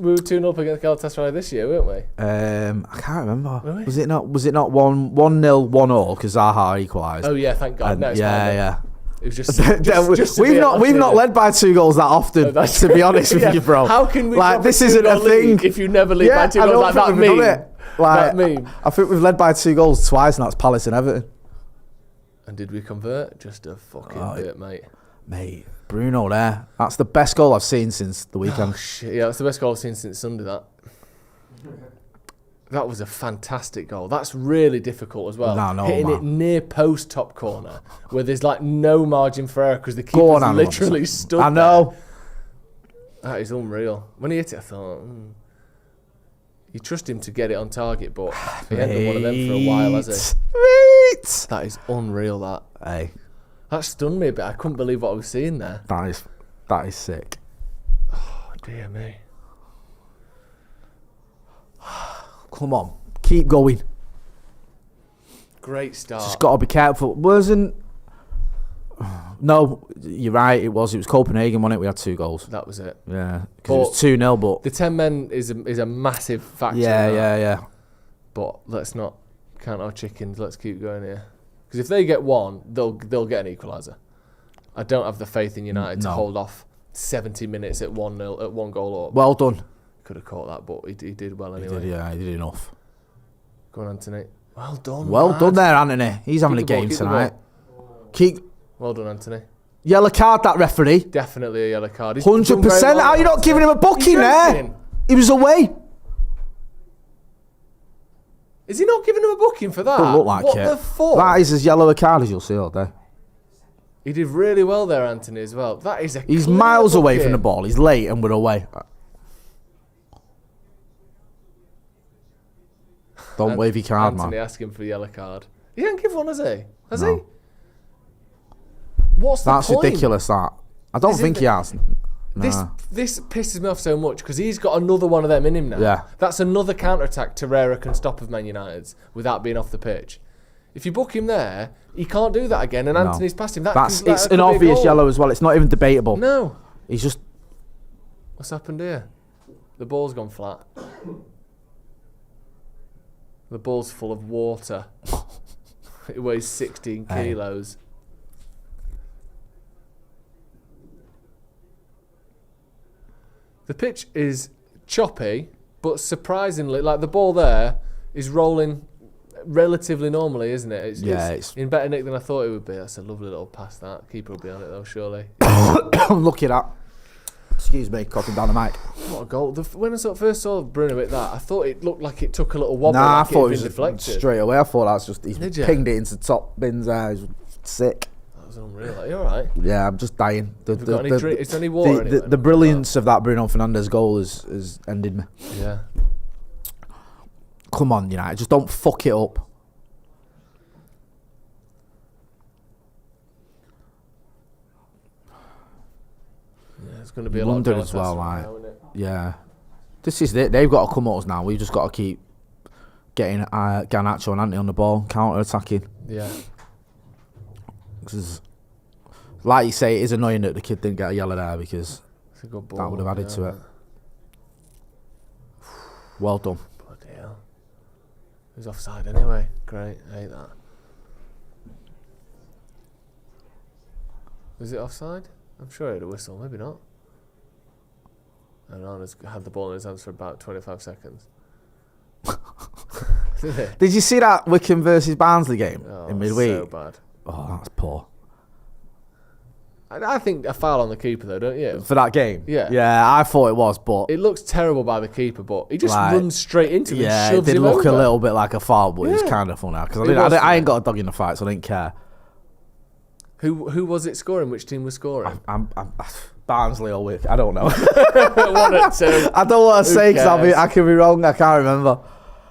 [SPEAKER 3] we were 2-0 up against Galatasaray this year, weren't we?
[SPEAKER 4] I can't remember.
[SPEAKER 3] Really?
[SPEAKER 4] Was it not 1-0, 1-0 because Zaha equalised?
[SPEAKER 3] Oh yeah, thank God.
[SPEAKER 4] And
[SPEAKER 3] No, it's fine,
[SPEAKER 4] yeah,
[SPEAKER 3] then.
[SPEAKER 4] yeah.
[SPEAKER 3] It was just,
[SPEAKER 4] we've
[SPEAKER 3] Sevilla
[SPEAKER 4] not
[SPEAKER 3] last
[SPEAKER 4] not
[SPEAKER 3] year.
[SPEAKER 4] led by 2 goals that often,
[SPEAKER 3] Oh, that's
[SPEAKER 4] to be honest with
[SPEAKER 3] Yeah.
[SPEAKER 4] you, bro.
[SPEAKER 3] How can we
[SPEAKER 4] like
[SPEAKER 3] drop
[SPEAKER 4] this
[SPEAKER 3] a
[SPEAKER 4] isn't a
[SPEAKER 3] 2-goal lead
[SPEAKER 4] thing
[SPEAKER 3] if you never lead by 2
[SPEAKER 4] I
[SPEAKER 3] goals?
[SPEAKER 4] don't
[SPEAKER 3] Like
[SPEAKER 4] think
[SPEAKER 3] that
[SPEAKER 4] we've done
[SPEAKER 3] meme.
[SPEAKER 4] it. Like,
[SPEAKER 3] That meme.
[SPEAKER 4] I think we've led by 2 goals twice, and that's Palace and Everton.
[SPEAKER 3] And did we convert? Just a fucking bit, mate.
[SPEAKER 4] Mate, Bruno there. That's the best goal I've seen since the weekend.
[SPEAKER 3] Oh shit! Yeah, that's the best goal I've seen since Sunday. That was a fantastic goal. That's really difficult as well.
[SPEAKER 4] No,
[SPEAKER 3] Hitting
[SPEAKER 4] man.
[SPEAKER 3] it near post top corner where there's like no margin for error because the
[SPEAKER 4] Go on,
[SPEAKER 3] keeper's
[SPEAKER 4] Anna.
[SPEAKER 3] literally stood
[SPEAKER 4] I know.
[SPEAKER 3] there. That is unreal. When he hit it, I thought, you trust him to get it on target, but he hasn't been one of them for a while, has he?
[SPEAKER 4] Mate.
[SPEAKER 3] That is unreal.
[SPEAKER 4] Hey,
[SPEAKER 3] That stunned me a bit. I couldn't believe what I was seeing there.
[SPEAKER 4] that is sick.
[SPEAKER 3] Oh dear me.
[SPEAKER 4] Come on, keep going.
[SPEAKER 3] Great start.
[SPEAKER 4] Just got to be careful. No, you're right. It was Copenhagen, wasn't it? We had 2 goals.
[SPEAKER 3] That was it.
[SPEAKER 4] Yeah, because it was 2-0. But
[SPEAKER 3] The 10 men is a massive factor. in that.
[SPEAKER 4] yeah.
[SPEAKER 3] But let's not count our chickens. Let's keep going here. Because if they get one, they'll get an equaliser. I don't have the faith in United to
[SPEAKER 4] No.
[SPEAKER 3] hold off 70 minutes at 1-0 at 1 goal up.
[SPEAKER 4] Well done.
[SPEAKER 3] Could have caught that, but he did well
[SPEAKER 4] He
[SPEAKER 3] anyway.
[SPEAKER 4] did, he did enough.
[SPEAKER 3] Go on, Antony. Well done.
[SPEAKER 4] Well
[SPEAKER 3] lad.
[SPEAKER 4] done there, Antony. He's having
[SPEAKER 3] Keep
[SPEAKER 4] a
[SPEAKER 3] the ball,
[SPEAKER 4] game
[SPEAKER 3] keep the
[SPEAKER 4] tonight. Keep
[SPEAKER 3] Well done, Antony.
[SPEAKER 4] yellow card, that referee.
[SPEAKER 3] Definitely a yellow card. He's done
[SPEAKER 4] 100%.
[SPEAKER 3] very well
[SPEAKER 4] How you
[SPEAKER 3] there,
[SPEAKER 4] not giving him a
[SPEAKER 3] Antony.
[SPEAKER 4] booking
[SPEAKER 3] He's
[SPEAKER 4] there?
[SPEAKER 3] joking.
[SPEAKER 4] He was away.
[SPEAKER 3] Is he not giving him a booking for that?
[SPEAKER 4] Doesn't look like
[SPEAKER 3] what
[SPEAKER 4] it.
[SPEAKER 3] the fuck?
[SPEAKER 4] That is as yellow a card as you'll see all day.
[SPEAKER 3] He did really well there, Antony, as well. That is a
[SPEAKER 4] He's
[SPEAKER 3] clear
[SPEAKER 4] miles away
[SPEAKER 3] booking.
[SPEAKER 4] from the ball. He's late and we're away. Don't wave your card,
[SPEAKER 3] Antony
[SPEAKER 4] man.
[SPEAKER 3] asking for a yellow card. He didn't give one, has he? Has
[SPEAKER 4] No.
[SPEAKER 3] he? What's the
[SPEAKER 4] That's
[SPEAKER 3] point?
[SPEAKER 4] ridiculous, that. I don't
[SPEAKER 3] Isn't
[SPEAKER 4] think
[SPEAKER 3] it-
[SPEAKER 4] he has.
[SPEAKER 3] This
[SPEAKER 4] Nah.
[SPEAKER 3] this pisses me off so much because he's got another one of them in him now.
[SPEAKER 4] Yeah.
[SPEAKER 3] That's another counter-attack Torreira can stop of Man United's without being off the pitch. If you book him there, he can't do that again, and
[SPEAKER 4] No.
[SPEAKER 3] Antony's past him.
[SPEAKER 4] It's
[SPEAKER 3] could
[SPEAKER 4] an
[SPEAKER 3] be a
[SPEAKER 4] obvious
[SPEAKER 3] goal.
[SPEAKER 4] yellow as well. It's not even debatable.
[SPEAKER 3] No.
[SPEAKER 4] He's just...
[SPEAKER 3] What's happened here? The ball's gone flat. The ball's full of water. It weighs 16
[SPEAKER 4] Hey.
[SPEAKER 3] kilos. The pitch is choppy, but surprisingly, like the ball there is rolling relatively normally, isn't it? It's in better nick than I thought it would be. That's a lovely little pass. That keeper will be on it though, surely.
[SPEAKER 4] Look at that. Excuse me, cocking down the mic.
[SPEAKER 3] What a goal. When I first saw Bruno hit that, I thought it looked like it took a little wobble.
[SPEAKER 4] Nah,
[SPEAKER 3] like
[SPEAKER 4] I thought it
[SPEAKER 3] was
[SPEAKER 4] was
[SPEAKER 3] deflected.
[SPEAKER 4] straight away. I thought that's just, he's
[SPEAKER 3] Did you?
[SPEAKER 4] pinged it into top bins there. He's sick.
[SPEAKER 3] That was unreal. Are you alright?
[SPEAKER 4] Yeah, I'm just dying.
[SPEAKER 3] Have you got any drink? Is there any water in it?
[SPEAKER 4] The brilliance of that Bruno Fernandes goal has ended me.
[SPEAKER 3] Yeah.
[SPEAKER 4] Come on, United, just don't fuck it up.
[SPEAKER 3] Yeah, it's going to be a lot of
[SPEAKER 4] London as well,
[SPEAKER 3] Galatasaray
[SPEAKER 4] like,
[SPEAKER 3] now, isn't it?
[SPEAKER 4] yeah. This is it. They've got to come at us now. We've just got to keep getting Garnacho and Antony on the ball, counter-attacking.
[SPEAKER 3] Yeah.
[SPEAKER 4] Because, like you say, it is annoying that the kid didn't get a yellow there because
[SPEAKER 3] It's a good ball.
[SPEAKER 4] that would have added to it. Well done.
[SPEAKER 3] Bloody hell. It was offside anyway. Great. I hate that. Was it offside? I'm sure he had a whistle. Maybe not. And Onana's had the ball in his hands for about 25 seconds.
[SPEAKER 4] Did you see that Wickham versus Barnsley game in midweek?
[SPEAKER 3] So bad.
[SPEAKER 4] Oh, that's poor.
[SPEAKER 3] I think a foul on the keeper though, don't you?
[SPEAKER 4] For that game?
[SPEAKER 3] Yeah.
[SPEAKER 4] Yeah, I thought it was, but
[SPEAKER 3] It looks terrible by the keeper, but he just
[SPEAKER 4] Like,
[SPEAKER 3] runs straight into him
[SPEAKER 4] yeah,
[SPEAKER 3] and
[SPEAKER 4] it
[SPEAKER 3] shoves
[SPEAKER 4] did
[SPEAKER 3] him
[SPEAKER 4] look
[SPEAKER 3] over.
[SPEAKER 4] a little bit like a foul, but it was
[SPEAKER 3] Yeah.
[SPEAKER 4] kind of funny because
[SPEAKER 3] It was
[SPEAKER 4] I
[SPEAKER 3] funny.
[SPEAKER 4] ain't got a dog in the fight, so I didn't care.
[SPEAKER 3] Who was it scoring? Which team was scoring?
[SPEAKER 4] I'm Barnsley or Wick. I don't know.
[SPEAKER 3] One at two.
[SPEAKER 4] I don't want to
[SPEAKER 3] Who
[SPEAKER 4] say because
[SPEAKER 3] cares?
[SPEAKER 4] I could be wrong. I can't remember.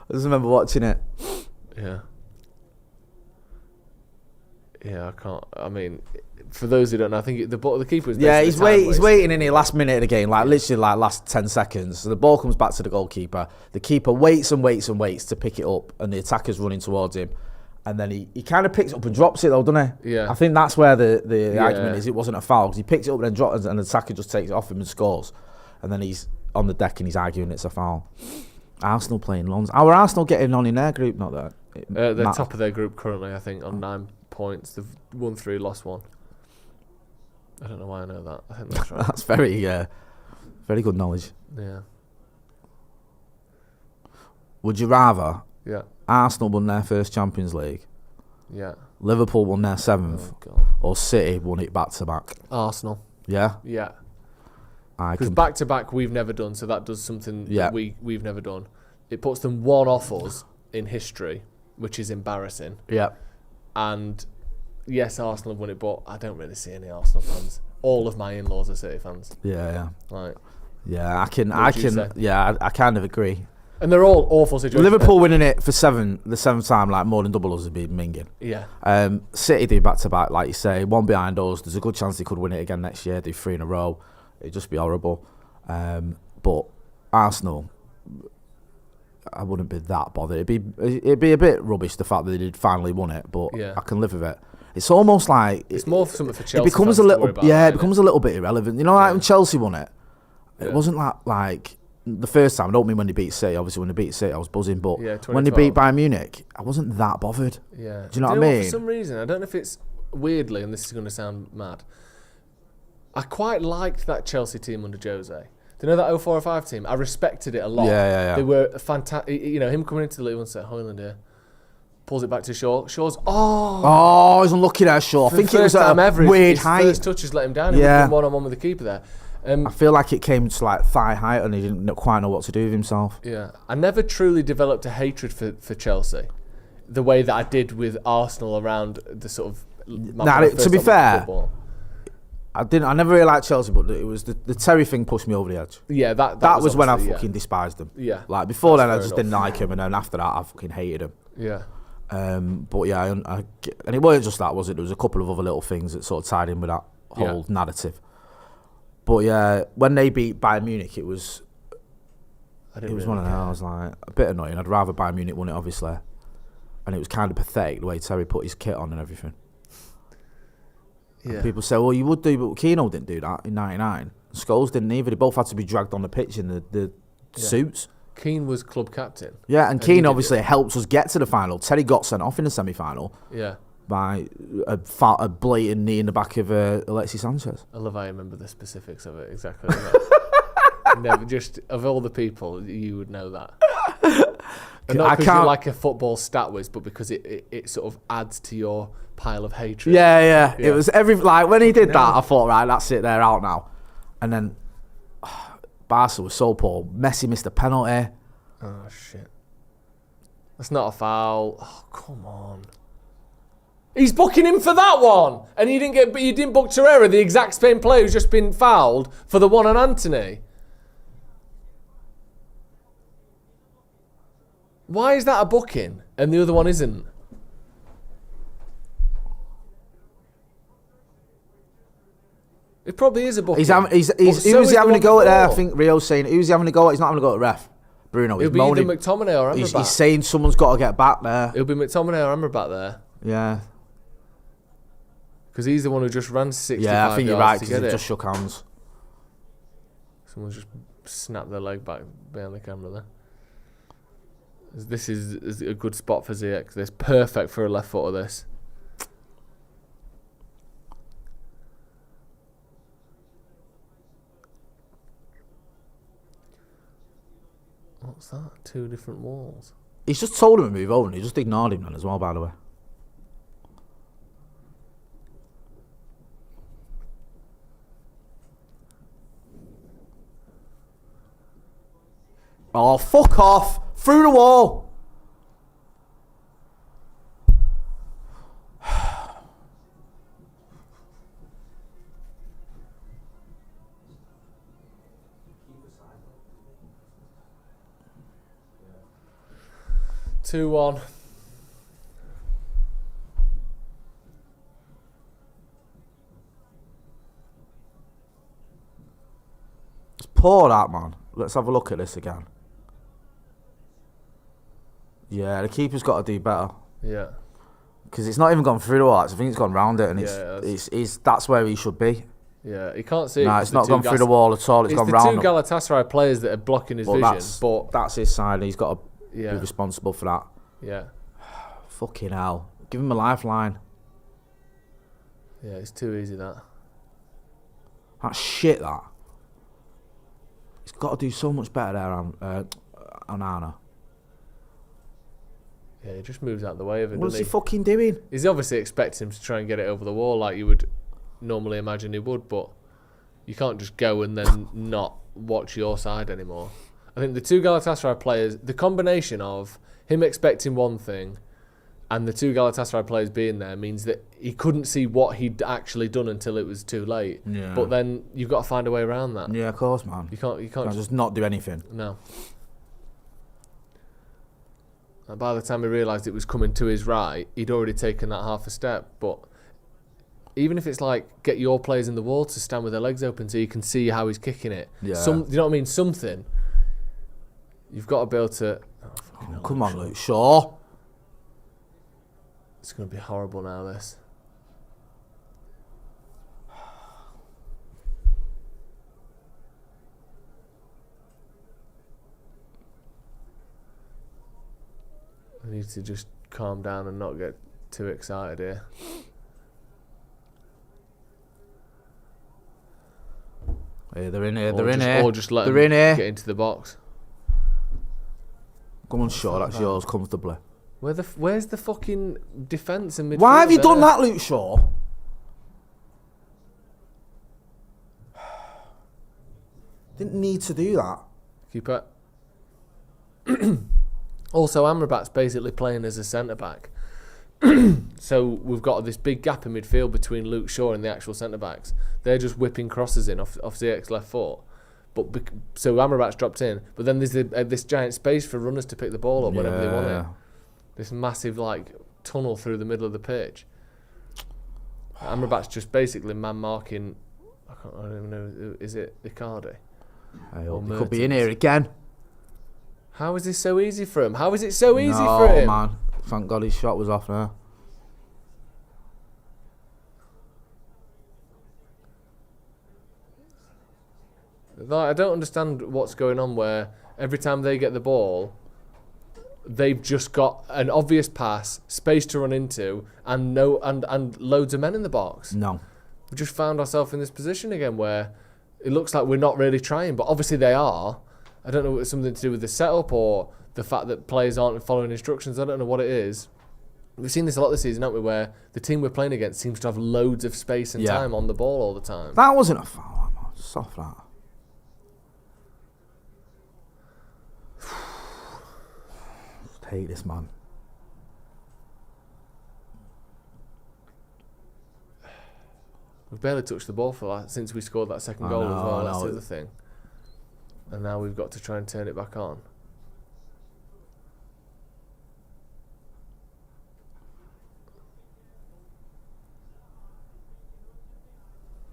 [SPEAKER 4] I just remember watching it.
[SPEAKER 3] Yeah. Yeah, I can't. I mean, for those who don't know, I think the keeper was.
[SPEAKER 4] Yeah,
[SPEAKER 3] basically
[SPEAKER 4] he's waiting in the last minute of the game, like literally like last 10 seconds. So the ball comes back to the goalkeeper. The keeper waits and waits and waits to pick it up, and the attacker's running towards him. And then he kind of picks it up and drops it though, doesn't he?
[SPEAKER 3] Yeah.
[SPEAKER 4] I think that's where the
[SPEAKER 3] Yeah.
[SPEAKER 4] argument is. It wasn't a foul because he picks it up and then drops it, and the attacker just takes it off him and scores. And then he's on the deck and he's arguing it's a foul. Arsenal playing Lons. Our Arsenal getting on in their group, not that.
[SPEAKER 3] They're top of their group currently, I think, on 9 points. They've won 3, lost 1. I don't know why I know that. I think that's right.
[SPEAKER 4] That's very good knowledge.
[SPEAKER 3] Yeah.
[SPEAKER 4] Would you rather
[SPEAKER 3] Yeah.
[SPEAKER 4] Arsenal won their first Champions League,
[SPEAKER 3] Yeah.
[SPEAKER 4] Liverpool won their 7th,
[SPEAKER 3] Oh, God.
[SPEAKER 4] or City won it back to back?
[SPEAKER 3] Arsenal.
[SPEAKER 4] Yeah,
[SPEAKER 3] Yeah.
[SPEAKER 4] I
[SPEAKER 3] Because
[SPEAKER 4] can.
[SPEAKER 3] back to back we've never done, so that does something
[SPEAKER 4] Yeah.
[SPEAKER 3] that we've never done. It puts them one off us in history, which is embarrassing.
[SPEAKER 4] Yeah,
[SPEAKER 3] And yes, Arsenal have won it, but I don't really see any Arsenal fans. All of my in-laws are City fans.
[SPEAKER 4] yeah.
[SPEAKER 3] Like,
[SPEAKER 4] Yeah, I can.
[SPEAKER 3] What would you say?
[SPEAKER 4] Yeah, I kind of agree.
[SPEAKER 3] and they're all awful situations.
[SPEAKER 4] Liverpool winning it for the 7th time, like more than double us would be minging.
[SPEAKER 3] Yeah.
[SPEAKER 4] City do back to back, like you say, one behind us. There's a good chance they could win it again next year. Do 3 in a row. It'd just be horrible. But Arsenal, I wouldn't be that bothered. It'd be a bit rubbish the fact that they did finally won it, but
[SPEAKER 3] Yeah.
[SPEAKER 4] I can live with it. It's almost like
[SPEAKER 3] It's more for something for Chelsea.
[SPEAKER 4] it becomes
[SPEAKER 3] fans
[SPEAKER 4] a
[SPEAKER 3] to
[SPEAKER 4] little
[SPEAKER 3] worry about,
[SPEAKER 4] it
[SPEAKER 3] isn't
[SPEAKER 4] becomes a little bit irrelevant. You know, like
[SPEAKER 3] Yeah.
[SPEAKER 4] when Chelsea won it,
[SPEAKER 3] Yeah.
[SPEAKER 4] it wasn't like the first time. I don't mean when they beat City. Obviously, when they beat City, I was buzzing. But
[SPEAKER 3] Yeah,
[SPEAKER 4] when they beat
[SPEAKER 3] 2012.
[SPEAKER 4] Bayern Munich, I wasn't that bothered.
[SPEAKER 3] Yeah.
[SPEAKER 4] Do you know what I mean?
[SPEAKER 3] For some reason, I don't know if it's weirdly, and this is going to sound mad, I quite liked that Chelsea team under Jose. Do you know that 04-05 team? I respected it a lot.
[SPEAKER 4] Yeah.
[SPEAKER 3] They were fantastic. You know, him coming into the league and saying, Hojlund here, pulls it back to Shaw. Shaw's,
[SPEAKER 4] Oh, he's unlucky there, Shaw. I think it was
[SPEAKER 3] first
[SPEAKER 4] at
[SPEAKER 3] time
[SPEAKER 4] a
[SPEAKER 3] ever,
[SPEAKER 4] weird
[SPEAKER 3] his
[SPEAKER 4] height.
[SPEAKER 3] first touch has let him down. He
[SPEAKER 4] Yeah.
[SPEAKER 3] was one-on-one with the keeper there.
[SPEAKER 4] I feel like it came to like thigh height and he didn't quite know what to do with himself.
[SPEAKER 3] Yeah, I never truly developed a hatred for Chelsea, the way that I did with Arsenal around the sort of.
[SPEAKER 4] To be fair, I never really liked Chelsea, but it was the Terry thing pushed me over the edge.
[SPEAKER 3] yeah, that
[SPEAKER 4] That was when I
[SPEAKER 3] obviously,
[SPEAKER 4] fucking despised them.
[SPEAKER 3] Yeah,
[SPEAKER 4] Like before
[SPEAKER 3] that's
[SPEAKER 4] then, I
[SPEAKER 3] fair
[SPEAKER 4] just
[SPEAKER 3] enough.
[SPEAKER 4] didn't like him, and then after that, I fucking hated him.
[SPEAKER 3] Yeah,
[SPEAKER 4] But yeah, and it wasn't just that, was it? There was a couple of other little things that sort of tied in with that whole narrative. But yeah, when they beat Bayern Munich, it was one of those. I was like a bit annoying. I'd rather Bayern Munich won it, obviously, and it was kind of pathetic the way Terry put his kit on and everything.
[SPEAKER 3] yeah.
[SPEAKER 4] And people say, well, you would do, but Keano didn't do that in '99. Scholes didn't either. They both had to be dragged on the pitch in the suits.
[SPEAKER 3] Keane was club captain.
[SPEAKER 4] Yeah, and
[SPEAKER 3] he
[SPEAKER 4] Keane
[SPEAKER 3] did
[SPEAKER 4] obviously helped us get to the final. Terry got sent off in the semi-final
[SPEAKER 3] Yeah,
[SPEAKER 4] by a blatant knee in the back of Alexis Sanchez.
[SPEAKER 3] I love how I remember the specifics of it exactly. Never just of all the people, you would know that. And not because you're like a football stat whiz, but because it sort of adds to your pile of hatred.
[SPEAKER 4] Yeah. It was when he did that, I thought, right, that's it, they're out now. And then Barca was so poor. Messi missed a penalty.
[SPEAKER 3] Oh, shit. That's not a foul. Oh, come on. He's booking him for that one. And you didn't book Torreira, the exact same player who's just been fouled for the one on Antony. Why is that a booking and the other one isn't? It probably is a booking.
[SPEAKER 4] Who's he having a go at there? I think Rio's saying, who's he having a go at? He's not having a go at ref. Bruno.
[SPEAKER 3] It'll be either McTominay or Amrabat.
[SPEAKER 4] He's saying someone's got to get back there.
[SPEAKER 3] It'll be McTominay or Amrabat there.
[SPEAKER 4] Yeah.
[SPEAKER 3] Because he's the one who just ran 65
[SPEAKER 4] Yeah, I think you're right,
[SPEAKER 3] yards
[SPEAKER 4] because he just shook hands.
[SPEAKER 3] Someone's just snapped their leg back behind the camera there. This is a good spot for Ziyech. This perfect for a left footer, this. What's that? 2 different walls.
[SPEAKER 4] He's just told him to move over and he just ignored him then as well, by the way. Oh, fuck off! Through the wall!
[SPEAKER 3] Two one.
[SPEAKER 4] It's poor, that, man. Let's have a look at this again. Yeah, the keeper's got to do better.
[SPEAKER 3] Yeah.
[SPEAKER 4] Because it's not even gone through the wall. I think it's gone round it, and
[SPEAKER 3] Yeah,
[SPEAKER 4] that's where he should be.
[SPEAKER 3] Yeah, he can't see it.
[SPEAKER 4] No, it's not gone through the wall at all. It's gone round.
[SPEAKER 3] It's the 2 Galatasaray players that are blocking his vision. But
[SPEAKER 4] that's his side. He's got to
[SPEAKER 3] yeah,
[SPEAKER 4] be responsible for that.
[SPEAKER 3] yeah,
[SPEAKER 4] Fucking hell. Give him a lifeline.
[SPEAKER 3] yeah. It's too easy, that.
[SPEAKER 4] That's shit, that. He's got to do so much better there on Onana.
[SPEAKER 3] Yeah, he just moves out the way of it.
[SPEAKER 4] What's
[SPEAKER 3] doesn't
[SPEAKER 4] he fucking doing?
[SPEAKER 3] He's obviously expecting him to try and get it over the wall like you would normally imagine he would, but you can't just go and then not watch your side anymore. I think the 2 Galatasaray players, the combination of him expecting one thing and the 2 Galatasaray players being there means that he couldn't see what he'd actually done until it was too late.
[SPEAKER 4] Yeah.
[SPEAKER 3] But then you've got to find a way around that.
[SPEAKER 4] Yeah, of course, man.
[SPEAKER 3] You can't
[SPEAKER 4] Just not do anything.
[SPEAKER 3] No. And by the time he realised it was coming to his right, he'd already taken that half a step. But even if it's like, get your players in the wall to stand with their legs open so you can see how he's kicking it.
[SPEAKER 4] Yeah.
[SPEAKER 3] You know what I mean? Something. You've got to be able to...
[SPEAKER 4] Oh, come on, Luke Shaw.
[SPEAKER 3] It's going to be horrible now, this. I need to just calm down and not get too excited here.
[SPEAKER 4] Yeah, they're in here.
[SPEAKER 3] Or just let them get into the box.
[SPEAKER 4] Come on, Shaw. That's yours comfortably.
[SPEAKER 3] Where's the fucking defence and midfield?
[SPEAKER 4] Why have you done that, Luke Shaw? Didn't need to do that.
[SPEAKER 3] Keep it. Also, Amrabat's basically playing as a centre-back. So we've got this big gap in midfield between Luke Shaw and the actual centre-backs. They're just whipping crosses in off Ziyech's left foot. So Amrabat's dropped in. But then there's this giant space for runners to pick the ball up whenever they want it. This massive tunnel through the middle of the pitch. Amrabat's just basically man-marking... I don't even know. Is it Icardi?
[SPEAKER 4] I hope he could be in here again.
[SPEAKER 3] How is this so easy for him? How is it so easy for him?
[SPEAKER 4] Man. Thank God his shot was off now.
[SPEAKER 3] I don't understand what's going on where every time they get the ball, they've just got an obvious pass, space to run into, and loads of men in the box.
[SPEAKER 4] No.
[SPEAKER 3] We just found ourselves in this position again where it looks like we're not really trying, but obviously they are. I don't know if it's something to do with the setup or the fact that players aren't following instructions. I don't know what it is. We've seen this a lot this season, haven't we, where the team we're playing against seems to have loads of space and time on the ball all the time.
[SPEAKER 4] That wasn't a foul, man. Soft that. Hate this man.
[SPEAKER 3] We've barely touched the ball since we scored that second goal as well. That's the other thing. And now we've got to try and turn it back on.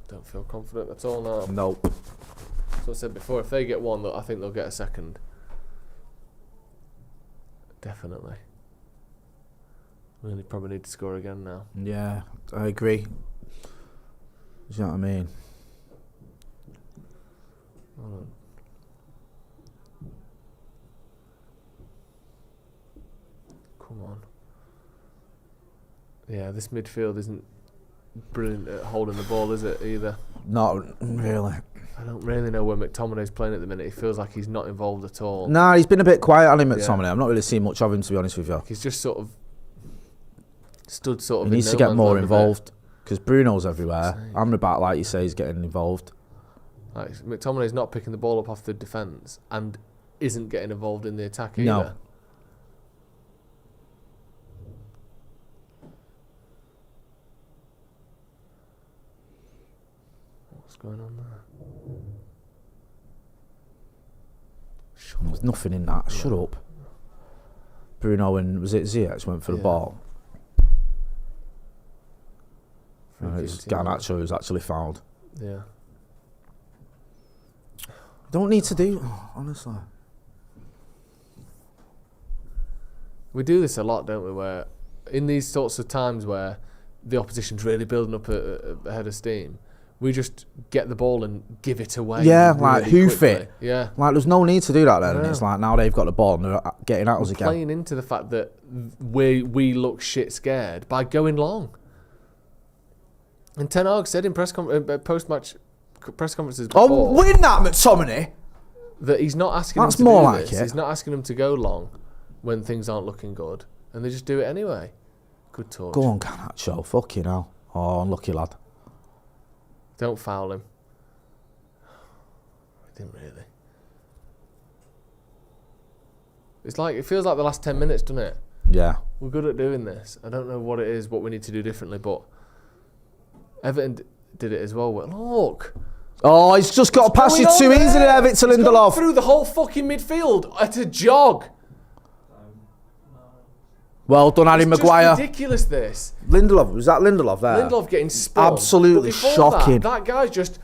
[SPEAKER 3] Don't feel confident at all now.
[SPEAKER 4] Nope.
[SPEAKER 3] So I said before, if they get one, I think they'll get a second. Definitely. Really probably need to score again now.
[SPEAKER 4] Yeah, I agree. Do you know what I mean?
[SPEAKER 3] Hold on. Come on. Yeah, this midfield isn't brilliant at holding the ball, is it, either?
[SPEAKER 4] Not really.
[SPEAKER 3] I don't really know where McTominay's playing at the minute. He feels like he's not involved at all.
[SPEAKER 4] Nah, he's been a bit quiet on him, McTominay. I'm not really seeing much of him, to be honest with you.
[SPEAKER 3] He's just sort of stood sort of.
[SPEAKER 4] He needs to get more involved because Bruno's everywhere. Amrabat, like you say, is getting involved.
[SPEAKER 3] Like, McTominay's not picking the ball up off the defence and isn't getting involved in the attack either.
[SPEAKER 4] No.
[SPEAKER 3] What's going on there?
[SPEAKER 4] There's nothing in that. Shut up. Bruno and was it Ziyech went for the ball. It's Garnacho who's actually fouled.
[SPEAKER 3] Yeah.
[SPEAKER 4] Don't need to do, honestly.
[SPEAKER 3] We do this a lot, don't we? Where in these sorts of times where the opposition's really building up a head of steam, we just get the ball and give it away.
[SPEAKER 4] Yeah,
[SPEAKER 3] really
[SPEAKER 4] like hoof
[SPEAKER 3] quickly.
[SPEAKER 4] it.
[SPEAKER 3] Yeah.
[SPEAKER 4] Like there's no need to do that then.
[SPEAKER 3] Yeah.
[SPEAKER 4] And it's like now they've got the ball and they're getting at us again.
[SPEAKER 3] Playing into the fact that we look shit scared by going long. And Ten Hag said in post-match press conferences before,
[SPEAKER 4] Oh, win that, McTominay!
[SPEAKER 3] that he's not asking
[SPEAKER 4] That's
[SPEAKER 3] them to
[SPEAKER 4] more
[SPEAKER 3] do
[SPEAKER 4] like
[SPEAKER 3] this.
[SPEAKER 4] it.
[SPEAKER 3] He's not asking them to go long when things aren't looking good, and they just do it anyway. Good touch.
[SPEAKER 4] Go on, Garnacho. Fucking hell. Oh, unlucky lad.
[SPEAKER 3] Don't foul him. I didn't really. It's like, it feels like the last 10 minutes, doesn't it?
[SPEAKER 4] Yeah.
[SPEAKER 3] We're good at doing this. I don't know what it is, what we need to do differently, but Everton did it as well. Look.
[SPEAKER 4] Oh, he's just got to pass you too easy there, Victor
[SPEAKER 3] He's gone
[SPEAKER 4] Lindelof.
[SPEAKER 3] through the whole fucking midfield at a jog.
[SPEAKER 4] Well done, Harry
[SPEAKER 3] It's
[SPEAKER 4] Maguire.
[SPEAKER 3] just ridiculous, this.
[SPEAKER 4] Lindelof, was that Lindelof there?
[SPEAKER 3] Lindelof getting spun.
[SPEAKER 4] Absolutely
[SPEAKER 3] But before
[SPEAKER 4] shocking.
[SPEAKER 3] That guy just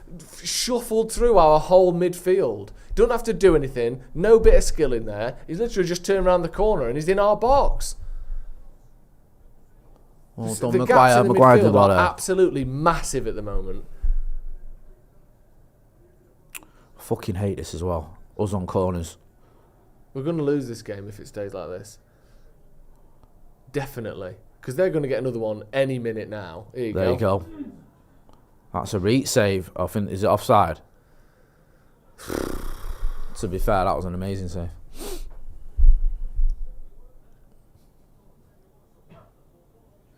[SPEAKER 3] shuffled through our whole midfield. Don't have to do anything. No bit of skill in there. He's literally just turned around the corner and he's in our box.
[SPEAKER 4] Well
[SPEAKER 3] The
[SPEAKER 4] done,
[SPEAKER 3] gaps
[SPEAKER 4] Maguire.
[SPEAKER 3] in the
[SPEAKER 4] Maguire did
[SPEAKER 3] midfield
[SPEAKER 4] well
[SPEAKER 3] are
[SPEAKER 4] there.
[SPEAKER 3] absolutely massive at the moment.
[SPEAKER 4] Fucking hate this as well. Us on corners.
[SPEAKER 3] We're going to lose this game if it stays like this. Definitely. Because they're going to get another one any minute now. Here
[SPEAKER 4] There you go. That's a reach save. I think, is it offside? To be fair, that was an amazing save.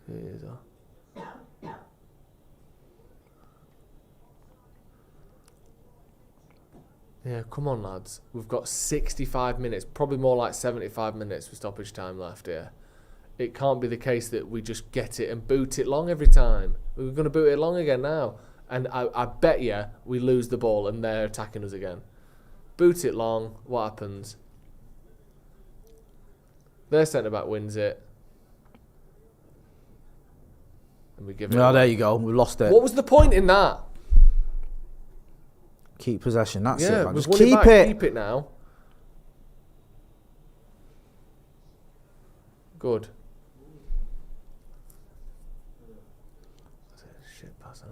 [SPEAKER 3] Here is Yeah, come on, lads. We've got 65 minutes, probably more like 75 minutes with stoppage time left here. It can't be the case that we just get it and boot it long every time. We're going to boot it long again now. And I bet you we lose the ball and they're attacking us again. Boot it long, what happens? Their centre-back wins it. And we give it
[SPEAKER 4] No,
[SPEAKER 3] away.
[SPEAKER 4] there you go. We lost it.
[SPEAKER 3] What was the point in that?
[SPEAKER 4] Keep possession. That's
[SPEAKER 3] Yeah,
[SPEAKER 4] it, man.
[SPEAKER 3] we've
[SPEAKER 4] Just
[SPEAKER 3] won
[SPEAKER 4] keep
[SPEAKER 3] it back.
[SPEAKER 4] it.
[SPEAKER 3] Keep it now. Good. Shit pass on.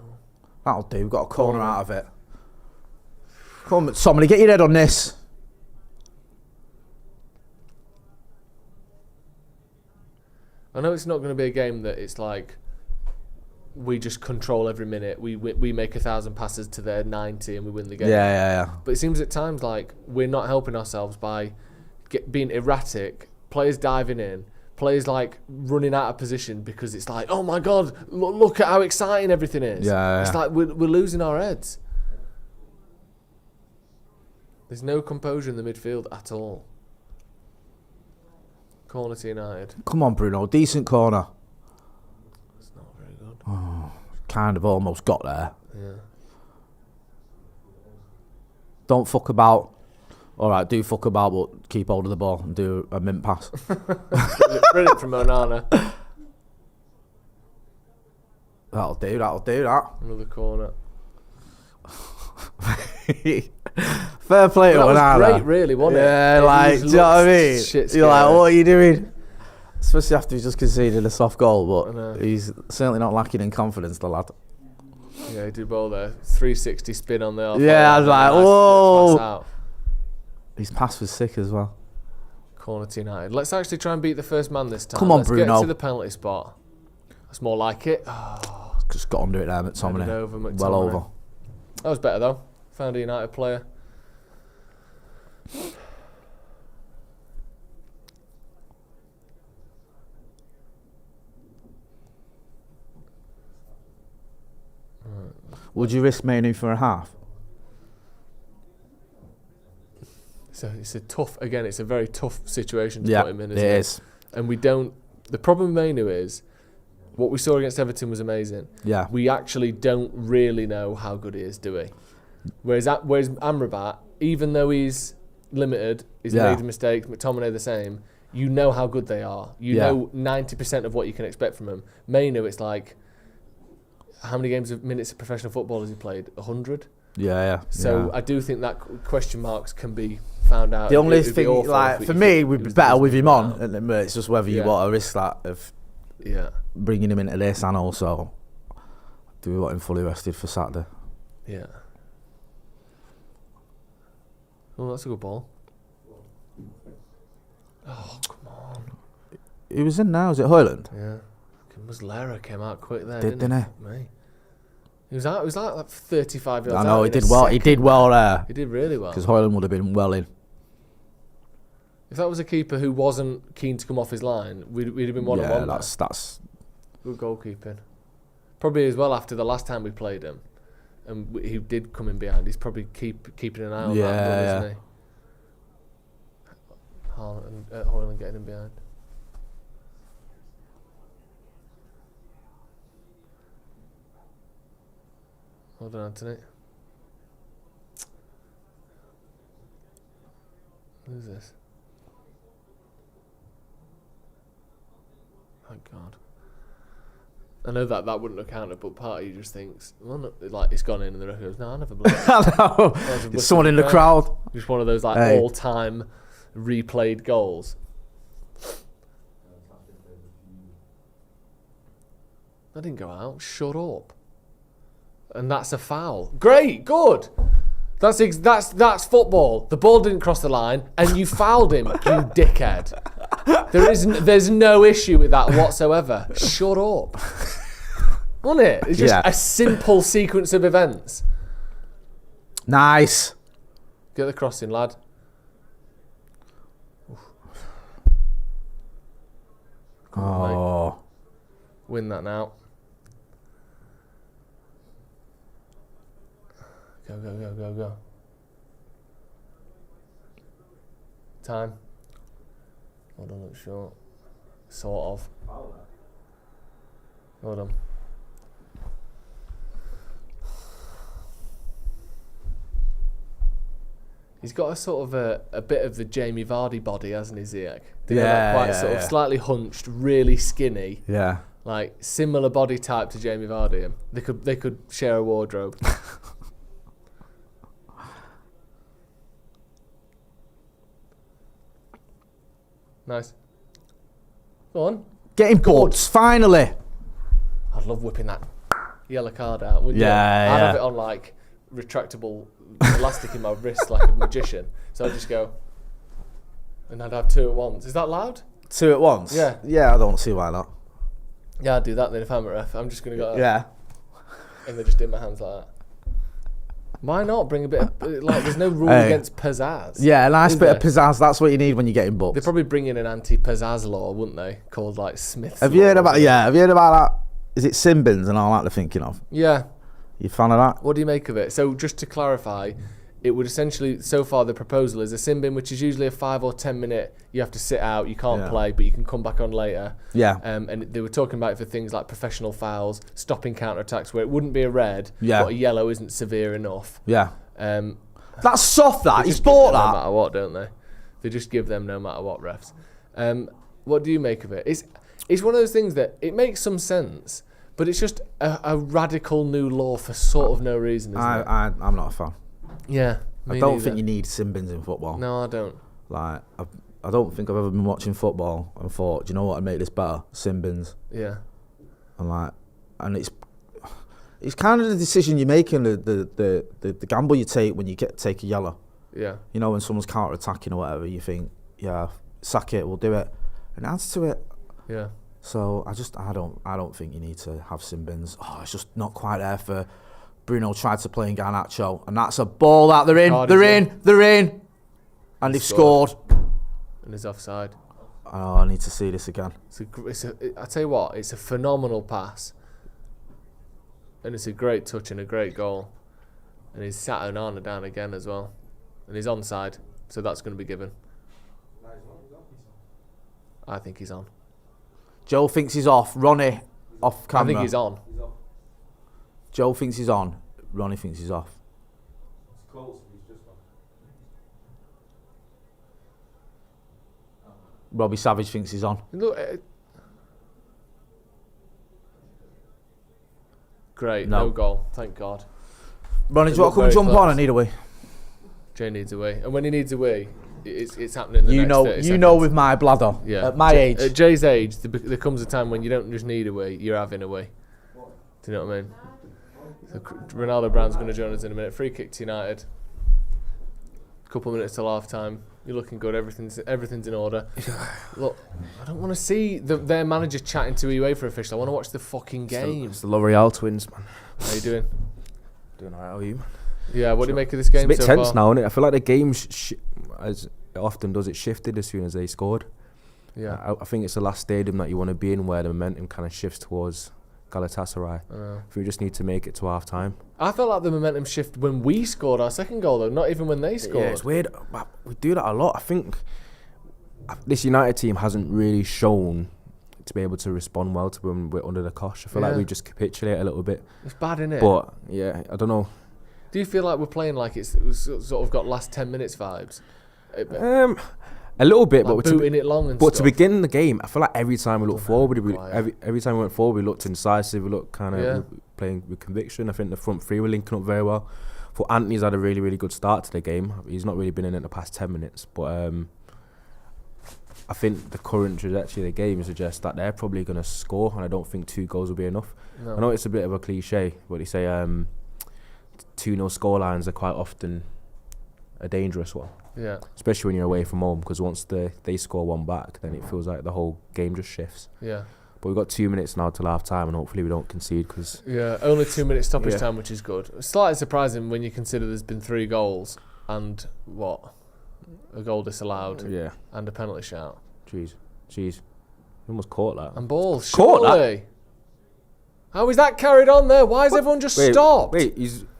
[SPEAKER 4] That'll do. We've got a corner out of it. Come on, somebody get your head on this.
[SPEAKER 3] I know it's not going to be a game that it's like we just control every minute. We make 1,000 passes to their 90 and we win the game.
[SPEAKER 4] Yeah.
[SPEAKER 3] But it seems at times like we're not helping ourselves by being erratic, players diving in, players like running out of position because it's like, oh my God, look at how exciting everything is.
[SPEAKER 4] Yeah.
[SPEAKER 3] It's like we're losing our heads. There's no composure in the midfield at all. Corner to United.
[SPEAKER 4] Come on, Bruno. Decent corner.
[SPEAKER 3] It's not very good.
[SPEAKER 4] Kind of almost got there.
[SPEAKER 3] Yeah.
[SPEAKER 4] Don't fuck about. All right, do fuck about, but keep hold of the ball and do a mint pass.
[SPEAKER 3] Brilliant from Onana.
[SPEAKER 4] That'll do that.
[SPEAKER 3] Another corner.
[SPEAKER 4] Fair play to
[SPEAKER 3] That was
[SPEAKER 4] Onana.
[SPEAKER 3] great, really, wasn't it?
[SPEAKER 4] Yeah,
[SPEAKER 3] It
[SPEAKER 4] like,
[SPEAKER 3] was
[SPEAKER 4] do you know what I mean?
[SPEAKER 3] shit
[SPEAKER 4] You're like,
[SPEAKER 3] scary.
[SPEAKER 4] what are you doing? Especially after he's just conceded a soft goal,
[SPEAKER 3] I know.
[SPEAKER 4] but he's certainly not lacking in confidence, the lad.
[SPEAKER 3] Yeah, he did well there. 360 spin on the.
[SPEAKER 4] Yeah, I was like,
[SPEAKER 3] nice
[SPEAKER 4] whoa.
[SPEAKER 3] pass out.
[SPEAKER 4] His pass was sick as well.
[SPEAKER 3] Corner to United. Let's actually try and beat the first man this time.
[SPEAKER 4] Come on,
[SPEAKER 3] Let's
[SPEAKER 4] Bruno.
[SPEAKER 3] get to the penalty spot. That's more like it. Oh,
[SPEAKER 4] Just got under it there,
[SPEAKER 3] headed
[SPEAKER 4] McTominay.
[SPEAKER 3] over
[SPEAKER 4] Well
[SPEAKER 3] McTominay.
[SPEAKER 4] over.
[SPEAKER 3] That was better though. Found a United player.
[SPEAKER 4] Would you risk Manu for a half?
[SPEAKER 3] So it's a tough. Again, it's a very tough situation to
[SPEAKER 4] Yeah,
[SPEAKER 3] put him in.
[SPEAKER 4] it
[SPEAKER 3] Isn't it
[SPEAKER 4] is.
[SPEAKER 3] And we don't. The problem with Manu is what we saw against Everton was amazing.
[SPEAKER 4] Yeah.
[SPEAKER 3] We actually don't really know how good he is, do we? Whereas Amrabat, even though he's limited, he's
[SPEAKER 4] Yeah.
[SPEAKER 3] made mistakes. McTominay the same. You know how good they are. You
[SPEAKER 4] Yeah.
[SPEAKER 3] know 90% of what you can expect from them. Manu, it's like how many minutes of professional football has he played? 100.
[SPEAKER 4] Yeah.
[SPEAKER 3] So
[SPEAKER 4] yeah.
[SPEAKER 3] I do think that question marks can be found out.
[SPEAKER 4] The only
[SPEAKER 3] It'd be
[SPEAKER 4] thing,
[SPEAKER 3] awful
[SPEAKER 4] like
[SPEAKER 3] if
[SPEAKER 4] for
[SPEAKER 3] if
[SPEAKER 4] me,
[SPEAKER 3] it
[SPEAKER 4] would be
[SPEAKER 3] was
[SPEAKER 4] better
[SPEAKER 3] this
[SPEAKER 4] with him
[SPEAKER 3] big
[SPEAKER 4] on.
[SPEAKER 3] out.
[SPEAKER 4] And it's just whether you
[SPEAKER 3] Yeah.
[SPEAKER 4] want to risk that of
[SPEAKER 3] Yeah.
[SPEAKER 4] bringing him into this, and also do we want him fully rested for Saturday?
[SPEAKER 3] Yeah. Oh, that's a good ball. Oh, come on.
[SPEAKER 4] He was in now. Was it Hojlund?
[SPEAKER 3] Yeah. Muslera came out quick there,
[SPEAKER 4] Didn't
[SPEAKER 3] didn't he? Mate. He was out. It was like 35 yards.
[SPEAKER 4] I know
[SPEAKER 3] out
[SPEAKER 4] he
[SPEAKER 3] in a
[SPEAKER 4] did well. He
[SPEAKER 3] second.
[SPEAKER 4] did well there
[SPEAKER 3] He did really well.
[SPEAKER 4] because Hojlund would have been well in.
[SPEAKER 3] If that was a keeper who wasn't keen to come off his line, we'd have been one on
[SPEAKER 4] Yeah,
[SPEAKER 3] one.
[SPEAKER 4] that's
[SPEAKER 3] Good goalkeeping. Probably as well after the last time we played him, and he did come in behind. He's probably keeping an eye on that,
[SPEAKER 4] Yeah,
[SPEAKER 3] isn't he? Hojlund getting him behind. Well done, Antony. Who's this? Thank God. I know that wouldn't have counted, but part of you just thinks, well, no, like it's gone in, and the referee goes, "No, I never blew it."
[SPEAKER 4] I know. It's someone in the crowd.
[SPEAKER 3] Just one of those like
[SPEAKER 4] Hey.
[SPEAKER 3] all-time replayed goals. That didn't go out. Shut up. And that's a foul. Great, good. That's football. The ball didn't cross the line, and you fouled him, you dickhead. There's no issue with that whatsoever. Shut up. Wasn't it? It's just a simple sequence of events.
[SPEAKER 4] Nice.
[SPEAKER 3] Get the crossing, lad. Oof. Come on, mate.
[SPEAKER 4] Oh,
[SPEAKER 3] Win that now. Go. Time. Hold on, look short. Sort of. Hold on. He's got a sort of a bit of the Jamie Vardy body, hasn't he, Ziyech? Quite sort of slightly hunched, really skinny.
[SPEAKER 4] yeah.
[SPEAKER 3] Like similar body type to Jamie Vardy. They could share a wardrobe. Nice. Go on.
[SPEAKER 4] Getting butts, finally.
[SPEAKER 3] I'd love whipping that yellow card out, wouldn't you?
[SPEAKER 4] Yeah,
[SPEAKER 3] I'd
[SPEAKER 4] yeah.
[SPEAKER 3] have it on like retractable elastic in my wrist like a magician. So I'd just go and I'd have two at once. Is that loud?
[SPEAKER 4] Two at once?
[SPEAKER 3] Yeah.
[SPEAKER 4] Yeah, I don't see why not.
[SPEAKER 3] Yeah, I'd do that then if I'm a ref. I'm just going to go
[SPEAKER 4] Yeah.
[SPEAKER 3] and they're just in my hands like that. Why not bring a bit of, like, there's no rule
[SPEAKER 4] Hey.
[SPEAKER 3] against pizzazz.
[SPEAKER 4] Yeah, a nice
[SPEAKER 3] Is
[SPEAKER 4] bit of
[SPEAKER 3] there?
[SPEAKER 4] pizzazz. That's what you need when you're getting butts.
[SPEAKER 3] They'd probably bring in an anti-pizzazz law, wouldn't they? Called like Smith's
[SPEAKER 4] Have you
[SPEAKER 3] law
[SPEAKER 4] heard
[SPEAKER 3] or
[SPEAKER 4] about?
[SPEAKER 3] something.
[SPEAKER 4] Yeah, have you heard about that? Is it sin bins and all that they're thinking of?
[SPEAKER 3] Yeah.
[SPEAKER 4] You fan of that?
[SPEAKER 3] What do you make of it? So just to clarify, it would essentially, so far the proposal is a sin bin, which is usually a 5 or 10 minute, you have to sit out, you can't play, but you can come back on later.
[SPEAKER 4] Yeah.
[SPEAKER 3] And they were talking about it for things like professional fouls, stopping counter-attacks, where it wouldn't be a red,
[SPEAKER 4] Yeah.
[SPEAKER 3] but a yellow isn't severe enough.
[SPEAKER 4] Yeah.
[SPEAKER 3] That's
[SPEAKER 4] That's soft, that. He's bought that.
[SPEAKER 3] No matter what, don't they? They just give them no matter what, refs. What do you make of it? It's one of those things that it makes some sense, but it's just a radical new law for sort of no reason, isn't it?
[SPEAKER 4] I'm not a fan.
[SPEAKER 3] Yeah.
[SPEAKER 4] I don't think you need sin bins in football.
[SPEAKER 3] No, I don't.
[SPEAKER 4] Like, I don't think I've ever been watching football and thought, do you know what would make this better? Sin bins.
[SPEAKER 3] Yeah.
[SPEAKER 4] And it's kind of the decision you're making, the gamble you take when you take a yellow.
[SPEAKER 3] Yeah.
[SPEAKER 4] You know, when someone's counter attacking or whatever, you think, yeah, sack it, we'll do it, and it adds to it.
[SPEAKER 3] Yeah.
[SPEAKER 4] So I don't think you need to have sin bins. Oh, it's just not quite there for Bruno. Tried to play in Garnacho, and that's a ball that they're in, and they've scored.
[SPEAKER 3] And he's offside.
[SPEAKER 4] Oh, I need to see this again.
[SPEAKER 3] I tell you what, it's a phenomenal pass, and it's a great touch and a great goal, and he's sat Onana down again as well, and he's onside, so that's going to be given. I think he's on.
[SPEAKER 4] Joe thinks he's off. Ronnie, off camera.
[SPEAKER 3] I think he's on.
[SPEAKER 4] Joe thinks he's on. Ronnie thinks he's off.
[SPEAKER 5] It's close, he's just on.
[SPEAKER 4] Robbie Savage thinks he's on.
[SPEAKER 3] Look, great,
[SPEAKER 4] No.
[SPEAKER 3] no goal, thank God.
[SPEAKER 4] Ronnie, do you
[SPEAKER 3] They
[SPEAKER 4] want to come
[SPEAKER 3] look
[SPEAKER 4] jump
[SPEAKER 3] very
[SPEAKER 4] on? I
[SPEAKER 3] close.
[SPEAKER 4] need a wee.
[SPEAKER 3] Jay needs a wee, and when he needs a wee, it's happening in the next 30 seconds.
[SPEAKER 4] You know, with my bladder.
[SPEAKER 3] Yeah.
[SPEAKER 4] At my age.
[SPEAKER 3] At Jay's age, there comes a time when you don't just need a wee, you're having a wee. Do you know what I mean? So Ronaldo Brown's going to join us in a minute. Free kick to United. Couple of minutes till half time. You're looking good. Everything's in order. Look, I don't want to see their manager chatting to UEFA official. I want to watch the fucking game.
[SPEAKER 7] It's the L'Oreal twins, man.
[SPEAKER 3] How you doing?
[SPEAKER 7] Doing alright, how are you, man?
[SPEAKER 3] Yeah. What do you make of this game?
[SPEAKER 7] It's a bit
[SPEAKER 3] so
[SPEAKER 7] tense
[SPEAKER 3] far?
[SPEAKER 7] now, isn't it? I feel like the game, as it often does, it shifted as soon as they scored.
[SPEAKER 3] Yeah.
[SPEAKER 7] I think it's the last stadium that you want to be in where the momentum kind of shifts towards Galatasaray. I think we just need to make it to half time.
[SPEAKER 3] I felt like the momentum shift when we scored our second goal, though. Not even when they scored.
[SPEAKER 7] Yeah, it's weird. We do that a lot. I think this United team hasn't really shown to be able to respond well to when we're under the cosh. I feel like we just capitulate a little bit.
[SPEAKER 3] It's bad, innit?
[SPEAKER 7] But yeah, I don't know.
[SPEAKER 3] Do you feel like we're playing like it was sort of got last 10 minutes vibes?
[SPEAKER 7] A little bit,
[SPEAKER 3] Like
[SPEAKER 7] but
[SPEAKER 3] booting it long and
[SPEAKER 7] to
[SPEAKER 3] stuff.
[SPEAKER 7] begin the game, I feel like every time we look forward,
[SPEAKER 3] quiet.
[SPEAKER 7] every time we went forward, we looked incisive. We looked kind of playing with conviction. I think the front three were linking up very well. For Antony's had a really, really good start to the game. He's not really been in it the past 10 minutes, but I think the current trajectory of the game suggests that they're probably going to score, and I don't think 2 goals will be enough.
[SPEAKER 3] No.
[SPEAKER 7] I know it's a bit of a cliche, but they say 2-0 scorelines are quite often a dangerous one.
[SPEAKER 3] Yeah.
[SPEAKER 7] Especially when you're away from home, because once they score one back, then it feels like the whole game just shifts.
[SPEAKER 3] Yeah.
[SPEAKER 7] But we've got 2 minutes now till half time, and hopefully we don't concede. Cause
[SPEAKER 3] Yeah, only 2 minutes stoppage time, which is good. Slightly surprising when you consider there's been 3 goals and a goal disallowed and a penalty shout.
[SPEAKER 7] Jeez. You almost caught that.
[SPEAKER 3] And balls,
[SPEAKER 7] Caught that?
[SPEAKER 3] surely. How is that carried on there? Why has everyone just stopped?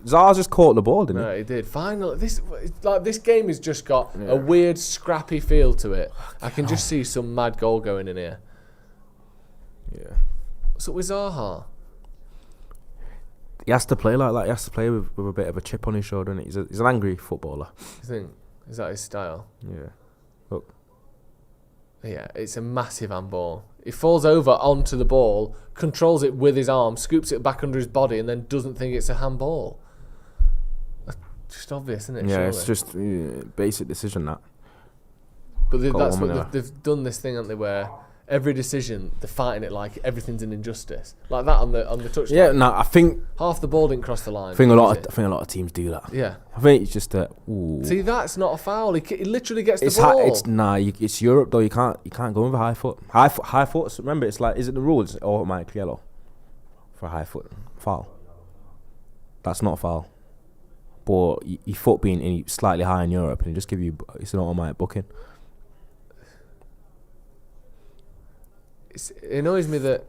[SPEAKER 7] Zara just caught the ball, didn't
[SPEAKER 3] No, he did. Finally, this game has just got a weird, scrappy feel to it. I can just see some mad goal going in here.
[SPEAKER 7] he? Yeah.
[SPEAKER 3] What's up with Zaha?
[SPEAKER 7] He has to play like that. He has to play with a bit of a chip on his shoulder, and he's an angry footballer.
[SPEAKER 3] You think? Is that his style?
[SPEAKER 7] Yeah. Look.
[SPEAKER 3] Yeah, it's a massive handball. He falls over onto the ball, controls it with his arm, scoops it back under his body, and then doesn't think it's a handball. That's just obvious, isn't it?
[SPEAKER 7] Yeah,
[SPEAKER 3] surely?
[SPEAKER 7] it's just basic decision that.
[SPEAKER 3] But
[SPEAKER 7] Got
[SPEAKER 3] that's
[SPEAKER 7] one
[SPEAKER 3] what
[SPEAKER 7] minute.
[SPEAKER 3] they've done this thing, haven't they, where every decision they're fighting it like everything's an injustice, like that on the touchline.
[SPEAKER 7] Yeah, no, I think
[SPEAKER 3] Half the ball didn't cross the line.
[SPEAKER 7] I think a lot of teams do that.
[SPEAKER 3] Yeah.
[SPEAKER 7] I think it's just that. Ooh.
[SPEAKER 3] See, that's not a foul. He literally gets
[SPEAKER 7] It's
[SPEAKER 3] the ball.
[SPEAKER 7] it's Europe though. You can't go with a high foot. High foot. Remember, it's like, is it the rules? It's automatically yellow for a high foot foul. That's not a foul. But your foot being slightly high in Europe, and they just give you, it's an automatic booking.
[SPEAKER 3] It annoys me that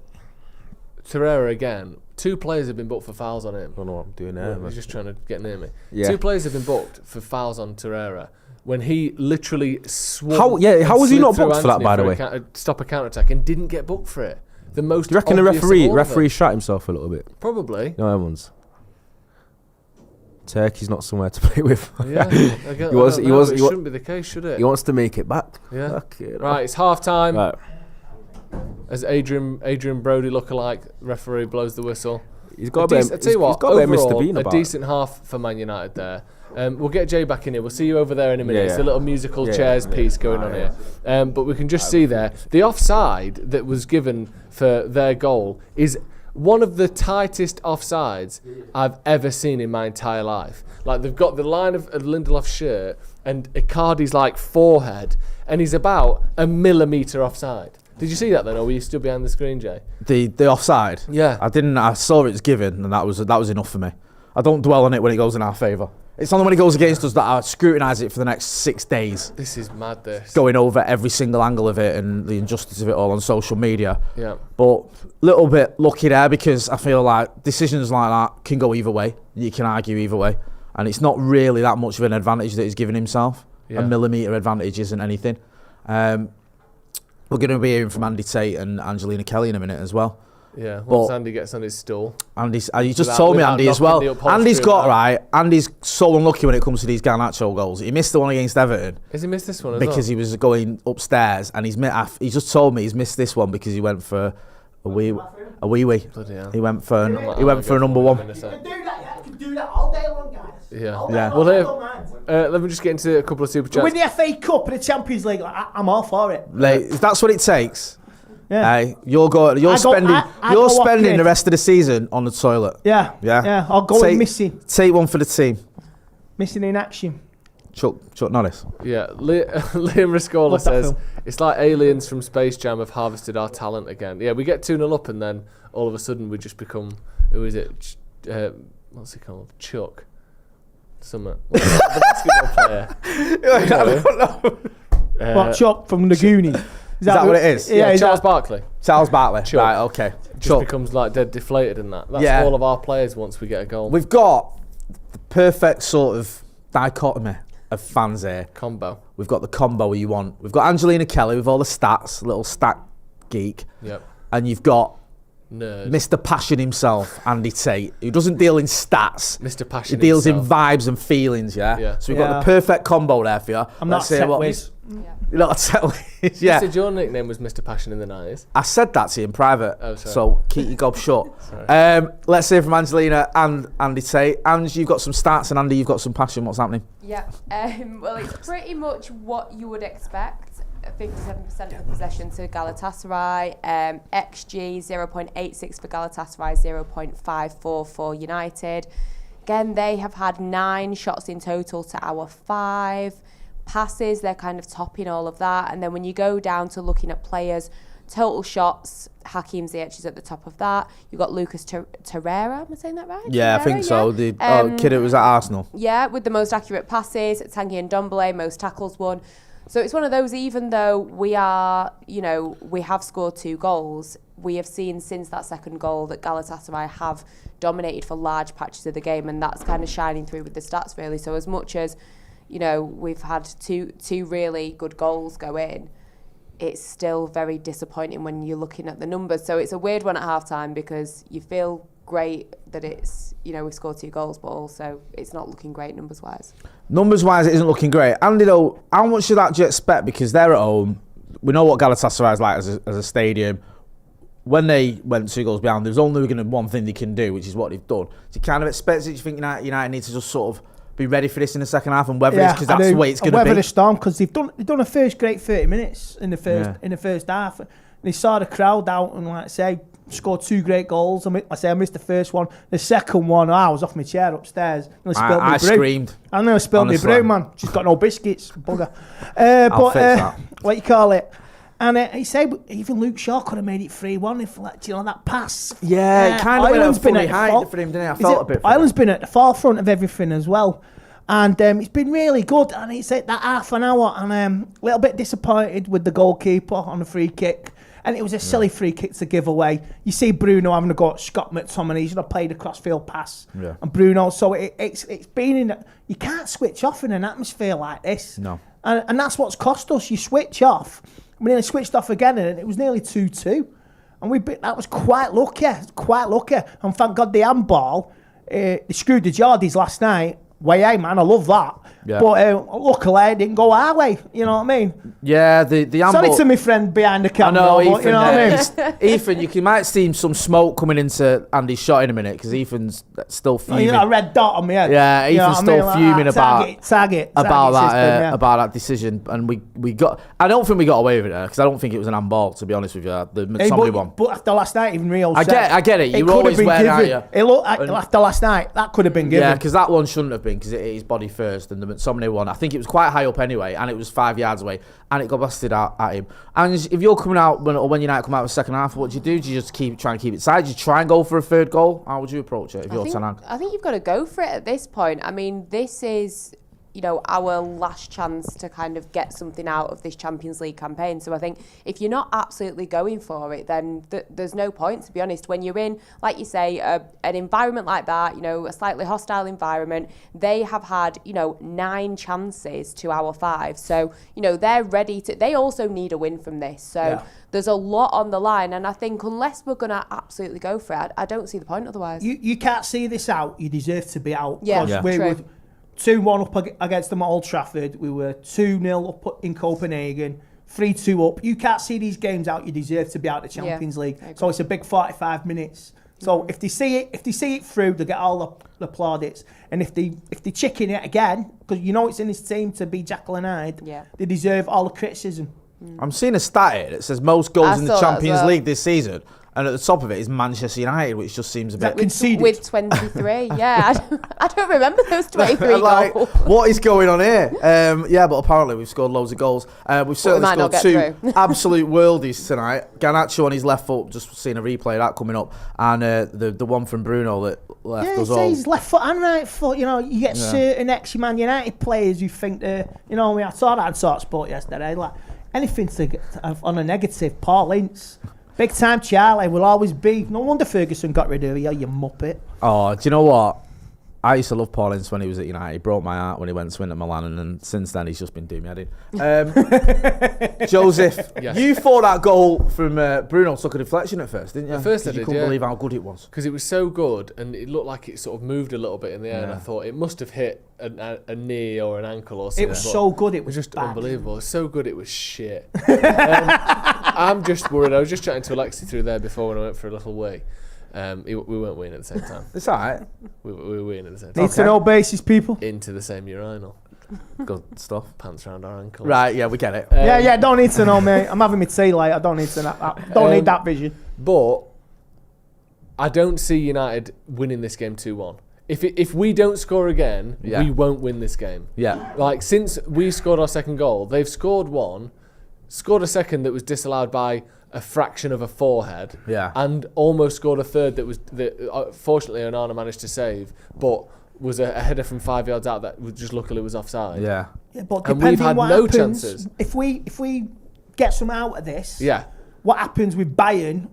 [SPEAKER 3] Torreira again. 2 players have been booked for fouls on him.
[SPEAKER 7] I don't know what I'm doing there.
[SPEAKER 3] He's just trying to get near me.
[SPEAKER 7] Yeah.
[SPEAKER 3] 2 players have been booked for fouls on Torreira when he literally swung.
[SPEAKER 7] How was he not booked for that, by the way?
[SPEAKER 3] Stop a counter attack and didn't get booked for it. The most.
[SPEAKER 7] Do you reckon the
[SPEAKER 3] obvious of all of them.
[SPEAKER 7] referee shot himself a little bit?
[SPEAKER 3] Probably.
[SPEAKER 7] No, everyone's. Turkey's not somewhere to play with.
[SPEAKER 3] Yeah,
[SPEAKER 7] it
[SPEAKER 3] shouldn't be the case, should it?
[SPEAKER 7] He wants to make it back.
[SPEAKER 3] Yeah.
[SPEAKER 7] Okay,
[SPEAKER 3] Right, it's half time.
[SPEAKER 7] Right.
[SPEAKER 3] As Adrian Brody lookalike referee blows the whistle.
[SPEAKER 7] He's got a bit.
[SPEAKER 3] I tell you what,
[SPEAKER 7] he's got a bit of Mr.
[SPEAKER 3] overall,
[SPEAKER 7] Bean
[SPEAKER 3] a
[SPEAKER 7] about
[SPEAKER 3] decent half for Man United there. We'll get Jay back in here. We'll see you over there in a minute.
[SPEAKER 7] Yeah,
[SPEAKER 3] It's a
[SPEAKER 7] yeah.
[SPEAKER 3] little musical
[SPEAKER 7] Yeah,
[SPEAKER 3] chairs
[SPEAKER 7] yeah.
[SPEAKER 3] piece going on here. But we can just see there, the offside that was given for their goal is one of the tightest offsides I've ever seen in my entire life. Like, they've got the line of Lindelof's shirt and Icardi's like forehead, and he's about a millimetre offside. Did you see that then, or were you still behind the screen, Jay?
[SPEAKER 4] The offside.
[SPEAKER 3] Yeah.
[SPEAKER 4] I didn't. I saw it was given, and that was enough for me. I don't dwell on it when it goes in our favour. It's only when it goes against us that I scrutinise it for the next 6 days.
[SPEAKER 3] This is mad, this.
[SPEAKER 4] Going over every single angle of it and the injustice of it all on social media.
[SPEAKER 3] Yeah.
[SPEAKER 4] But little bit lucky there, because I feel like decisions like that can go either way. You can argue either way. And it's not really that much of an advantage that he's given himself.
[SPEAKER 3] Yeah.
[SPEAKER 4] A millimetre advantage isn't anything. We're going to be hearing from Andy Tate and Angelina Kelly in a minute as well.
[SPEAKER 3] Yeah, once
[SPEAKER 4] But-
[SPEAKER 3] Andy gets on his stool.
[SPEAKER 4] Andy's, you just
[SPEAKER 3] Without-
[SPEAKER 4] told me
[SPEAKER 3] without
[SPEAKER 4] Andy as
[SPEAKER 3] knocking
[SPEAKER 4] well.
[SPEAKER 3] the upholstery
[SPEAKER 4] Andy's got,
[SPEAKER 3] about.
[SPEAKER 4] right, Andy's so unlucky when it comes to these Garnacho goals. He missed the one against Everton
[SPEAKER 3] Has he missed this one as
[SPEAKER 4] because
[SPEAKER 3] well?
[SPEAKER 4] he was going upstairs, and he just told me he's missed this one because he went for a wee.
[SPEAKER 3] Bloody hell.
[SPEAKER 4] He went for
[SPEAKER 3] I'll
[SPEAKER 4] a
[SPEAKER 3] go
[SPEAKER 4] number
[SPEAKER 3] for
[SPEAKER 4] one.
[SPEAKER 3] him in a sec.
[SPEAKER 8] I can do that all day long, guys.
[SPEAKER 3] Yeah.
[SPEAKER 8] All day
[SPEAKER 4] Yeah.
[SPEAKER 8] long,
[SPEAKER 3] Well,
[SPEAKER 8] I
[SPEAKER 3] there-
[SPEAKER 8] don't mind.
[SPEAKER 3] Let me just get into a couple of super chats.
[SPEAKER 8] Win the FA Cup and the Champions League, I'm all for it.
[SPEAKER 4] Like, if that's what it takes.
[SPEAKER 8] Yeah.
[SPEAKER 4] Hey, you're spending
[SPEAKER 8] kid.
[SPEAKER 4] the rest of the season on the toilet.
[SPEAKER 8] Yeah.
[SPEAKER 4] Yeah.
[SPEAKER 8] Yeah. I'll go with Missy.
[SPEAKER 4] Take one for the team.
[SPEAKER 8] Missing in action.
[SPEAKER 4] Chuck Norris.
[SPEAKER 3] Yeah, Liam Riscola
[SPEAKER 8] Love that
[SPEAKER 3] says,
[SPEAKER 8] film.
[SPEAKER 3] it's like aliens from Space Jam have harvested our talent again. Yeah, we get 2-0 up and then all of a sudden we just become, who is it? What's he called? Chuck. Something. The basketball player.
[SPEAKER 4] I don't know.
[SPEAKER 8] What, Chuck from the Goonies?
[SPEAKER 4] Is that what it is?
[SPEAKER 3] Yeah,
[SPEAKER 8] is
[SPEAKER 3] Charles
[SPEAKER 8] that-
[SPEAKER 3] Barkley.
[SPEAKER 4] Charles Barkley.
[SPEAKER 3] Chuck.
[SPEAKER 4] Right, okay.
[SPEAKER 3] Just
[SPEAKER 4] Chuck.
[SPEAKER 3] becomes like dead deflated in that. That's
[SPEAKER 4] Yeah.
[SPEAKER 3] all of our players once we get a goal.
[SPEAKER 4] We've got the perfect sort of dichotomy of fans here.
[SPEAKER 3] Combo.
[SPEAKER 4] We've got the combo you want. We've got Angelina Kelly with all the stats, little stat geek.
[SPEAKER 3] Yep.
[SPEAKER 4] And you've got
[SPEAKER 3] Nerd.
[SPEAKER 4] Mr. Passion himself, Andy Tate, who doesn't deal in stats.
[SPEAKER 3] Mr. Passion
[SPEAKER 4] He deals
[SPEAKER 3] himself.
[SPEAKER 4] in vibes and feelings, yeah?
[SPEAKER 3] Yeah.
[SPEAKER 4] So we've got
[SPEAKER 8] Yeah.
[SPEAKER 4] the perfect combo there for you.
[SPEAKER 8] I'm not
[SPEAKER 4] Let's hear
[SPEAKER 8] set
[SPEAKER 4] what-
[SPEAKER 8] with.
[SPEAKER 4] You're not set with, yeah.
[SPEAKER 3] You said your nickname was Mr. Passion in the 90s.
[SPEAKER 4] I said that to you in private,
[SPEAKER 3] Oh, sorry.
[SPEAKER 4] so keep your gob shut. Let's hear from Angelina and Andy Tate. Ange, you've got some stats, and Andy, you've got some passion. What's happening?
[SPEAKER 6] Yeah, well, it's pretty much what you would expect. 57% of the possession to Galatasaray. XG 0.86 for Galatasaray, 0.54 for United. Again, they have had 9 shots in total to our 5. Passes, they're kind of topping all of that. And then when you go down to looking at players, total shots, Hakim Ziyech is at the top of that. You've got Lucas Torreira, am I saying that right?
[SPEAKER 4] Yeah, I
[SPEAKER 6] Torreira,
[SPEAKER 4] think so.
[SPEAKER 6] yeah.
[SPEAKER 4] The kid that was at Arsenal.
[SPEAKER 6] Yeah, with the most accurate passes, Tanguy and Ndombele, most tackles won. So it's one of those, even though we are, we have scored 2 goals, we have seen since that second goal that Galatasaray have dominated for large patches of the game, and that's kind of shining through with the stats, really. So as much as, we've had two really good goals go in, it's still very disappointing when you're looking at the numbers. So it's a weird one at half-time because you feel great that it's, we've scored 2 goals, but also it's not looking great numbers-wise.
[SPEAKER 4] Numbers-wise, it isn't looking great. Andy, though, how much of that do you expect? Because they're at home. We know what Galatasaray is like as a stadium. When they went 2 goals behind, there's only going to be one thing they can do, which is what they've done. Do you kind of expect it? Do you think United need to just sort of be ready for this in the second half and weather this? Because that's the way it's going to be.
[SPEAKER 8] Weather the storm, because they've done a first great 30 minutes in the first half. And they saw the crowd out and, like I say, scored 2 great goals. I missed the first one. The second one, I was off my chair upstairs.
[SPEAKER 4] I screamed.
[SPEAKER 8] I nearly spilled my
[SPEAKER 4] Honestly.
[SPEAKER 8] brew, man. She's got no biscuits, bugger.
[SPEAKER 4] I'll fix that.
[SPEAKER 8] What you call it? And he said even Luke Shaw could have made it 3-1 if, that pass.
[SPEAKER 4] Yeah, it kind of went at a
[SPEAKER 8] Ireland's been
[SPEAKER 4] funny
[SPEAKER 8] at the
[SPEAKER 4] height for him, didn't it? I felt a bit for
[SPEAKER 8] Ireland's been at the forefront of everything as well. And it's been really good. And it's at that half an hour. And a little bit disappointed with the goalkeeper on the free kick. And it was a silly free kick to give away. You see Bruno having a go at Scott McTominay. He's going to play the crossfield pass.
[SPEAKER 4] Yeah.
[SPEAKER 8] And Bruno, so it's been in... You can't switch off in an atmosphere like this.
[SPEAKER 4] No.
[SPEAKER 8] And that's what's cost us. You switch off. We nearly switched off again, and it was nearly 2-2. And that was quite lucky. And thank God the handball, they screwed the Geordies last night. Way, man, I love that.
[SPEAKER 4] Yeah.
[SPEAKER 8] But luckily, it didn't go our way. You know what I mean?
[SPEAKER 4] Yeah, the handball...
[SPEAKER 8] Sorry to my friend behind the camera.
[SPEAKER 4] I know,
[SPEAKER 8] but
[SPEAKER 4] Ethan.
[SPEAKER 8] you know what I mean?
[SPEAKER 4] Ethan, you might see some smoke coming into Andy's shot in a minute because Ethan's still fuming.
[SPEAKER 8] You got a red dot on my head.
[SPEAKER 4] Yeah,
[SPEAKER 8] You know
[SPEAKER 4] Ethan's
[SPEAKER 8] what I mean?
[SPEAKER 4] still fuming
[SPEAKER 8] Target
[SPEAKER 4] about that
[SPEAKER 8] system, yeah.
[SPEAKER 4] about that decision, and we got. I don't think we got away with it because I don't think it was an handball. To be honest with you, the McTominay one.
[SPEAKER 8] But after last night, even Rio
[SPEAKER 4] I get it. You
[SPEAKER 8] could
[SPEAKER 4] always
[SPEAKER 8] have been
[SPEAKER 4] wear
[SPEAKER 8] given.
[SPEAKER 4] out.
[SPEAKER 8] It looked after last night, that could have been given.
[SPEAKER 4] Yeah, because that one shouldn't have been because it hit his body first, and the McTominay one, I think it was quite high up anyway, and it was 5 yards away, and it got busted out at him. And if you're coming out when United come out with the second half, what do? Do you just try and keep it side? Do you try and go for a third goal? How would you approach it if you're Ten Hag?
[SPEAKER 6] I think you've got to go for it at this point. I mean, this is, our last chance to kind of get something out of this Champions League campaign. So I think if you're not absolutely going for it, then there's no point, to be honest. When you're in, like you say, an environment like that, a slightly hostile environment, they have had, 9 chances to our 5. So, they're ready to, they also need a win from this. So there's a lot on the line. And I think unless we're going to absolutely go for it, I don't see the point otherwise.
[SPEAKER 8] You can't see this out. You deserve to be out.
[SPEAKER 6] Yeah,
[SPEAKER 8] we
[SPEAKER 6] true.
[SPEAKER 8] were 2-1 up against them at Old Trafford. We were 2-0 up in Copenhagen. 3-2 up. You can't see these games out. You deserve to be out of the Champions League. So it's a big 45 minutes. So if they see it through, they get all the plaudits. And if they chicken it again, because it's in his team to be Jekyll and Hyde, they deserve all the criticism.
[SPEAKER 4] I'm seeing a stat here that says most goals in the
[SPEAKER 6] saw that as
[SPEAKER 4] Champions
[SPEAKER 6] well.
[SPEAKER 4] League this season, and at the top of it is Manchester United, which just seems a bit
[SPEAKER 8] conceded.
[SPEAKER 6] With 23, yeah. I don't remember those 23
[SPEAKER 4] like,
[SPEAKER 6] goals.
[SPEAKER 4] what is going on here? But apparently we've scored loads of goals. We've certainly
[SPEAKER 6] might not
[SPEAKER 4] scored
[SPEAKER 6] get
[SPEAKER 4] 2 absolute worldies tonight. Garnacho on his left foot, just seeing a replay of that coming up, and the one from Bruno that left us all.
[SPEAKER 8] His left foot and right foot. You get certain ex-Man United players who think I saw that on Talksport yesterday. Like anything to get on a negative. Paul Ince. Big time Charlie will always be. No wonder Ferguson got rid of you muppet.
[SPEAKER 4] Oh, do you know what? I used to love Paul Ince when he was at United. He broke my heart when he went to Inter Milan, and then since then he's just been doom-headed. Joseph, you thought that goal from Bruno took a deflection at first, didn't you?
[SPEAKER 3] At first I
[SPEAKER 4] you
[SPEAKER 3] did,
[SPEAKER 4] couldn't believe how good it was.
[SPEAKER 3] Because it was so good, and it looked like it sort of moved a little bit in the air, and I thought it must have hit a knee or an ankle or something.
[SPEAKER 8] It was so good, it was
[SPEAKER 3] just
[SPEAKER 8] bad.
[SPEAKER 3] unbelievable. It was so good, it was shit. I'm just worried. I was just chatting to Alexi through there before when I went for a little wee. We weren't weeing at the same time.
[SPEAKER 4] It's alright.
[SPEAKER 3] We were weeing at the same time.
[SPEAKER 8] Need to know basis, people.
[SPEAKER 3] Into the same urinal.
[SPEAKER 4] Good stuff.
[SPEAKER 3] Pants around our ankles.
[SPEAKER 4] Right, yeah, we get it.
[SPEAKER 8] Don't need to know, mate. I'm having my tea late. I don't need to know. Need that vision.
[SPEAKER 3] But I don't see United winning this game 2-1. If we don't score again, we won't win this game.
[SPEAKER 4] Yeah.
[SPEAKER 3] Like, since we scored our second goal, they've scored one, scored a second that was disallowed by a fraction of a forehead, and almost scored a third that fortunately Onana managed to save, but was a header from 5 yards out that just luckily was offside.
[SPEAKER 8] Yeah, but
[SPEAKER 3] and we've
[SPEAKER 8] depending
[SPEAKER 3] had
[SPEAKER 8] what
[SPEAKER 3] no
[SPEAKER 8] happens,
[SPEAKER 3] chances.
[SPEAKER 8] If we get some out of this, what happens with Bayern?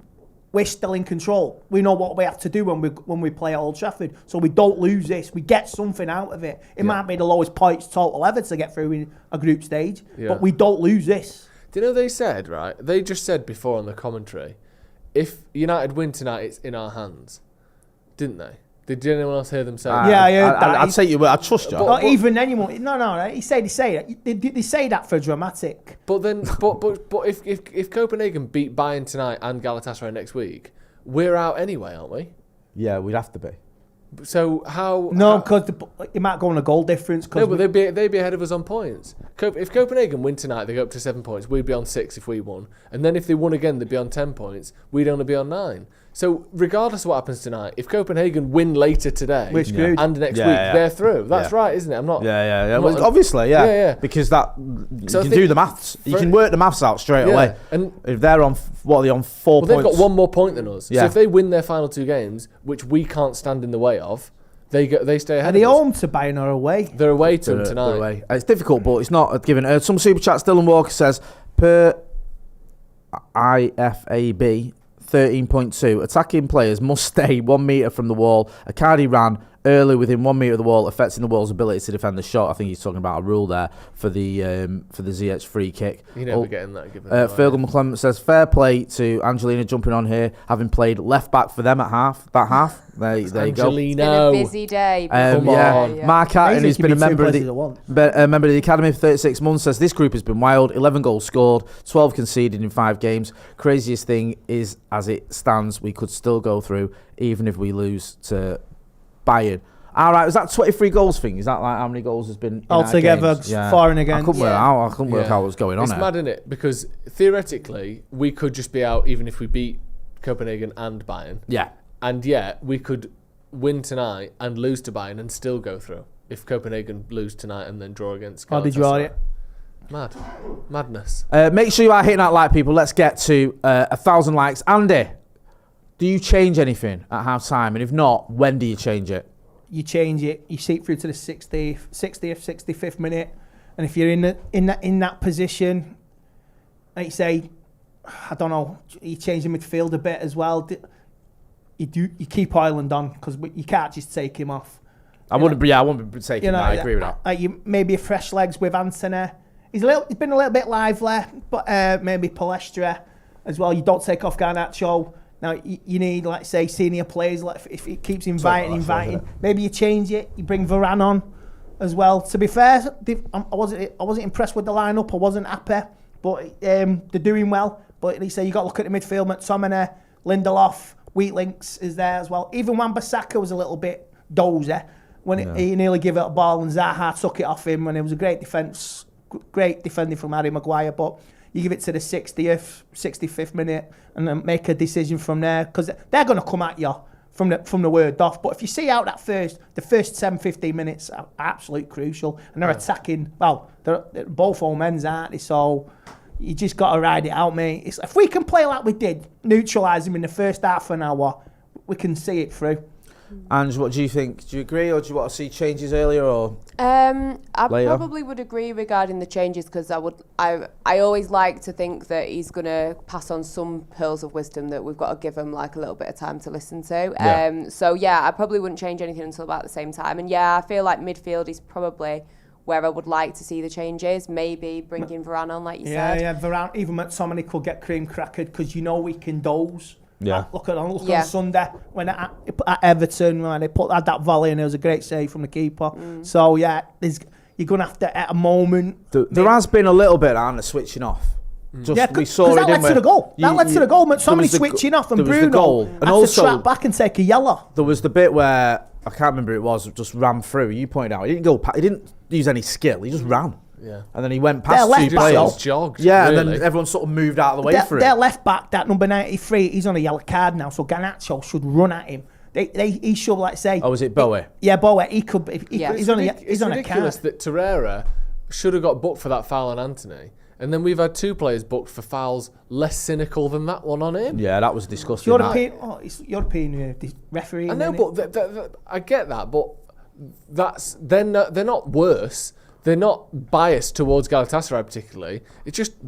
[SPEAKER 8] We're still in control. We know what we have to do when we play at Old Trafford, so we don't lose this. We get something out of it. It might be the lowest points total ever to get through in a group stage, but we don't lose this.
[SPEAKER 3] Do you know they said, right? They just said before on the commentary, if United win tonight, it's in our hands. Didn't they? Did anyone else hear them say that?
[SPEAKER 8] Yeah,
[SPEAKER 4] I'd say you, I trust you.
[SPEAKER 8] Not even anyone. No. He say that. They say that for dramatic.
[SPEAKER 3] But then, but if Copenhagen beat Bayern tonight and Galatasaray next week, we're out anyway, aren't we?
[SPEAKER 4] Yeah, we'd have to be.
[SPEAKER 3] So how?
[SPEAKER 8] No, because it might go on a goal difference.
[SPEAKER 3] No, but they'd be ahead of us on points. If Copenhagen win tonight, they go up to 7 points. We'd be on 6 if we won, and then if they won again, they'd be on 10 points. We'd only be on 9. So regardless of what happens tonight, if Copenhagen win later today and next week, they're through. That's right, isn't it? I'm not.
[SPEAKER 4] Well, obviously, because that you can do the maths. You can work the maths out straight away. And if they're on, what are they on 4 points?
[SPEAKER 3] They've got 1 more point than us. So if they win their final 2 games, which we can't stand in the way of, they stay ahead.
[SPEAKER 8] Are they home to Bayern or away?
[SPEAKER 3] They're away to them tonight.
[SPEAKER 4] It's difficult, but it's not a given. Some super chats. Dylan Walker says per IFAB 13.2. Attacking players must stay 1 metre from the wall. Icardi ran early within 1 metre of the wall, affecting the wall's ability to defend the shot. I think he's talking about a rule there for the Ziyech free kick.
[SPEAKER 3] You're never getting that given.
[SPEAKER 4] Fergal McClement says, fair play to Angelina jumping on here, having played left back for them at that half. There you go.
[SPEAKER 6] It's been a busy day.
[SPEAKER 4] Mark Hatton, who's been a member of the academy for 36 months, says this group has been wild. 11 goals scored, 12 conceded in 5 games. Craziest thing is, as it stands, we could still go through even if we lose to Bayern. All right, was that 23 goals thing? Is that like how many goals has been
[SPEAKER 8] altogether, for and against?
[SPEAKER 4] I couldn't work out what was going on
[SPEAKER 3] It's
[SPEAKER 4] there.
[SPEAKER 3] mad, isn't it? Because theoretically, we could just be out even if we beat Copenhagen and Bayern.
[SPEAKER 4] Yeah.
[SPEAKER 3] And yet, we could win tonight and lose to Bayern and still go through. If Copenhagen lose tonight and then draw against Galatasaray.
[SPEAKER 8] How did you draw it?
[SPEAKER 3] Madness.
[SPEAKER 4] Make sure you are hitting that like, people. Let's get to 1,000 likes. Andy, do you change anything at half time? And if not, when do you change it?
[SPEAKER 8] You change it. You see it through to the 60th, 65th minute, and if you're in that position, like you say, I don't know, you change the midfield a bit as well. You keep Hojlund on because you can't just take him off.
[SPEAKER 4] I wouldn't be taking him. I agree with that.
[SPEAKER 8] You maybe a fresh legs with Antony. He's been a little bit lively, but maybe Palestra as well. You don't take off Garnacho. Now, you need, like, say, senior players. Like, if it keeps inviting, maybe you change it. You bring Varane on as well. To be fair, I wasn't impressed with the lineup. I wasn't happy, but they're doing well. But at least you got to look at the midfield. McTominay, Lindelof, Wheat Links is there as well. Even Wan-Bissaka was a little bit dozy when he nearly gave it a ball and Zaha took it off him. And it was a great defending from Harry Maguire, but you give it to the 60th, 65th minute and then make a decision from there because they're going to come at you from the word off. But if you see out the first 10, 15 minutes are absolutely crucial and they're attacking, well, they're both home ends, aren't they? So you just got to ride it out, mate. If we can play like we did, neutralise them in the first half an hour, we can see it through.
[SPEAKER 4] Ange, what do you think? Do you agree, or do you want to see changes earlier or
[SPEAKER 6] I
[SPEAKER 4] later?
[SPEAKER 6] probably would agree regarding the changes because I always like to think that he's going to pass on some pearls of wisdom that we've got to give him like a little bit of time to listen to. So I probably wouldn't change anything until about the same time. And I feel like midfield is probably where I would like to see the changes. Maybe bringing Varane on, like you said. Yeah,
[SPEAKER 8] Varane. Even McTominay could get cream crackered because we can doze.
[SPEAKER 4] Yeah.
[SPEAKER 8] Look on Sunday when at Everton when they had that volley and it was a great save from the keeper. So you're gonna have to at a moment.
[SPEAKER 4] There has been a little bit of switching off. We saw it.
[SPEAKER 8] That led to the goal. McTominay switching off and Bruno
[SPEAKER 4] and also
[SPEAKER 8] strap back and take a yellow.
[SPEAKER 4] There was the bit where I can't remember who it was. Just ran through. You pointed out he didn't use any skill. He just ran. Yeah. And then he went past two players.
[SPEAKER 3] Jogged.
[SPEAKER 4] Yeah, really. And then everyone sort of moved out of the way for him.
[SPEAKER 8] Their left back, that number 93, he's on a yellow card now, so Garnacho should run at him. He should, like, say...
[SPEAKER 4] Oh, was it Bowie?
[SPEAKER 8] Bowie. He could be... He's on a card.
[SPEAKER 3] It's ridiculous that Torreira should have got booked for that foul on Antony. And then we've had 2 players booked for fouls less cynical than that one on him.
[SPEAKER 4] Yeah, that was disgusting.
[SPEAKER 8] It's European referee.
[SPEAKER 3] I know, but I get that, but they're not worse. They're not biased towards Galatasaray particularly. It's just.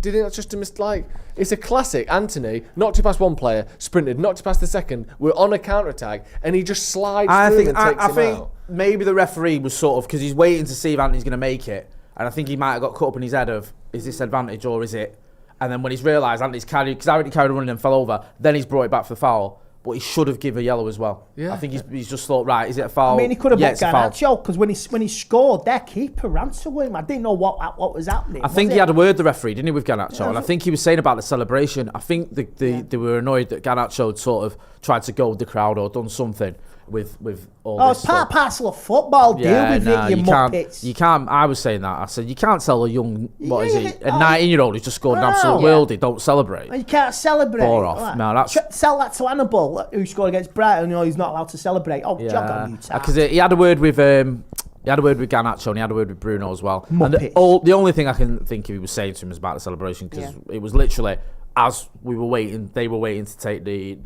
[SPEAKER 3] Do you think that's just a mistake? It's a classic. Antony knocked it past one player, sprinted, knocked it past the second. We're on a counter attack, and he just slides through and takes him out.
[SPEAKER 4] Maybe the referee was sort of because he's waiting to see if Antony's going to make it, and I think he might have got caught up in his head of is this advantage or is it? And then when he's realised Antony's carried a run and fell over, then he's brought it back for the foul. But he should have given a yellow as well. Yeah. I think he's just thought, right, is it a foul?
[SPEAKER 8] I mean, he could have booked Garnacho because when he scored, their keeper ran to him. I didn't know what was happening.
[SPEAKER 4] I think he had a word, the referee, didn't he, with Garnacho? And I think he was saying about the celebration. I think they were annoyed that Garnacho had sort of tried to goad the crowd or done something with all this. Oh,
[SPEAKER 8] it's part parcel of football, you muppets.
[SPEAKER 4] You can't, I was saying that. I said, you can't tell a young, a 19-year-old who's just scored an absolute worldie, don't celebrate.
[SPEAKER 8] You can't celebrate.
[SPEAKER 4] Bore off. Right. No,
[SPEAKER 8] sell that to Hannibal, who scored against Brighton, he's not allowed to celebrate. Oh, jog on, you tart.
[SPEAKER 4] Because he had a word with... He had a word with Garnacho and he had a word with Bruno as well.
[SPEAKER 8] Muppets.
[SPEAKER 4] And the only thing I can think he was saying to him was about the celebration because it was literally as we were waiting, they were waiting to take the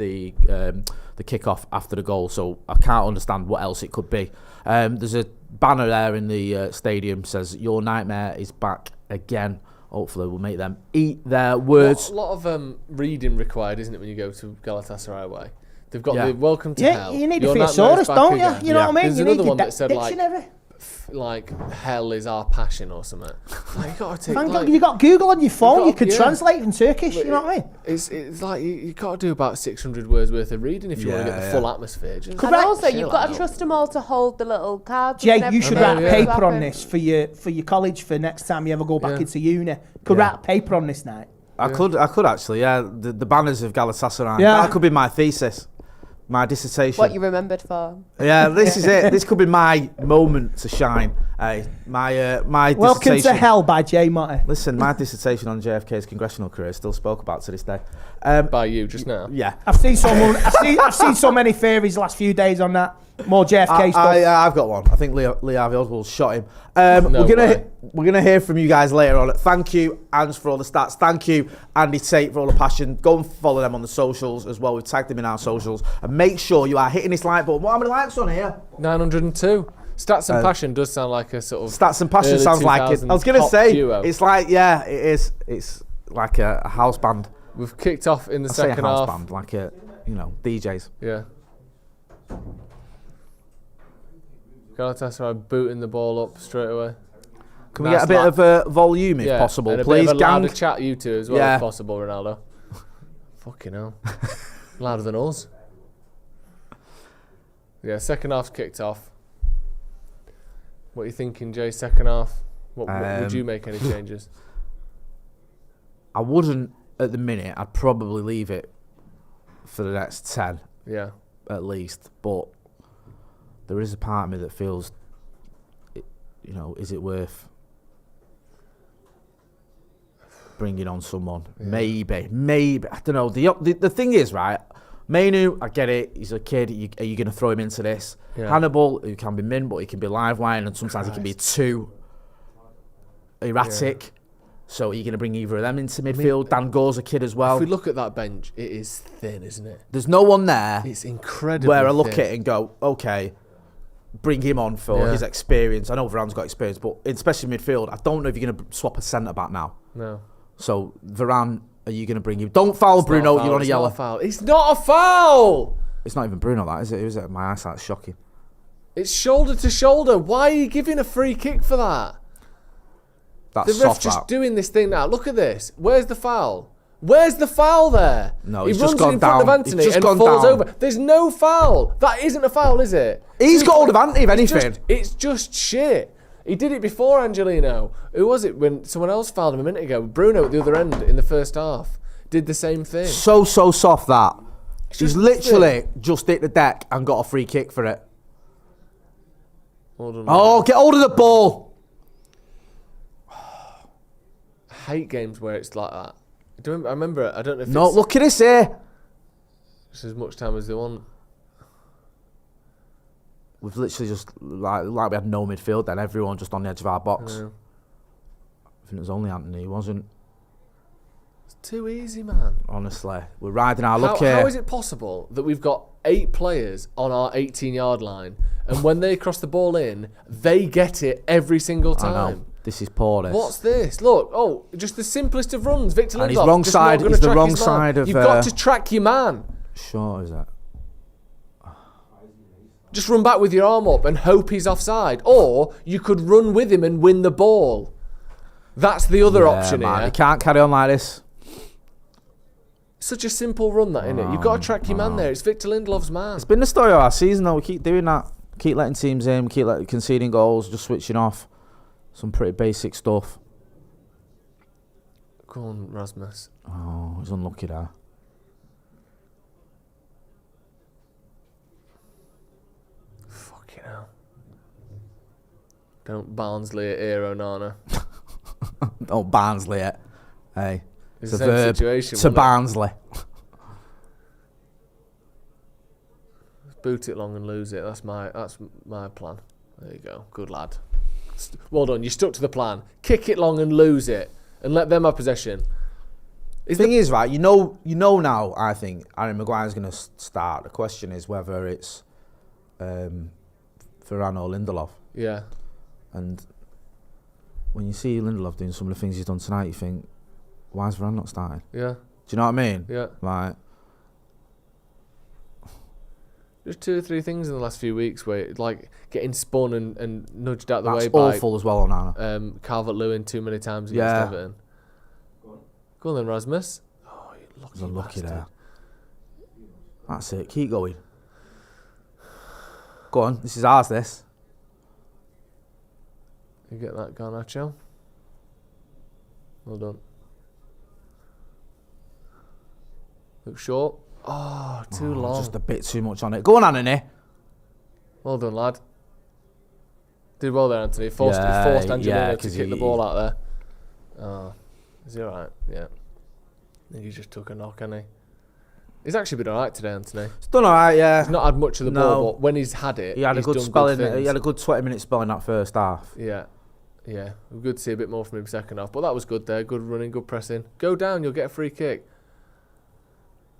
[SPEAKER 4] kickoff after the goal. So I can't understand what else it could be. There's a banner there in the stadium says "Your nightmare is back again" hopefully we'll make them eat their words.
[SPEAKER 3] A lot of reading required, isn't it, when you go to Galatasaray away? They've got the welcome to hell.
[SPEAKER 8] You need a
[SPEAKER 3] Your
[SPEAKER 8] thesaurus,
[SPEAKER 3] nightmare's
[SPEAKER 8] don't
[SPEAKER 3] back
[SPEAKER 8] you? You know what I mean?
[SPEAKER 3] There's
[SPEAKER 8] You
[SPEAKER 3] another
[SPEAKER 8] need
[SPEAKER 3] one that said like hell is our passion or something. Like, you got to take.
[SPEAKER 8] You got Google on your phone. You could
[SPEAKER 3] yeah.
[SPEAKER 8] translate in Turkish. You know what I mean?
[SPEAKER 3] It's like you got to do about 600 words worth of reading if you want to get the full atmosphere. Just
[SPEAKER 6] And also,
[SPEAKER 3] chill
[SPEAKER 6] you've got to
[SPEAKER 3] out.
[SPEAKER 6] trust them all to hold the little cards.
[SPEAKER 8] Jay, you should write
[SPEAKER 3] yeah.
[SPEAKER 8] paper on this for your college for next time you ever go back into uni. Could write paper on this night.
[SPEAKER 4] I could actually, yeah. The banners of Galatasaray.
[SPEAKER 8] Yeah.
[SPEAKER 4] That could be my thesis, my dissertation.
[SPEAKER 6] What you remembered for.
[SPEAKER 4] Yeah, this is it. This could be my moment to shine. My
[SPEAKER 8] Welcome
[SPEAKER 4] dissertation.
[SPEAKER 8] to Hell by Jay Motti.
[SPEAKER 4] Listen, my dissertation on JFK's congressional career is still spoke about to this day.
[SPEAKER 3] By you just now.
[SPEAKER 4] Yeah.
[SPEAKER 8] I've seen so many theories the last few days on that. More JFK stuff.
[SPEAKER 4] I've got one. I think Lee Harvey Oswald shot him. We're gonna hear from you guys later on. Thank you, Ans, for all the stats. Thank you, Andy Tate, for all the passion. Go and follow them on the socials as well. We've tagged them in our socials. And make sure you are hitting this like button. How many likes on here?
[SPEAKER 3] 902. Stats and Passion does sound like a sort of
[SPEAKER 4] Stats and Passion
[SPEAKER 3] early
[SPEAKER 4] sounds like it. I was gonna
[SPEAKER 3] 2000s
[SPEAKER 4] say
[SPEAKER 3] duo.
[SPEAKER 4] it's like it is. It's like a house band.
[SPEAKER 3] We've kicked off in the
[SPEAKER 4] I say a
[SPEAKER 3] second
[SPEAKER 4] house
[SPEAKER 3] half.
[SPEAKER 4] band, like DJs.
[SPEAKER 3] Yeah. Galatasaray booting the ball up straight away.
[SPEAKER 4] Can we get a bit of volume if possible,
[SPEAKER 3] and a
[SPEAKER 4] please,
[SPEAKER 3] bit of a
[SPEAKER 4] gang?
[SPEAKER 3] louder chat, you two, as well, if possible, Ronaldo. Fucking hell. Louder than us. Yeah, second half's kicked off. What are you thinking, Jay, second half? What would you make any changes?
[SPEAKER 4] I wouldn't at the minute. I'd probably leave it for the next 10.
[SPEAKER 3] Yeah.
[SPEAKER 4] At least. But there is a part of me that feels, is it worth bringing on someone? Yeah. Maybe. I don't know. The thing is, right, Mainu, I get it. He's a kid. Are you going to throw him into this? Yeah. Hannibal, who can be min, but he can be live wire, and sometimes he can be too erratic. Yeah. So are you going to bring either of them into midfield? Dan Gore's a kid as well.
[SPEAKER 3] If we look at that bench, it is thin, isn't it?
[SPEAKER 4] There's no one there.
[SPEAKER 3] It's incredible.
[SPEAKER 4] Where I look at it and go, okay, bring him on for his experience. I know Varane's got experience, but especially midfield, I don't know if you're going to swap a centre back now.
[SPEAKER 3] No.
[SPEAKER 4] So Varane, are you going to bring him? Don't foul Bruno. You're on a yellow.
[SPEAKER 3] It's not a foul.
[SPEAKER 4] It's not even Bruno, that is it? Is it? My eyesight's shocking.
[SPEAKER 3] It's shoulder to shoulder. Why are you giving a free kick for that?
[SPEAKER 4] That's
[SPEAKER 3] the ref's just doing this thing now. Look at this. Where's the foul? Where's the foul there?
[SPEAKER 4] No,
[SPEAKER 3] he
[SPEAKER 4] he's
[SPEAKER 3] runs
[SPEAKER 4] just gone
[SPEAKER 3] in front
[SPEAKER 4] down.
[SPEAKER 3] of Antony and falls over. There's no foul. That isn't a foul, is it?
[SPEAKER 4] He's got hold of Antony, if anything.
[SPEAKER 3] It's just shit. He did it before Angelino. Who was it when someone else fouled him a minute ago? Bruno at the other end in the first half did the same thing.
[SPEAKER 4] So soft that. He's literally just hit the deck and got a free kick for it. Get hold of the ball.
[SPEAKER 3] I hate games where it's like that. I remember it. I don't know if
[SPEAKER 4] Look at this here.
[SPEAKER 3] Just as much time as they want.
[SPEAKER 4] We've literally just, like we had no midfield then. Everyone just on the edge of our box. I think it was only Antony. It wasn't.
[SPEAKER 3] It's too easy, man.
[SPEAKER 4] Honestly. We're riding our luck here.
[SPEAKER 3] How is it possible that we've got 8 players on our 18-yard line and when they cross the ball in, they get it every single time?
[SPEAKER 4] I know. This is poor.
[SPEAKER 3] What's this? Look, just the simplest of runs. Victor Lindelof.
[SPEAKER 4] And he's wrong side. He's the wrong side of.
[SPEAKER 3] You've got to track your man.
[SPEAKER 4] Sure, is that?
[SPEAKER 3] Just run back with your arm up and hope he's offside. Or you could run with him and win the ball. That's the other option here.
[SPEAKER 4] You can't carry on like this.
[SPEAKER 3] Such a simple run, that, isn't it? You've got to track your man there. It's Victor Lindelof's man.
[SPEAKER 4] It's been the story of our season, though. We keep doing that. Keep letting teams in. Keep conceding goals. Just switching off. Some pretty basic stuff.
[SPEAKER 3] Go on, Rasmus.
[SPEAKER 4] Oh, he's unlucky there.
[SPEAKER 3] Fucking hell. Don't Barnsley it here, Onana.
[SPEAKER 4] Don't Barnsley it. Hey.
[SPEAKER 3] It's a verb situation,
[SPEAKER 4] to Barnsley.
[SPEAKER 3] Boot it long and lose it. That's my plan. There you go. Good lad. Well done. You stuck to the plan. Kick it long and lose it, and let them have possession.
[SPEAKER 4] The thing is, right? You know now. I think Aaron Maguire's going to start. The question is whether it's Varane or Lindelof.
[SPEAKER 3] Yeah.
[SPEAKER 4] And when you see Lindelof doing some of the things he's done tonight, you think, why is Varane not starting?
[SPEAKER 3] Yeah.
[SPEAKER 4] Do you know what I mean?
[SPEAKER 3] Yeah.
[SPEAKER 4] Like,
[SPEAKER 3] just 2 or 3 things in the last few weeks where like getting spun and nudged out the way
[SPEAKER 4] that's
[SPEAKER 3] by
[SPEAKER 4] awful as well, Onana.
[SPEAKER 3] Calvert-Lewin too many times against
[SPEAKER 4] Yeah.
[SPEAKER 3] Everton. Go on then, Rasmus. Oh, you lucky
[SPEAKER 4] There's a lucky
[SPEAKER 3] bastard.
[SPEAKER 4] there. That's it. Keep going. Go on. This is ours, this.
[SPEAKER 3] You get that, Garnacho. Well done. Look short. Oh, too long.
[SPEAKER 4] Just a bit too much on it. Go on, Antony.
[SPEAKER 3] Well done, lad. Did well there, Antony. Forced Angelino to kick the ball out there. Oh, is he alright? Yeah. I think he just took a knock, hasn't he? He's actually been alright today, Antony.
[SPEAKER 4] It's done alright, yeah.
[SPEAKER 3] He's not had much of the ball, but when he's had it,
[SPEAKER 4] he had a
[SPEAKER 3] he's
[SPEAKER 4] good
[SPEAKER 3] done
[SPEAKER 4] spell
[SPEAKER 3] good
[SPEAKER 4] in it. He
[SPEAKER 3] things.
[SPEAKER 4] had a good 20-minute spell in that first half.
[SPEAKER 3] Yeah. Yeah. Good to see a bit more from him second half. But that was good there. Good running, good pressing. Go down, you'll get a free kick.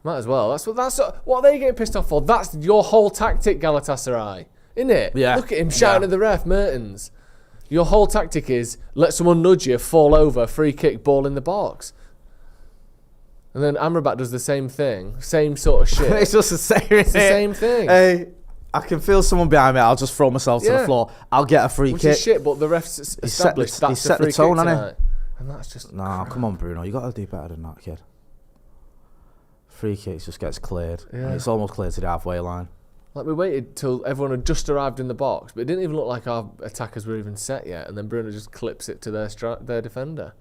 [SPEAKER 3] Might as well. What are they getting pissed off for? That's your whole tactic, Galatasaray. Isn't it?
[SPEAKER 4] Yeah.
[SPEAKER 3] Look at him shouting at the ref, Mertens. Your whole tactic is let someone nudge you, fall over, free kick, ball in the box. And then Amrabat does the same thing. Same sort of shit.
[SPEAKER 4] It's just the same.
[SPEAKER 3] It's the same thing.
[SPEAKER 4] Hey, I can feel someone behind me. I'll just throw myself to the floor. I'll get a free
[SPEAKER 3] Which
[SPEAKER 4] kick.
[SPEAKER 3] is shit, but the refs established
[SPEAKER 4] he
[SPEAKER 3] that's
[SPEAKER 4] set
[SPEAKER 3] the
[SPEAKER 4] the
[SPEAKER 3] free
[SPEAKER 4] tone,
[SPEAKER 3] kick
[SPEAKER 4] hasn't he?
[SPEAKER 3] tonight. And that's just...
[SPEAKER 4] Nah, come on, Bruno. You got to do better than that, kid. Free kicks just gets cleared.
[SPEAKER 3] Yeah.
[SPEAKER 4] And it's almost cleared to the halfway line.
[SPEAKER 3] Like, we waited till everyone had just arrived in the box, but it didn't even look like our attackers were even set yet, and then Bruno just clips it to their defender.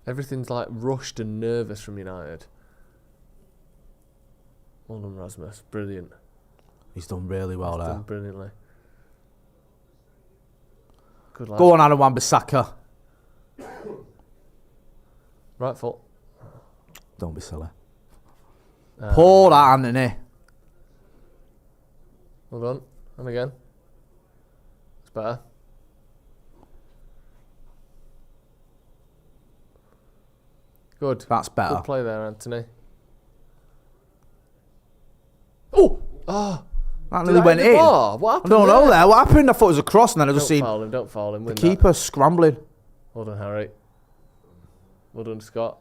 [SPEAKER 3] Everything's like rushed and nervous from United. Well done, Rasmus. Brilliant.
[SPEAKER 4] He's done really well
[SPEAKER 3] He's
[SPEAKER 4] there.
[SPEAKER 3] done brilliantly. Good lad.
[SPEAKER 4] Go on, Aaron Wan-Bissaka.
[SPEAKER 3] Right foot.
[SPEAKER 4] Don't be silly. Pour that, Antony.
[SPEAKER 3] Well done. And again. It's better. Good.
[SPEAKER 4] That's better.
[SPEAKER 3] Good play there, Antony. Oh! Ah!
[SPEAKER 4] That
[SPEAKER 3] Did
[SPEAKER 4] nearly
[SPEAKER 3] that
[SPEAKER 4] went
[SPEAKER 3] hit the
[SPEAKER 4] in.
[SPEAKER 3] bar? What
[SPEAKER 4] I
[SPEAKER 3] happened
[SPEAKER 4] don't know
[SPEAKER 3] there?
[SPEAKER 4] there. What happened? I thought it was a cross, and then I just
[SPEAKER 3] Don't
[SPEAKER 4] seen
[SPEAKER 3] foul him, don't foul him.
[SPEAKER 4] the
[SPEAKER 3] Win
[SPEAKER 4] keeper scrambling.
[SPEAKER 3] Well done, Harry. Well done, Scott.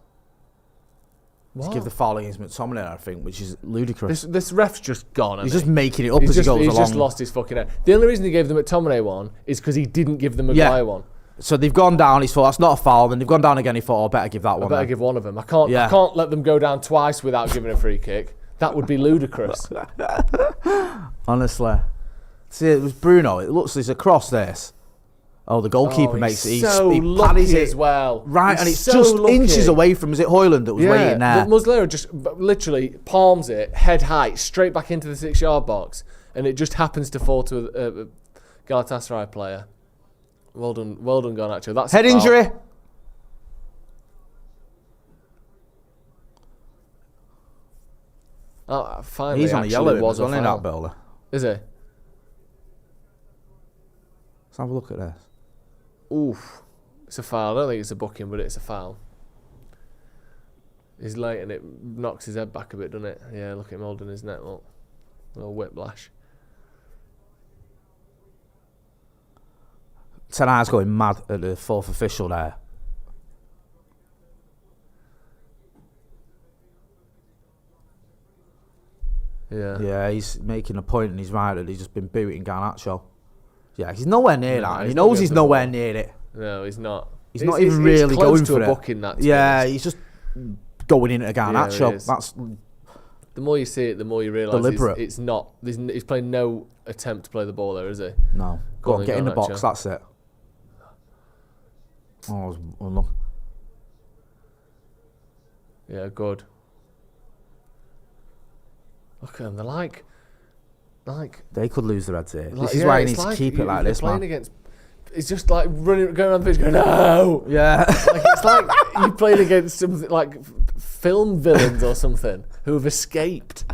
[SPEAKER 4] To give the foul against McTominay, I think, which is ludicrous.
[SPEAKER 3] This ref's just gone.
[SPEAKER 4] He's
[SPEAKER 3] hasn't
[SPEAKER 4] just
[SPEAKER 3] he?
[SPEAKER 4] making it up as he goes
[SPEAKER 3] He's
[SPEAKER 4] along.
[SPEAKER 3] just lost his fucking head. The only reason he gave the McTominay one is because he didn't give the Maguire one.
[SPEAKER 4] So they've gone down. He thought that's not a foul. Then they've gone down again. He thought, oh, I better give that
[SPEAKER 3] I
[SPEAKER 4] one.
[SPEAKER 3] better
[SPEAKER 4] then.
[SPEAKER 3] give one of them. I can't let them go down twice without giving a free kick. That would be ludicrous.
[SPEAKER 4] Honestly. See, it was Bruno. It looks there's a cross this. Oh, the goalkeeper makes it.
[SPEAKER 3] He's
[SPEAKER 4] He
[SPEAKER 3] so
[SPEAKER 4] paddies
[SPEAKER 3] lucky
[SPEAKER 4] it
[SPEAKER 3] as well.
[SPEAKER 4] right,
[SPEAKER 3] He's
[SPEAKER 4] and it's
[SPEAKER 3] so
[SPEAKER 4] just
[SPEAKER 3] lucky.
[SPEAKER 4] inches away from. Is it Hojlund that was waiting there?
[SPEAKER 3] But Muslera just literally palms it head height straight back into the 6-yard box, and it just happens to fall to a Galatasaray player. Well done, Garnacho. That's
[SPEAKER 4] Head
[SPEAKER 3] a foul.
[SPEAKER 4] injury.
[SPEAKER 3] Oh, finally,
[SPEAKER 4] He's on a
[SPEAKER 3] actually
[SPEAKER 4] yellow.
[SPEAKER 3] was a
[SPEAKER 4] Wasn't
[SPEAKER 3] foul.
[SPEAKER 4] that bowler?
[SPEAKER 3] Is he?
[SPEAKER 4] Let's have a look at this.
[SPEAKER 3] Oof. It's a foul. I don't think it's a booking, but it's a foul. He's late and it knocks his head back a bit, doesn't it? Yeah, look at him holding his neck, look. A little whiplash.
[SPEAKER 4] Tenai's going mad at the fourth official there.
[SPEAKER 3] Yeah.
[SPEAKER 4] Yeah, he's making a point and he's right that he's just been booting Garnacho. Yeah, he's nowhere near
[SPEAKER 3] No,
[SPEAKER 4] that. And
[SPEAKER 3] he's
[SPEAKER 4] he
[SPEAKER 3] not
[SPEAKER 4] knows
[SPEAKER 3] going
[SPEAKER 4] he's
[SPEAKER 3] for the
[SPEAKER 4] nowhere
[SPEAKER 3] ball.
[SPEAKER 4] near it.
[SPEAKER 3] No, he's not.
[SPEAKER 4] He's not even really
[SPEAKER 3] close
[SPEAKER 4] going
[SPEAKER 3] to
[SPEAKER 4] for
[SPEAKER 3] a
[SPEAKER 4] it.
[SPEAKER 3] booking that. To be
[SPEAKER 4] Yeah,
[SPEAKER 3] honest.
[SPEAKER 4] he's just going in at Garnacho.
[SPEAKER 3] it is.
[SPEAKER 4] That's
[SPEAKER 3] The more you see it, the more you realise
[SPEAKER 4] Deliberate.
[SPEAKER 3] it's not. He's playing no attempt to play the ball there, is he?
[SPEAKER 4] no. Go on,
[SPEAKER 3] on,
[SPEAKER 4] get in the
[SPEAKER 3] Garnacho.
[SPEAKER 4] box. That's it. Oh, look.
[SPEAKER 3] Yeah, good. Look at them. They're like.
[SPEAKER 4] They could lose their heads here.
[SPEAKER 3] Like,
[SPEAKER 4] This is
[SPEAKER 3] yeah,
[SPEAKER 4] why he
[SPEAKER 3] it's
[SPEAKER 4] needs to keep it like
[SPEAKER 3] they're
[SPEAKER 4] this,
[SPEAKER 3] playing
[SPEAKER 4] man.
[SPEAKER 3] Against, it's just like going around the pitch going, no!
[SPEAKER 4] Yeah.
[SPEAKER 3] Like, it's like you playing against something like film villains or something who have escaped.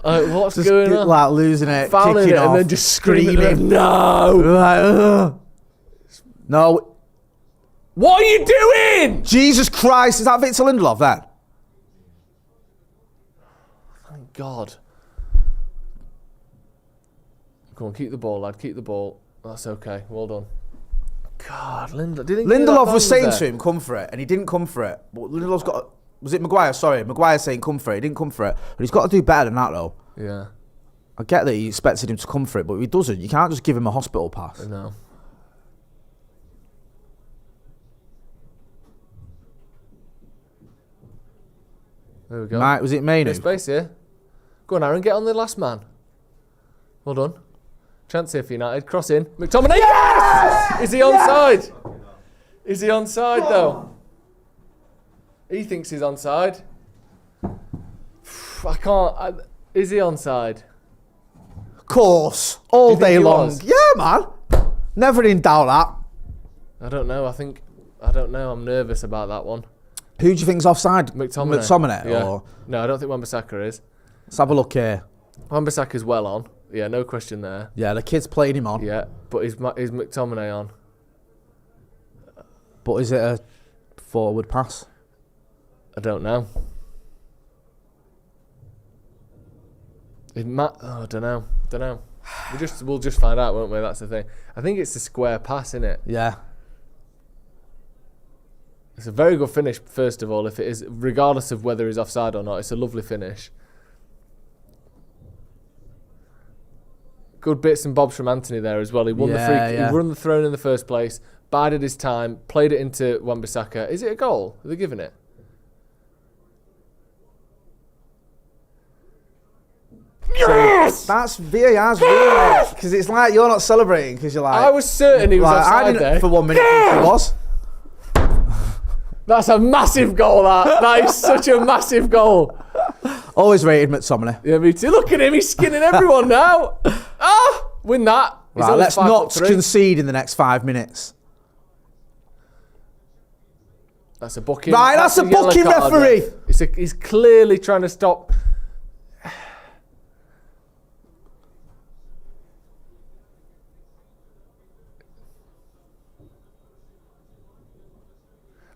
[SPEAKER 3] What's
[SPEAKER 4] Just
[SPEAKER 3] going on?
[SPEAKER 4] like losing it,
[SPEAKER 3] Fouling
[SPEAKER 4] kicking
[SPEAKER 3] it
[SPEAKER 4] off,
[SPEAKER 3] and then just screaming.
[SPEAKER 4] screaming.
[SPEAKER 3] No!
[SPEAKER 4] Like, ugh. No.
[SPEAKER 3] What are you doing?
[SPEAKER 4] Jesus Christ. Is that Victor Lindelof then?
[SPEAKER 3] Thank God. Come on, keep the ball, lad. Keep the ball. That's okay. Well done. God, Lindelof. Do you think
[SPEAKER 4] Lindelof was saying to him, come for it, and he didn't come for it. But Lindelof's got... Was it Maguire? Sorry. Maguire saying, come for it. He didn't come for it. But he's got to do better than that, though.
[SPEAKER 3] Yeah.
[SPEAKER 4] I get that he expected him to come for it, but if he doesn't, you can't just give him a hospital pass.
[SPEAKER 3] No. There we go.
[SPEAKER 4] Right, was it Mainu?
[SPEAKER 3] Bit of space here. Go on, Aaron, get on the last man. Well done. Chance here for United. Cross in. McTominay. Yes! Is he onside? Is he onside, though? He thinks he's onside. I can't... Is he onside?
[SPEAKER 4] Of course. All day long. Yeah, man. Never in doubt that.
[SPEAKER 3] I don't know. I don't know. I'm nervous about that one.
[SPEAKER 4] Who do you think's offside?
[SPEAKER 3] McTominay. Yeah.
[SPEAKER 4] Or?
[SPEAKER 3] No, I don't think Wan-Bissaka is.
[SPEAKER 4] Let's have a look here.
[SPEAKER 3] Wan-Bissaka's well on. Yeah, no question there.
[SPEAKER 4] Yeah, the kid's playing him on.
[SPEAKER 3] Yeah, but is McTominay on?
[SPEAKER 4] But is it a forward pass?
[SPEAKER 3] I don't know. I don't know. We'll just find out, won't we? That's the thing. I think it's a square pass, isn't it?
[SPEAKER 4] Yeah.
[SPEAKER 3] It's a very good finish, first of all, if it is, regardless of whether he's offside or not. It's a lovely finish. Good bits and bobs from Antony there as well. He won the free. Yeah. He won the throne in the first place. Bided his time. Played it into Wan-Bissaka. Is it a goal? Are they giving it?
[SPEAKER 4] Yes! So that's VAR's rule, because it's like you're not celebrating because you're like...
[SPEAKER 3] I was certain he was offside
[SPEAKER 4] I didn't
[SPEAKER 3] there.
[SPEAKER 4] For 1 minute think he was.
[SPEAKER 3] That's a massive goal, that is such a massive goal.
[SPEAKER 4] Always rated McTominay.
[SPEAKER 3] Yeah, me too. Look at him, he's skinning everyone now. Win that.
[SPEAKER 4] Right, let's not concede in the next 5 minutes.
[SPEAKER 3] That's a booking.
[SPEAKER 4] Right, that's a booking, referee.
[SPEAKER 3] He's clearly trying to stop.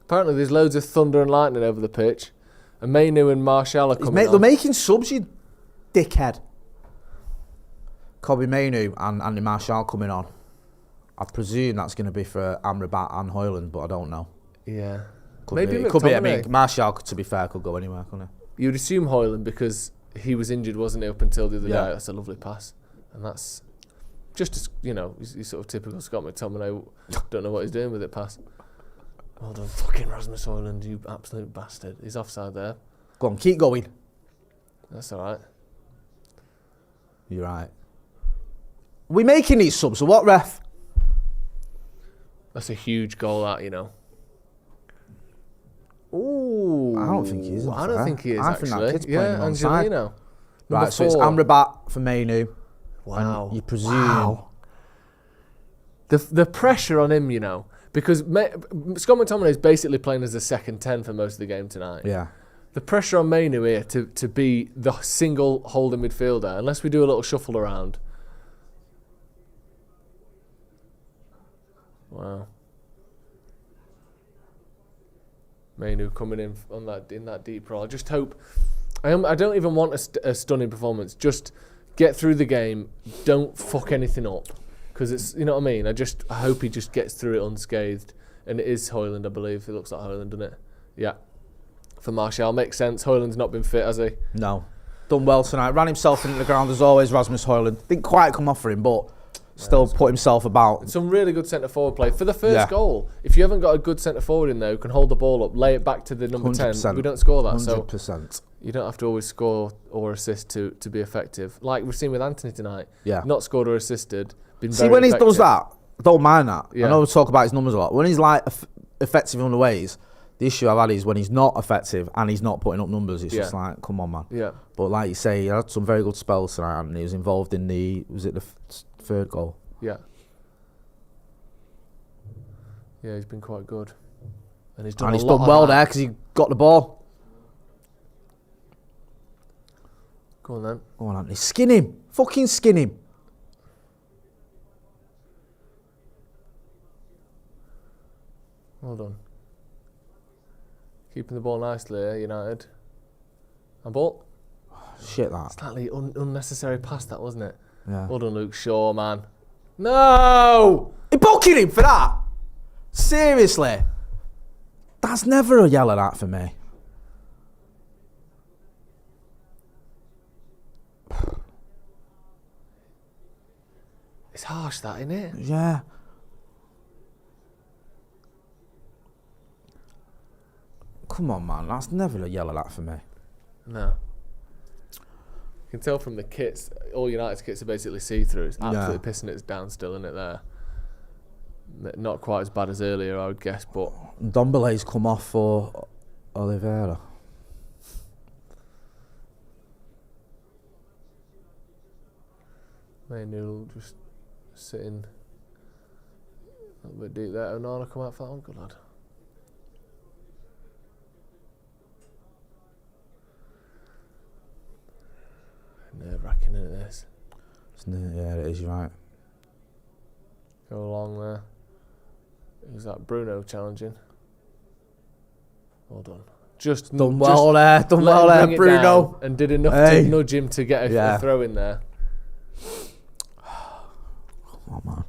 [SPEAKER 3] Apparently there's loads of thunder and lightning over the pitch. And Mainu and Martial are coming on.
[SPEAKER 4] They're making subs, you dickhead. Kobe Mainu and Andy Martial coming on. I presume that's going to be for Amrabat and Hojlund, but I don't know.
[SPEAKER 3] Yeah.
[SPEAKER 4] Could be. I mean, Martial, to be fair, could go anywhere, couldn't he?
[SPEAKER 3] You'd assume Hojlund because he was injured, wasn't he, up until the other day. That's a lovely pass. And that's just, as, he's sort of typical Scott McTominay. Don't know what he's doing with it, pass. Well done, fucking Rasmus Hojlund, you absolute bastard. He's offside there.
[SPEAKER 4] Go on, keep going.
[SPEAKER 3] That's all right.
[SPEAKER 4] You're right. We making these subs, so what, ref?
[SPEAKER 3] That's a huge goal, that, Ooh.
[SPEAKER 4] I don't think he is.
[SPEAKER 3] I don't think he is,
[SPEAKER 4] I
[SPEAKER 3] actually.
[SPEAKER 4] think that kid's playing
[SPEAKER 3] Angelino.
[SPEAKER 4] Right, so it's Amrabat for Mainu.
[SPEAKER 3] Wow.
[SPEAKER 4] You presume.
[SPEAKER 3] Wow. The pressure on him, because Scott McTominay is basically playing as a second 10 for most of the game tonight.
[SPEAKER 4] Yeah.
[SPEAKER 3] The pressure on Mainu here to be the single holding midfielder, unless we do a little shuffle around. Wow. Mainu coming in on that deep roll. I just hope. I don't even want a stunning performance. Just get through the game. Don't fuck anything up. Because it's, you know what I mean? I hope he just gets through it unscathed. And it is Hojlund, I believe. It looks like Hojlund, doesn't it? Yeah. For Martial, makes sense. Hojlund's not been fit, has he?
[SPEAKER 4] No. Done well tonight. Ran himself into the ground as always, Rasmus Hojlund. Didn't quite come off for him, but still put himself about.
[SPEAKER 3] Some really good centre-forward play. For the first goal, if you haven't got a good centre-forward in there who can hold the ball up, lay it back to the number 10, we don't score that.
[SPEAKER 4] 100%.
[SPEAKER 3] So you don't have to always score or assist to be effective. Like we've seen with Antony tonight.
[SPEAKER 4] Yeah.
[SPEAKER 3] Not scored or assisted.
[SPEAKER 4] See, when he does that, I don't mind that.
[SPEAKER 3] Yeah.
[SPEAKER 4] I know we talk about his numbers a lot. When he's like effective on the ways, the issue I've had is when he's not effective and he's not putting up numbers, it's just like, come on, man.
[SPEAKER 3] Yeah.
[SPEAKER 4] But like you say, he had some very good spells tonight and he was involved in the third goal?
[SPEAKER 3] Yeah. Yeah, he's been quite good. And he's done
[SPEAKER 4] well there because he got the ball.
[SPEAKER 3] Go on then.
[SPEAKER 4] Go on, Antony. Skin him. Fucking skin him.
[SPEAKER 3] Well done. Keeping the ball nicely here, United. And ball.
[SPEAKER 4] Shit, that.
[SPEAKER 3] Slightly unnecessary pass, that, wasn't it?
[SPEAKER 4] Yeah.
[SPEAKER 3] Well done, Luke Shaw, man. No!
[SPEAKER 4] He booking him for that? Seriously? That's never a yellow that for me.
[SPEAKER 3] It's harsh, that, isn't it?
[SPEAKER 4] Yeah. Come on, man. That's never a yellow that for me.
[SPEAKER 3] No. You can tell from the kits, all United's kits are basically see-through. It's absolutely pissing it down still, isn't it, there? Not quite as bad as earlier, I would guess, but...
[SPEAKER 4] Dombele's come off for Oliveira.
[SPEAKER 3] Manuel just sitting a little bit deep there. Onana come out for that one, good lad. Nerve-wracking, isn't it, this?
[SPEAKER 4] Yeah, it is, you're right.
[SPEAKER 3] Go along there. Who's that? Bruno challenging. Well done. Just
[SPEAKER 4] Done well there, Bruno.
[SPEAKER 3] And did enough to nudge him to get a throw in there.
[SPEAKER 4] Come on, man.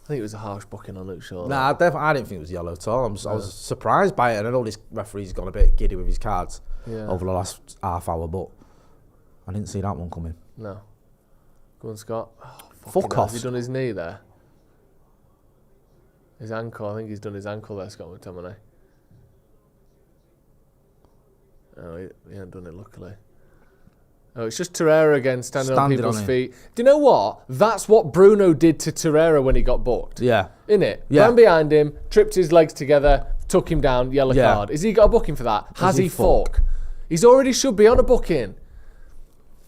[SPEAKER 3] I think it was a harsh booking on Luke Shaw.
[SPEAKER 4] Nah, I didn't think it was yellow at all. I was surprised by it, and I know this referee's gone a bit giddy with his cards over the last half hour, but I didn't see that one coming.
[SPEAKER 3] No. Go on, Scott. Oh,
[SPEAKER 4] Fuck off.
[SPEAKER 3] Has he done his knee there? His ankle. I think he's done his ankle there, Scott McTominay. Oh, he hasn't done it, luckily. Oh, it's just Torreira again, standing on people's feet. Do you know what? That's what Bruno did to Torreira when he got booked.
[SPEAKER 4] Yeah.
[SPEAKER 3] Innit?
[SPEAKER 4] Yeah.
[SPEAKER 3] Ran behind him, tripped his legs together, took him down, yellow card. Has he got a booking for that? Has he fuck? He's already should be on a booking.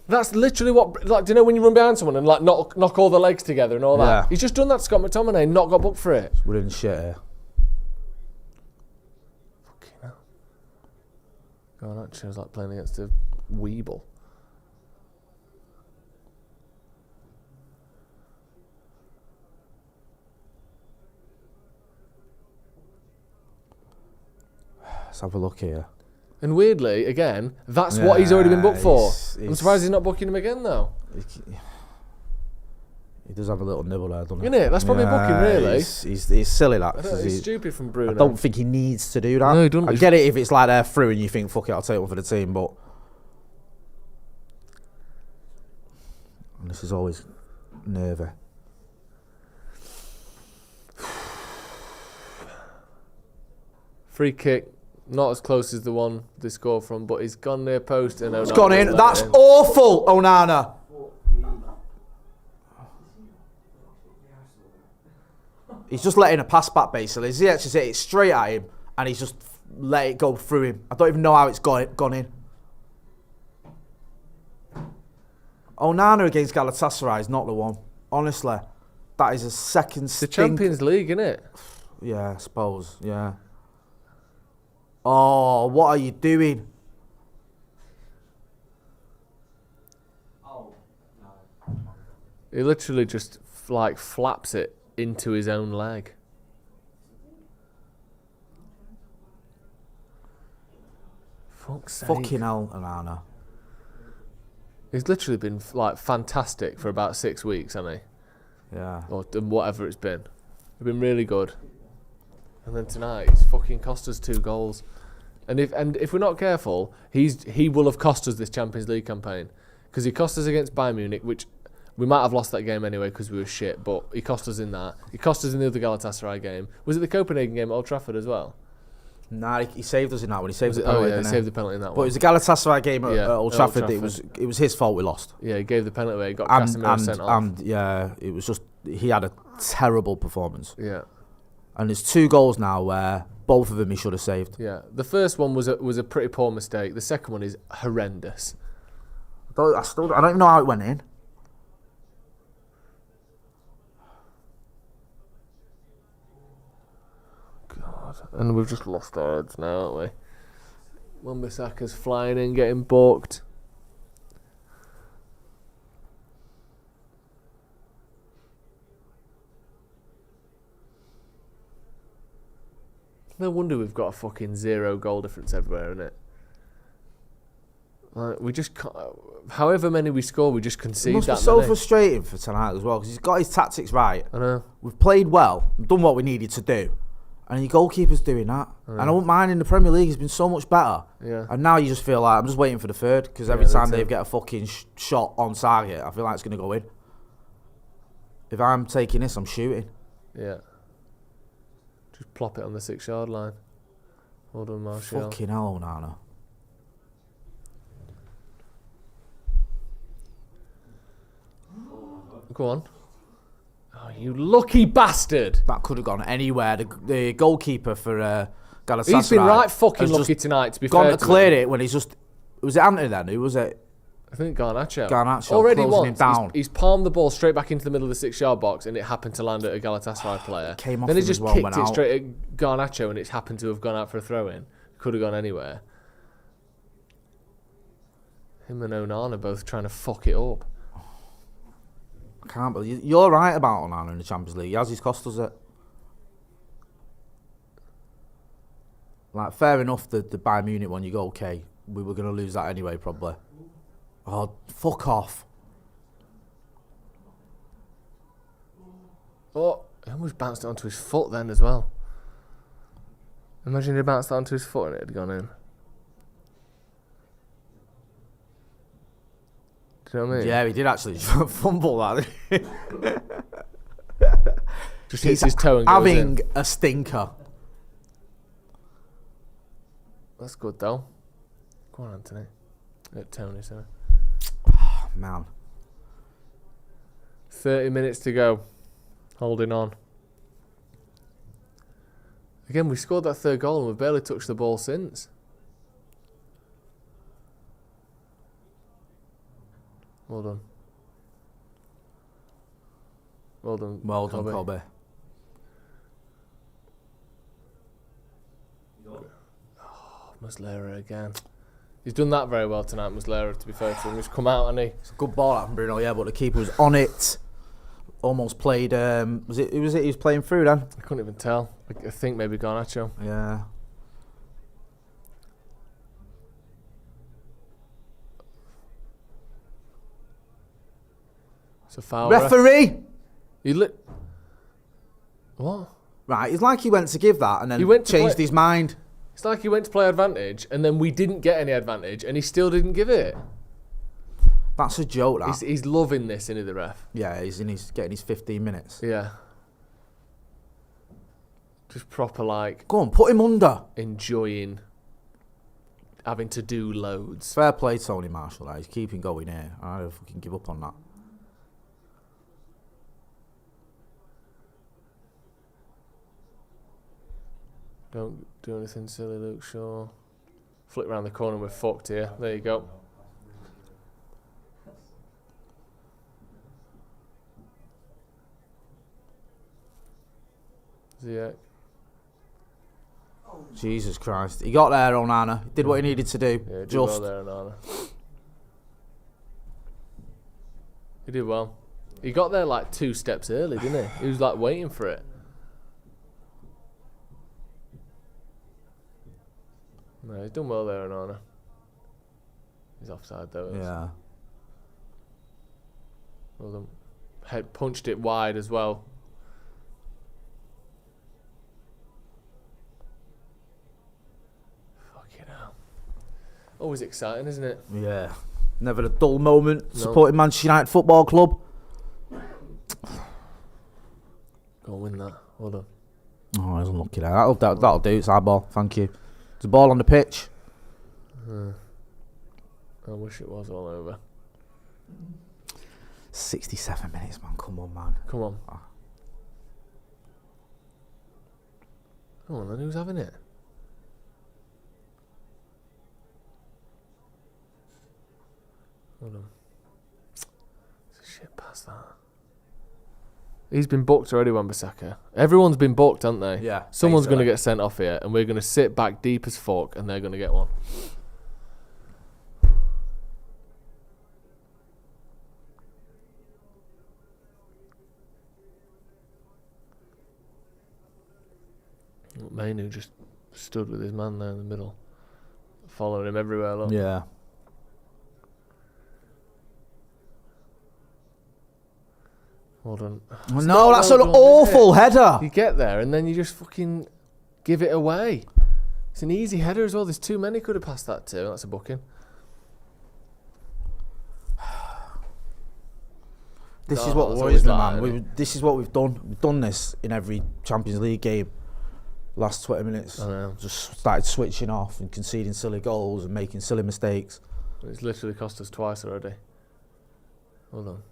[SPEAKER 3] That's literally what... Like, do you know when you run behind someone and like knock all the legs together and all that?
[SPEAKER 4] Yeah.
[SPEAKER 3] He's just done that to Scott McTominay and not got booked for it.
[SPEAKER 4] We're in shit here.
[SPEAKER 3] Fucking hell. Garnacho is like playing against a Weeble.
[SPEAKER 4] Let's have a look here.
[SPEAKER 3] And weirdly, again, that's what he's already been booked for. I'm surprised he's not booking him again, though.
[SPEAKER 4] He does have a little nibble there, doesn't he?
[SPEAKER 3] Isn't it? That's probably a booking, really.
[SPEAKER 4] He's silly, that.
[SPEAKER 3] It's stupid from Bruno.
[SPEAKER 4] I don't think he needs to do that.
[SPEAKER 3] No, he doesn't.
[SPEAKER 4] I get it if it's like they're through and you think, fuck it, I'll take one for the team, but... And this is always nervy.
[SPEAKER 3] Free kick, not as close as the one they scored from, but he's gone near post and
[SPEAKER 4] It's gone in. That's awful, Onana. He's just letting a pass back, basically. Ziyech just hit it straight at him, and he's just let it go through him. I don't even know how it's gone in. Onana against Galatasaray is not the one. Honestly, that is a second
[SPEAKER 3] It's the Champions League, isn't it?
[SPEAKER 4] Yeah, I suppose. Yeah. Oh, what are you doing?
[SPEAKER 3] He literally just like flaps it into his own leg. Fuck's sake.
[SPEAKER 4] Fucking hell, Onana.
[SPEAKER 3] He's literally been like fantastic for about 6 weeks, hasn't he?
[SPEAKER 4] Yeah.
[SPEAKER 3] Or whatever it's been. He's been really good. And then tonight, he's fucking cost us 2 goals. And if we're not careful, he will have cost us this Champions League campaign, because he cost us against Bayern Munich, which we might have lost that game anyway because we were shit. But he cost us in that. He cost us in the other Galatasaray game. Was it the Copenhagen game at Old Trafford as well?
[SPEAKER 4] Nah, he saved us in that one. He saved the penalty.
[SPEAKER 3] Oh yeah, he saved the penalty in that one.
[SPEAKER 4] But it was the Galatasaray game at Old Trafford. It was his fault we lost.
[SPEAKER 3] Yeah, he gave the penalty away. He got Casemiro sent off.
[SPEAKER 4] And yeah, it was just he had a terrible performance.
[SPEAKER 3] Yeah.
[SPEAKER 4] And there's 2 goals now where both of them he should have saved.
[SPEAKER 3] Yeah, the first one was a pretty poor mistake. The second one is horrendous.
[SPEAKER 4] I don't even know how it went in.
[SPEAKER 3] God, and we've just lost our heads now, haven't we? Wan-Bissaka's flying in, getting balked. No wonder we've got a fucking 0 goal difference everywhere, innit? Like, we just can't, however many we score, we just
[SPEAKER 4] It
[SPEAKER 3] concede
[SPEAKER 4] must
[SPEAKER 3] that
[SPEAKER 4] be so
[SPEAKER 3] many.
[SPEAKER 4] frustrating for tonight as well because he's got his tactics right.
[SPEAKER 3] I know.
[SPEAKER 4] We've played well, we've done what we needed to do, and your goalkeeper's doing that. And I wouldn't mind in the Premier League; he's been so much better.
[SPEAKER 3] Yeah.
[SPEAKER 4] And now you just feel like I'm just waiting for the third because every
[SPEAKER 3] Yeah,
[SPEAKER 4] time
[SPEAKER 3] that's
[SPEAKER 4] they
[SPEAKER 3] it.
[SPEAKER 4] get a fucking shot on target, I feel like it's going to go in. If I'm taking this, I'm shooting.
[SPEAKER 3] Yeah. Just plop it on the 6-yard line. Well done, Martial.
[SPEAKER 4] Fucking hell, Onana.
[SPEAKER 3] Go on. Oh, you lucky bastard.
[SPEAKER 4] That could have gone anywhere. The goalkeeper for Galatasaray.
[SPEAKER 3] He's been right fucking
[SPEAKER 4] has
[SPEAKER 3] lucky
[SPEAKER 4] just
[SPEAKER 3] tonight, to be
[SPEAKER 4] gone
[SPEAKER 3] fair
[SPEAKER 4] to
[SPEAKER 3] to
[SPEAKER 4] clear
[SPEAKER 3] him.
[SPEAKER 4] it when he's just... Was it Antony then? Who was it?
[SPEAKER 3] I think Garnacho.
[SPEAKER 4] Garnacho
[SPEAKER 3] Already
[SPEAKER 4] closing him
[SPEAKER 3] once,
[SPEAKER 4] down.
[SPEAKER 3] he's palmed the ball straight back into the middle of the 6-yard box and it happened to land at a Galatasaray player.
[SPEAKER 4] Came off
[SPEAKER 3] Then he
[SPEAKER 4] him
[SPEAKER 3] just
[SPEAKER 4] as well,
[SPEAKER 3] kicked
[SPEAKER 4] went
[SPEAKER 3] it
[SPEAKER 4] out.
[SPEAKER 3] straight at Garnacho and it's happened to have gone out for a throw-in. Could have gone anywhere. Him and Onana both trying to fuck it up.
[SPEAKER 4] I can't believe... You're right about Onana in the Champions League. He has his cost us it. Like, fair enough, the Bayern Munich one, you go, okay, we were going to lose that anyway, probably. Oh, fuck off.
[SPEAKER 3] Oh, he almost bounced it onto his foot then as well. Imagine he bounced that onto his foot and it had gone in. Do you know what I mean?
[SPEAKER 4] Yeah, he did actually fumble that.
[SPEAKER 3] Just hits his toe and goes
[SPEAKER 4] Having
[SPEAKER 3] in.
[SPEAKER 4] a stinker.
[SPEAKER 3] That's good though. Go on, Antony. Tony, sorry.
[SPEAKER 4] Oh, man.
[SPEAKER 3] 30 minutes to go. Holding on. Again, we scored that third goal and we've barely touched the ball since. Well done. Well done.
[SPEAKER 4] Well done, Kobe.
[SPEAKER 3] Muslera again. He's done that very well tonight, Muslera, to be fair to him. He's come out and
[SPEAKER 4] It's a good ball out from Bruno, yeah, but the keeper was on it. Almost played... who was it he was playing through then?
[SPEAKER 3] I couldn't even tell. I think maybe Garnacho.
[SPEAKER 4] Yeah.
[SPEAKER 3] It's a foul.
[SPEAKER 4] Referee!
[SPEAKER 3] What?
[SPEAKER 4] Right, it's like he went to give that and then
[SPEAKER 3] He went to
[SPEAKER 4] changed
[SPEAKER 3] play-
[SPEAKER 4] his mind.
[SPEAKER 3] It's like he went to play advantage and then we didn't get any advantage and he still didn't give it.
[SPEAKER 4] That's a joke, that.
[SPEAKER 3] He's loving this, isn't he, the ref?
[SPEAKER 4] Yeah, he's getting his 15 minutes.
[SPEAKER 3] Yeah. Just proper, like,
[SPEAKER 4] Go on, put him under.
[SPEAKER 3] enjoying having to do loads.
[SPEAKER 4] Fair play, Tony Marshall. He's keeping going here. I don't fucking give up on that.
[SPEAKER 3] Don't do anything silly, Luke Shaw. Flick round the corner, we're fucked here. There you go. Ziyech.
[SPEAKER 4] Jesus Christ. He got there, Onana. Did what he needed to do.
[SPEAKER 3] Yeah, he did
[SPEAKER 4] Just.
[SPEAKER 3] well there, Onana. He did well. He got there like 2 steps early, didn't he? He was like waiting for it. No, he's done well there, Onana. He's offside though.
[SPEAKER 4] Yeah.
[SPEAKER 3] Well done. Head punched it wide as well. Fucking hell. Always exciting, isn't it?
[SPEAKER 4] Yeah. Never a dull moment supporting Manchester United Football Club.
[SPEAKER 3] Go and win that. Well done.
[SPEAKER 4] Oh, I was unlucky there. That'll do. It's our ball. Thank you. There's a ball on the pitch.
[SPEAKER 3] I wish it was all over.
[SPEAKER 4] 67 minutes, man. Come on, man.
[SPEAKER 3] Come on. Come on then, who's having it? Hold on. It's a shit pass, that. He's been booked already, Wan-Bissaka. Everyone's been booked, haven't they?
[SPEAKER 4] Yeah.
[SPEAKER 3] Someone's going to
[SPEAKER 4] basically.
[SPEAKER 3] get sent off here, and we're going to sit back deep as fuck, and they're going to get one. Mainu just stood with his man there in the middle, following him everywhere. Look.
[SPEAKER 4] Yeah.
[SPEAKER 3] Well done.
[SPEAKER 4] No, that's
[SPEAKER 3] well
[SPEAKER 4] an
[SPEAKER 3] done,
[SPEAKER 4] awful
[SPEAKER 3] is it?
[SPEAKER 4] header.
[SPEAKER 3] You get there and then you just fucking give it away. It's an easy header as well. There's too many could have passed that to. That's a booking.
[SPEAKER 4] This
[SPEAKER 3] Oh,
[SPEAKER 4] is what
[SPEAKER 3] that's
[SPEAKER 4] worries me,
[SPEAKER 3] always
[SPEAKER 4] man.
[SPEAKER 3] that,
[SPEAKER 4] This is what we've done. We've done this in every Champions League game. Last 20 minutes,
[SPEAKER 3] I know.
[SPEAKER 4] just started switching off and conceding silly goals and making silly mistakes.
[SPEAKER 3] It's literally cost us twice already. Hold on.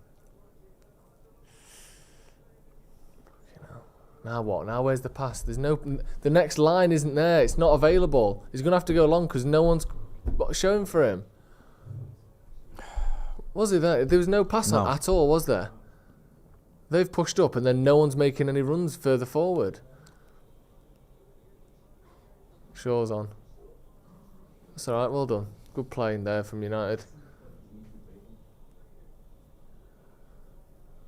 [SPEAKER 3] Fucking hell. Now what? Now where's the pass? There's no. The next line isn't there. It's not available. He's gonna have to go long because no one's showing for him. Was he there? There was no pass on at all, was there? They've pushed up and then no one's making any runs further forward. Shaw's on. That's alright, well done. Good playing there from United.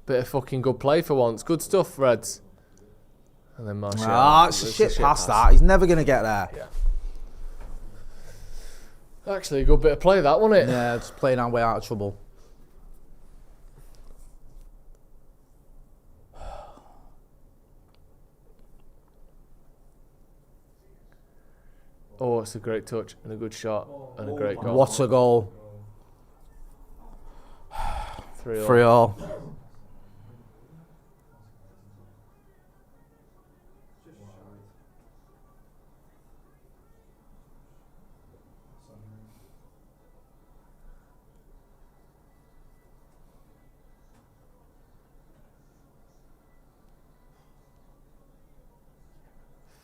[SPEAKER 3] Bit of fucking good play for once. Good stuff, Reds. And then Martial.
[SPEAKER 4] It's a shit pass that. He's never going to get there.
[SPEAKER 3] Yeah. Actually, a good bit of play that, wasn't it?
[SPEAKER 4] Yeah, just playing our way out of trouble.
[SPEAKER 3] Oh, it's a great touch and a good shot and a great goal.
[SPEAKER 4] What a goal.
[SPEAKER 3] 3-3.
[SPEAKER 4] 3-3.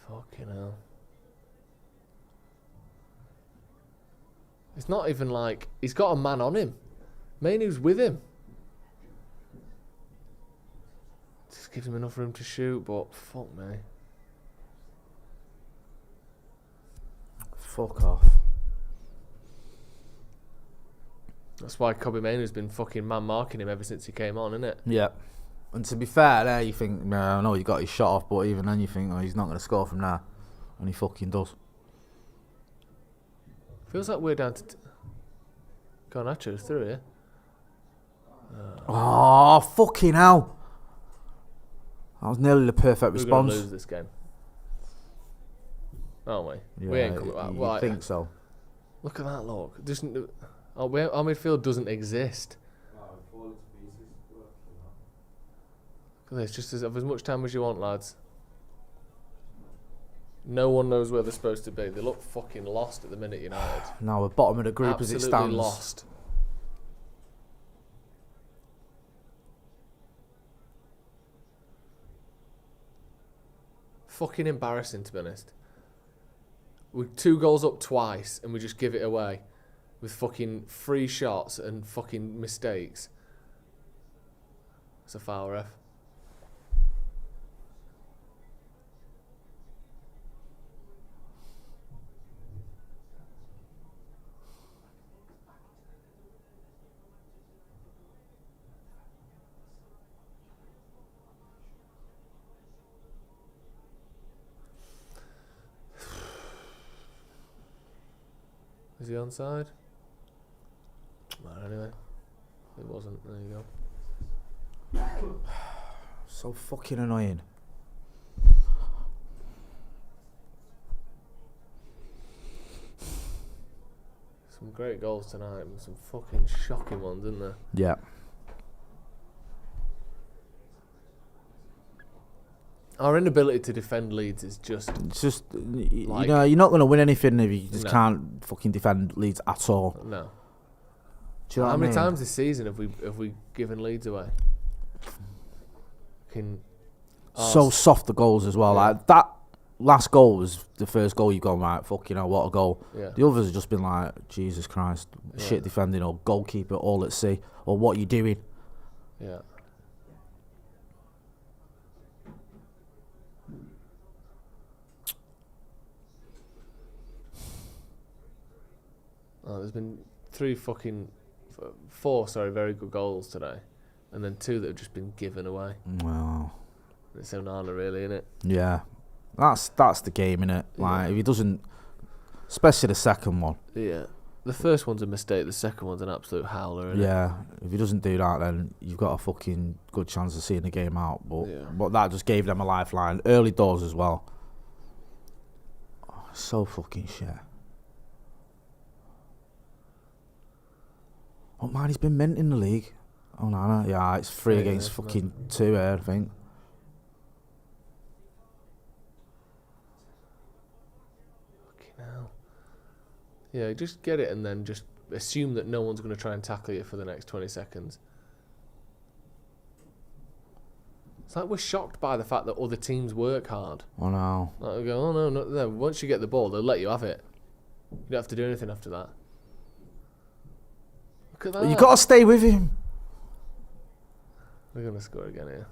[SPEAKER 3] Fucking hell. It's not even like he's got a man on him. Mainu's with him. Just gives him enough room to shoot, but fuck me.
[SPEAKER 4] Fuck off.
[SPEAKER 3] That's why Kobe Mainu's been fucking man marking him ever since he came on, isn't it?
[SPEAKER 4] Yeah. And to be fair, there you think, I know he got his shot off, but even then you think, oh, he's not going to score from there. And he fucking does.
[SPEAKER 3] Feels like we're down to... Garnacho's through here.
[SPEAKER 4] Oh, fucking hell. That was nearly the perfect
[SPEAKER 3] We're going
[SPEAKER 4] response.
[SPEAKER 3] to lose this game. Aren't we?
[SPEAKER 4] Yeah,
[SPEAKER 3] We ain't coming back.
[SPEAKER 4] you
[SPEAKER 3] Well,
[SPEAKER 4] think so.
[SPEAKER 3] Look at that, look. Our midfield doesn't exist. Look at this. Just have as much time as you want, lads. No one knows where they're supposed to be. They look fucking lost at the minute, United.
[SPEAKER 4] Now we're bottom of the group as it
[SPEAKER 3] Absolutely
[SPEAKER 4] stands.
[SPEAKER 3] lost. Fucking embarrassing, to be honest. We're 2 goals up twice and we just give it away with fucking free shots and fucking mistakes. It's a foul, ref. Is he onside? Well, anyway, it wasn't. There you go.
[SPEAKER 4] So fucking annoying.
[SPEAKER 3] Some great goals tonight and some fucking shocking ones, isn't there?
[SPEAKER 4] Yeah.
[SPEAKER 3] Our inability to defend Leeds is just...
[SPEAKER 4] It's just, you know, you're not going to win anything if you just can't fucking defend Leeds at all.
[SPEAKER 3] No.
[SPEAKER 4] Do you know
[SPEAKER 3] How
[SPEAKER 4] what I
[SPEAKER 3] many
[SPEAKER 4] mean?
[SPEAKER 3] times this season have we given Leeds away?
[SPEAKER 4] So soft the goals as well.
[SPEAKER 3] Yeah.
[SPEAKER 4] Like that last goal was the first goal you've gone, right, fucking hell, what a goal.
[SPEAKER 3] Yeah.
[SPEAKER 4] The others have just been like, Jesus Christ, shit defending or goalkeeper all at sea or what you doing.
[SPEAKER 3] Yeah. Oh, there's been four very good goals today, and then 2 that have just been given away.
[SPEAKER 4] Well,
[SPEAKER 3] It's Onana, really, isn't it?
[SPEAKER 4] yeah, that's the game, innit? Like if he doesn't, especially the second one.
[SPEAKER 3] Yeah. The first one's a mistake. The second one's an absolute howler. Isn't
[SPEAKER 4] Yeah, if he doesn't do that, then you've got a fucking good chance of seeing the game out. But that just gave them a lifeline. Early doors as well. Oh, so fucking shit. Oh man, he's been mint in the league. Onana, yeah, it's 3 against fucking 2 here, I think.
[SPEAKER 3] Yeah, just get it and then just assume that no one's going to try and tackle you for the next 20 seconds. It's like we're shocked by the fact that other teams work hard.
[SPEAKER 4] Oh no.
[SPEAKER 3] Like we go, oh no. Once you get the ball, they'll let you have it. You don't have to do anything after that. Look at that.
[SPEAKER 4] You've got to stay with him.
[SPEAKER 3] We're going to score again here.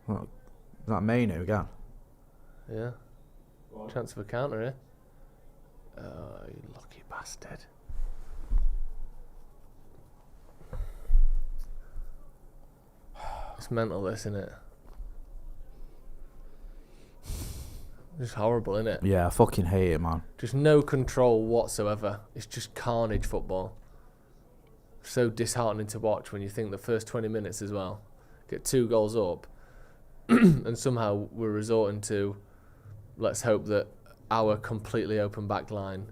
[SPEAKER 4] What? Is that Manu again?
[SPEAKER 3] Yeah. Chance of a counter here. Oh, you lucky bastard. It's mental, this, isn't it? Just horrible, isn't it?
[SPEAKER 4] Yeah, I fucking hate it, man.
[SPEAKER 3] Just no control whatsoever. It's just carnage football. So disheartening to watch when you think the first 20 minutes as well. Get 2 goals up. And somehow we're resorting to, let's hope that our completely open back line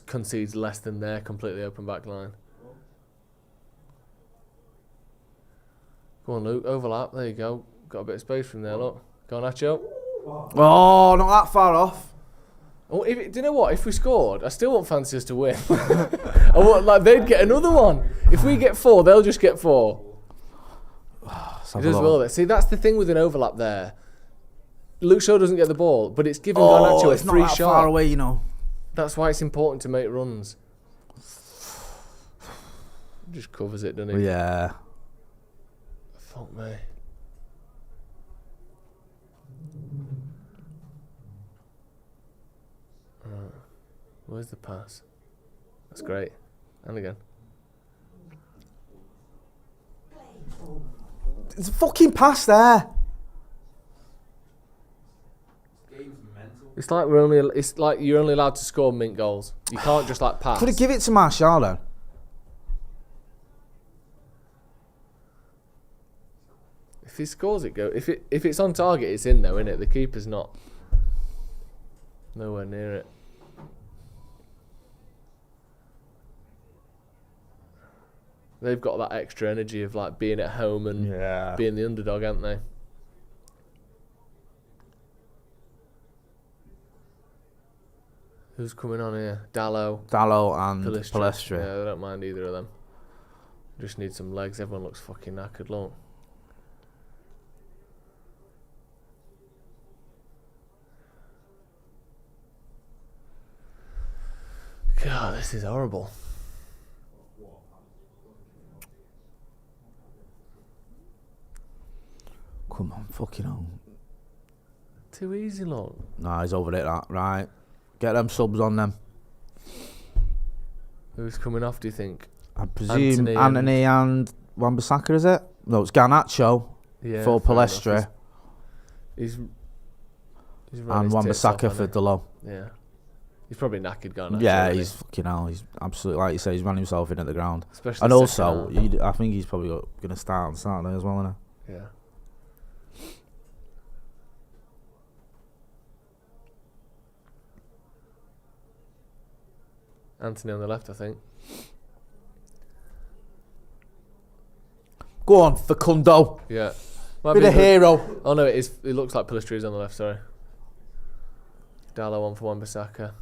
[SPEAKER 3] concedes less than their completely open back line. Go on, Luke. Overlap. There you go. Got a bit of space from there, look. Garnacho.
[SPEAKER 4] Oh, not that far off.
[SPEAKER 3] Oh, do you know what? If we scored, I still won't fancy us to win. I want, like, they'd get another one. If we get 4, they'll just get 4. It does well there. See, that's the thing with an overlap there. Luke Shaw doesn't get the ball, but it's giving Garnacho a
[SPEAKER 4] it's
[SPEAKER 3] free
[SPEAKER 4] not that
[SPEAKER 3] shot.
[SPEAKER 4] far away, you know.
[SPEAKER 3] That's why it's important to make runs. Just covers it, doesn't he?
[SPEAKER 4] Yeah.
[SPEAKER 3] Fuck me. Right. Where's the pass? That's great. And again.
[SPEAKER 4] It's a fucking pass there.
[SPEAKER 3] It's like you're only allowed to score mint goals. You can't just like pass.
[SPEAKER 4] Could have give it to Martial then.
[SPEAKER 3] If he scores it, go. If it's on target, it's in though, isn't it? The keeper's not nowhere near it. They've got that extra energy of like being at home and being the underdog, haven't they? Who's coming on here? Dallo
[SPEAKER 4] and
[SPEAKER 3] Palestra.
[SPEAKER 4] Palestra.
[SPEAKER 3] Yeah, I don't mind either of them. Just need some legs. Everyone looks fucking knackered, look. God, this is horrible.
[SPEAKER 4] Come on, fucking on.
[SPEAKER 3] Too easy, look.
[SPEAKER 4] Nah, he's over it, that. Right. Get them subs on them.
[SPEAKER 3] Who's coming off, do you think?
[SPEAKER 4] I presume Antony and Wan-Bissaka, is it? No, it's Garnacho for Palestra.
[SPEAKER 3] He's
[SPEAKER 4] and Wan-Bissaka for Delo.
[SPEAKER 3] Yeah. He's probably knackered, Garnacho.
[SPEAKER 4] Yeah, he's fucking hell. He's absolutely, like you say, he's run himself in at the ground.
[SPEAKER 3] Especially
[SPEAKER 4] and also, I think he's probably going to start on Saturday as well, isn't he?
[SPEAKER 3] Yeah. Antony on the left, I think.
[SPEAKER 4] Go on, Facundo.
[SPEAKER 3] Yeah.
[SPEAKER 4] Be the hero.
[SPEAKER 3] Oh no, it is. It looks like Palestra is on the left. Sorry. Dallo on for Wan-Bissaka.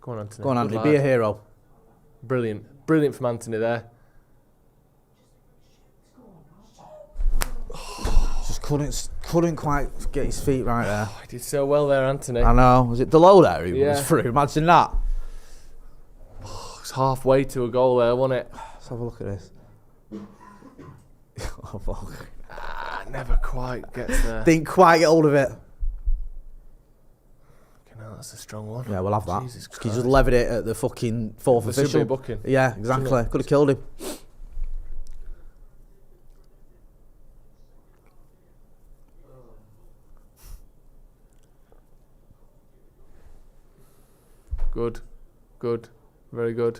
[SPEAKER 3] Go on, Antony.
[SPEAKER 4] Go on, Antony. Be a hero.
[SPEAKER 3] Brilliant. Brilliant from Antony there.
[SPEAKER 4] Just couldn't quite get his feet right there.
[SPEAKER 3] He did so well there, Antony.
[SPEAKER 4] I know. Was it Delo there? He
[SPEAKER 3] Yeah.
[SPEAKER 4] was through. Imagine that.
[SPEAKER 3] It's halfway to a goal there, wasn't it?
[SPEAKER 4] Let's have a look at this. Oh, fuck.
[SPEAKER 3] Never quite gets there.
[SPEAKER 4] Didn't quite get hold of it.
[SPEAKER 3] No, that's a strong one.
[SPEAKER 4] Yeah, we'll have that.
[SPEAKER 3] Jesus
[SPEAKER 4] He
[SPEAKER 3] Christ.
[SPEAKER 4] just levered it at the fucking fourth
[SPEAKER 3] There should
[SPEAKER 4] official.
[SPEAKER 3] be a booking.
[SPEAKER 4] Yeah, exactly. Could have killed him.
[SPEAKER 3] Good. Very good.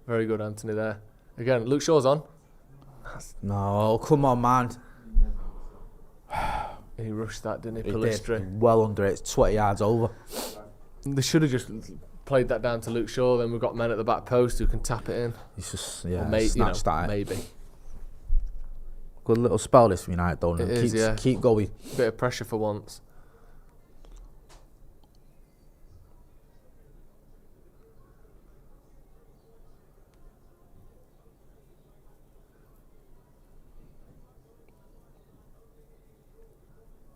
[SPEAKER 3] Very good, Antony, there. Again, Luke Shaw's on.
[SPEAKER 4] No, come on, man.
[SPEAKER 3] He rushed that, didn't he?
[SPEAKER 4] He
[SPEAKER 3] Palistri.
[SPEAKER 4] did. Well under it. It's 20 yards over.
[SPEAKER 3] They should have just played that down to Luke Shaw. Then we've got men at the back post who can tap it in.
[SPEAKER 4] He's just,
[SPEAKER 3] Snatched that. Maybe.
[SPEAKER 4] Good little spell this for United, don't it?
[SPEAKER 3] It is, yeah.
[SPEAKER 4] Keep going.
[SPEAKER 3] Bit of pressure for once.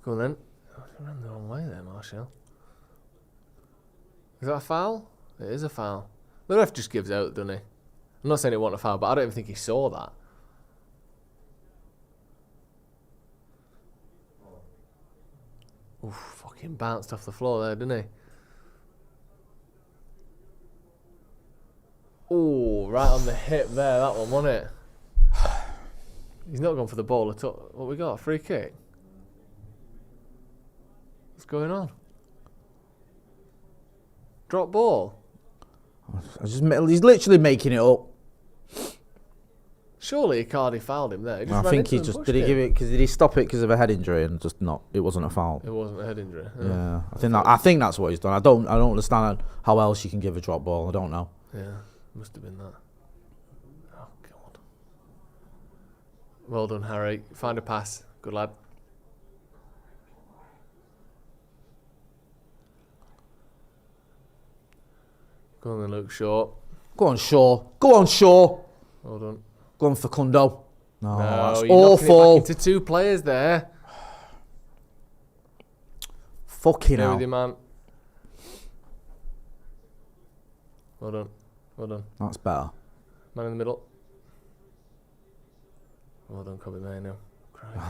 [SPEAKER 3] Go on then. I ran the wrong way there, Marshall. Is that a foul? It is a foul. The ref just gives out, doesn't he? I'm not saying it wasn't a foul, but I don't even think he saw that. Oof, fucking bounced off the floor there, didn't he? Oh, right on the hip there, that one, wasn't it? He's not gone for the ball at all. What we got? A free kick? What's going on? Drop ball?
[SPEAKER 4] He's literally making it up.
[SPEAKER 3] Surely Icardi fouled him there.
[SPEAKER 4] I think he just did. He give it because did he stop it because of a head injury and just not? It wasn't a foul.
[SPEAKER 3] It wasn't a head injury.
[SPEAKER 4] Yeah, I think that's what he's done. I don't understand how else you can give a drop ball. I don't know.
[SPEAKER 3] Yeah, must have been that. Oh God. Well done, Harry. Find a pass. Good lad. Go on then, Luke Shaw.
[SPEAKER 4] Go on, Shaw. Go on, Shaw.
[SPEAKER 3] Well done.
[SPEAKER 4] Go on, Facundo. No, that's
[SPEAKER 3] you're knocking it
[SPEAKER 4] awful.
[SPEAKER 3] back into two players there.
[SPEAKER 4] Fucking
[SPEAKER 3] Go
[SPEAKER 4] hell.
[SPEAKER 3] with you, man. Well done. Well done.
[SPEAKER 4] That's better.
[SPEAKER 3] Man in the middle. Well done, Kobe Maino.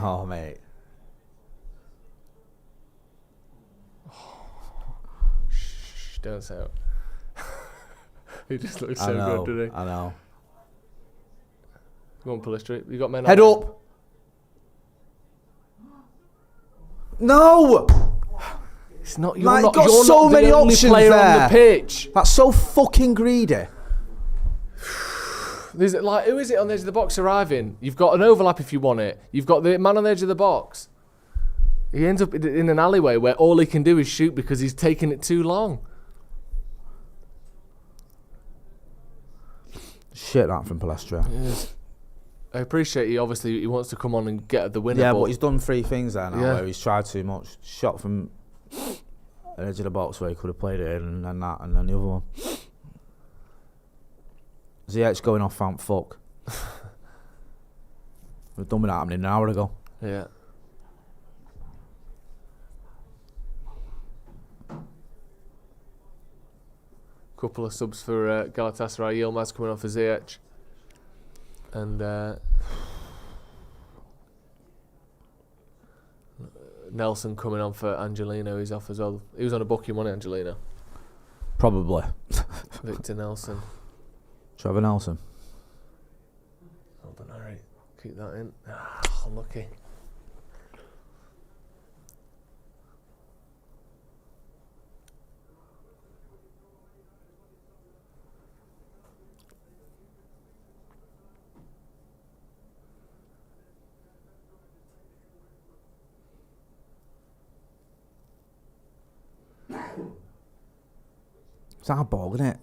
[SPEAKER 4] Oh, mate.
[SPEAKER 3] Shh, don't say it. He just looks so good, doesn't he?
[SPEAKER 4] I know.
[SPEAKER 3] Go on, Palistri. You got men
[SPEAKER 4] Head
[SPEAKER 3] on
[SPEAKER 4] up. No.
[SPEAKER 3] It's not.
[SPEAKER 4] You're so many
[SPEAKER 3] the only
[SPEAKER 4] options
[SPEAKER 3] player
[SPEAKER 4] there.
[SPEAKER 3] on the pitch.
[SPEAKER 4] That's so fucking greedy.
[SPEAKER 3] There's like, who is it on the edge of the box arriving? You've got an overlap if you want it. You've got the man on the edge of the box. He ends up in an alleyway where all he can do is shoot because he's taking it too long.
[SPEAKER 4] Shit, that from Palestra.
[SPEAKER 3] Yes. I appreciate he obviously he wants to come on and get the winner.
[SPEAKER 4] Yeah, but he's done three things there now
[SPEAKER 3] Yeah.
[SPEAKER 4] where he's tried too much. Shot from the edge of the box where he could have played it in, and then that, and then the other one. Ziyech going off fuck. We've done with that happening an hour ago.
[SPEAKER 3] Yeah. Couple of subs for Galatasaray. Yilmaz coming on for Ziyech. And Nelson coming on for Angelino. He's off as well. He was on a booking, wasn't he, Angelino?
[SPEAKER 4] Probably.
[SPEAKER 3] Victor Nelson.
[SPEAKER 4] Trevor Nelson.
[SPEAKER 3] Hold on, Harry. Keep that in. Unlucky.
[SPEAKER 4] It's our ball, isn't it?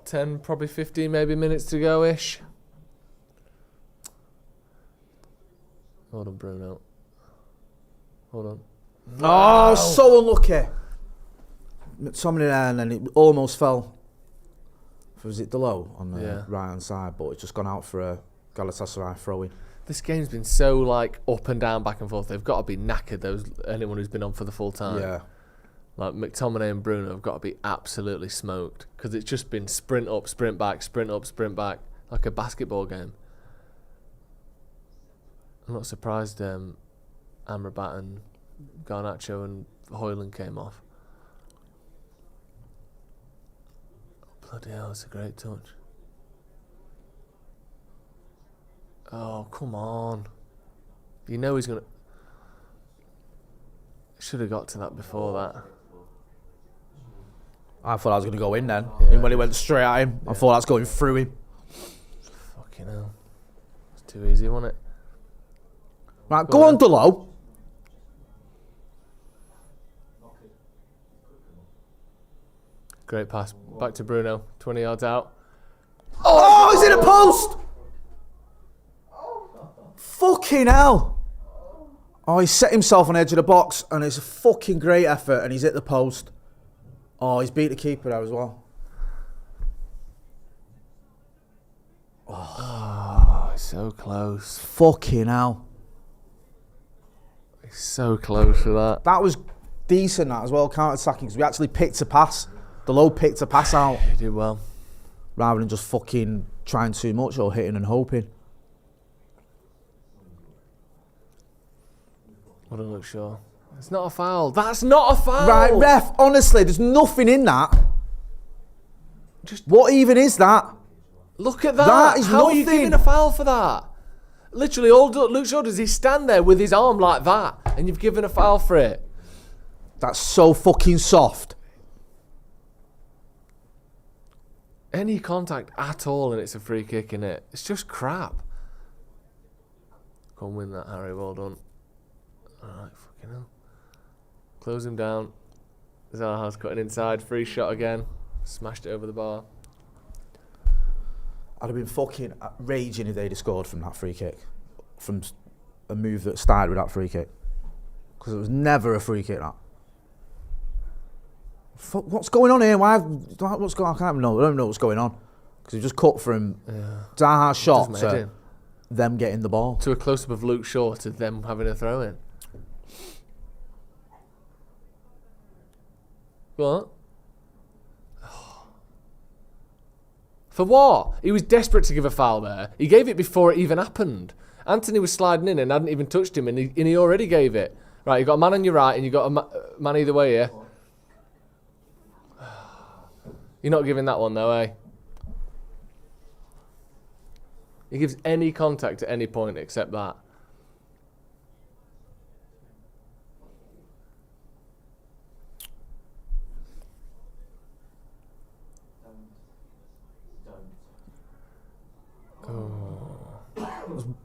[SPEAKER 3] Ten, probably 15 maybe minutes to go ish. Hold on, Bruno. Hold on.
[SPEAKER 4] Oh, so unlucky. McTominay there, and then it almost fell. Was it Delo on the right hand side? But it's just gone out for a Galatasaray throw-in.
[SPEAKER 3] This game's been so like up and down, back and forth. They've got to be knackered. Anyone who's been on for the full time.
[SPEAKER 4] Yeah.
[SPEAKER 3] Like McTominay and Bruno have got to be absolutely smoked because it's just been sprint up, sprint back, sprint up, sprint back, like a basketball game. I'm not surprised Amrabat and Garnacho and Hojlund came off. Oh, bloody hell, it's a great touch. Oh, come on. You know he's going to... Should have got to that before that.
[SPEAKER 4] I thought I was going to go in then.
[SPEAKER 3] Yeah.
[SPEAKER 4] And when he went straight at him, I thought that's going through him.
[SPEAKER 3] Fucking hell. It's too easy, wasn't it?
[SPEAKER 4] Right, go on, Delo.
[SPEAKER 3] Great pass. Back to Bruno. 20 yards out.
[SPEAKER 4] Oh, he's in a post! Fucking hell. Oh, he set himself on the edge of the box, and it's a fucking great effort, and he's hit the post. Oh, he's beat the keeper there as well.
[SPEAKER 3] Oh, he's so close.
[SPEAKER 4] Fucking hell.
[SPEAKER 3] He's so close to that.
[SPEAKER 4] That was decent, that as well, counter-attacking, because we actually picked a pass. The low picked a pass out.
[SPEAKER 3] He did well.
[SPEAKER 4] Rather than just fucking trying too much or hitting and hoping.
[SPEAKER 3] I don't look sure. It's not a foul. That's not a foul.
[SPEAKER 4] Right, ref, honestly, there's nothing in that.
[SPEAKER 3] Just
[SPEAKER 4] what even is that?
[SPEAKER 3] Look at that.
[SPEAKER 4] That is
[SPEAKER 3] How are you
[SPEAKER 4] nothing.
[SPEAKER 3] giving a foul for that? Literally, all Luke Shaw does is stand there with his arm like that, and you've given a foul for it.
[SPEAKER 4] That's so fucking soft.
[SPEAKER 3] Any contact at all, and it's a free kick, innit? It's just crap. Go and win that, Harry. Well done. Alright, fucking hell. Close him down. Zaha's cutting inside. Free shot again. Smashed it over the bar.
[SPEAKER 4] I'd have been fucking raging if they'd have scored from that free kick. From a move that started with that free kick. Because it was never a free kick, that. What's going on here? What's going on? I can't even know. I don't know what's going on. Because he just cut from Zaha's shot to them getting the ball.
[SPEAKER 3] To a close-up of Luke Shaw to them having a throw-in. What? For what? He was desperate to give a foul there. He gave it before it even happened. Antony was sliding in and hadn't even touched him, and he already gave it. Right, you got a man on your right, and you got a man either way here. You're not giving that one though, eh? He gives any contact at any point except that.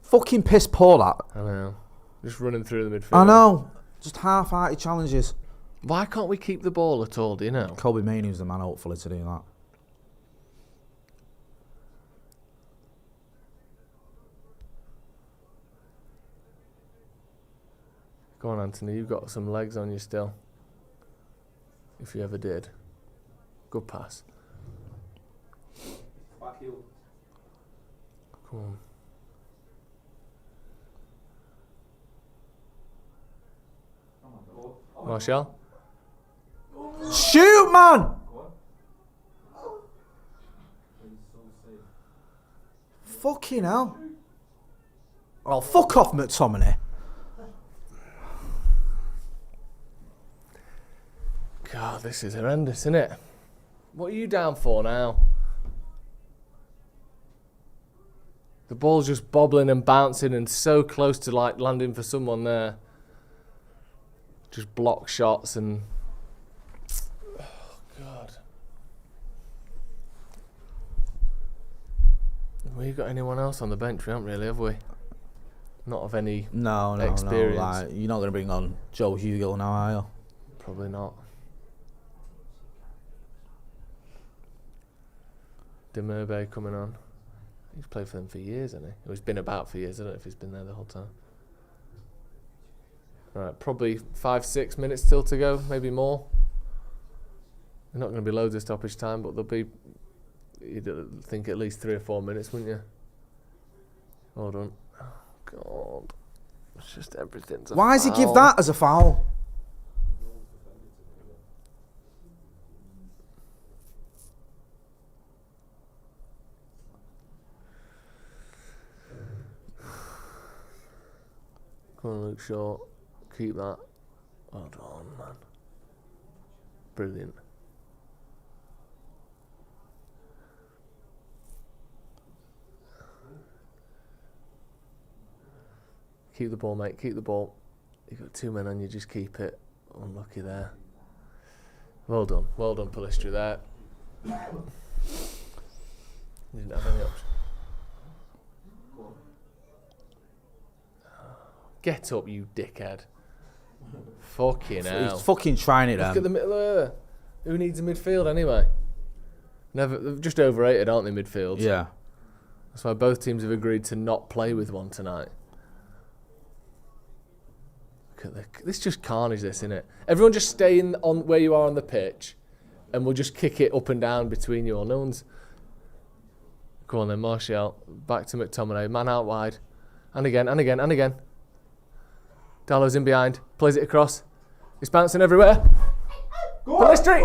[SPEAKER 4] Fucking piss poor, that.
[SPEAKER 3] I know. Just running through the midfield.
[SPEAKER 4] I know. Just half-hearted challenges.
[SPEAKER 3] Why can't we keep the ball at all, do you know?
[SPEAKER 4] Kobe Mainoo's the man, hopefully, to do that.
[SPEAKER 3] Go on, Antony. You've got some legs on you still. If you ever did. Good pass.
[SPEAKER 5] Backheel.
[SPEAKER 3] Come on. Marshall?
[SPEAKER 4] Shoot, man! Fucking hell. Oh, fuck off, McTominay.
[SPEAKER 3] God, this is horrendous, isn't it? What are you down for now? The ball's just bobbling and bouncing and so close to like landing for someone there. Just block shots and... Oh, God. Have we got anyone else on the bench? We haven't really, have we? Not of any experience.
[SPEAKER 4] No. Like, you're not going to bring on Joe Hugo now, are you?
[SPEAKER 3] Probably not. Demurbe coming on. He's played for them for years, hasn't he? Or he's been about for years. I don't know if he's been there the whole time. Right, probably 5-6 minutes still to go, maybe more. There's not going to be loads of stoppage time, but there'll be, you'd think, at least 3 or 4 minutes, wouldn't you? Hold on. Oh, God. It's just everything's a
[SPEAKER 4] Why does he give
[SPEAKER 3] foul.
[SPEAKER 4] that as a foul?
[SPEAKER 3] Come on, Luke Shaw. Keep that. Hold on, man. Brilliant. Keep the ball, mate. Keep the ball. You've got 2 men on you. Just keep it. Unlucky there. Well done. Well done, Palistri there. You didn't have any option. Get up, you dickhead. Fucking hell.
[SPEAKER 4] He's fucking trying it,
[SPEAKER 3] Look at the middle there. Who needs a midfield anyway? They're just overrated, aren't they, midfields?
[SPEAKER 4] Yeah.
[SPEAKER 3] That's why both teams have agreed to not play with one tonight. Look at this just carnage, this, isn't it? Everyone just stay on where you are on the pitch and we'll just kick it up and down between you all. No one's... Go on then, Martial. Back to McTominay. Man out wide. And again, and again, and again. Dallow's in behind. Plays it across. He's bouncing everywhere. Palistri!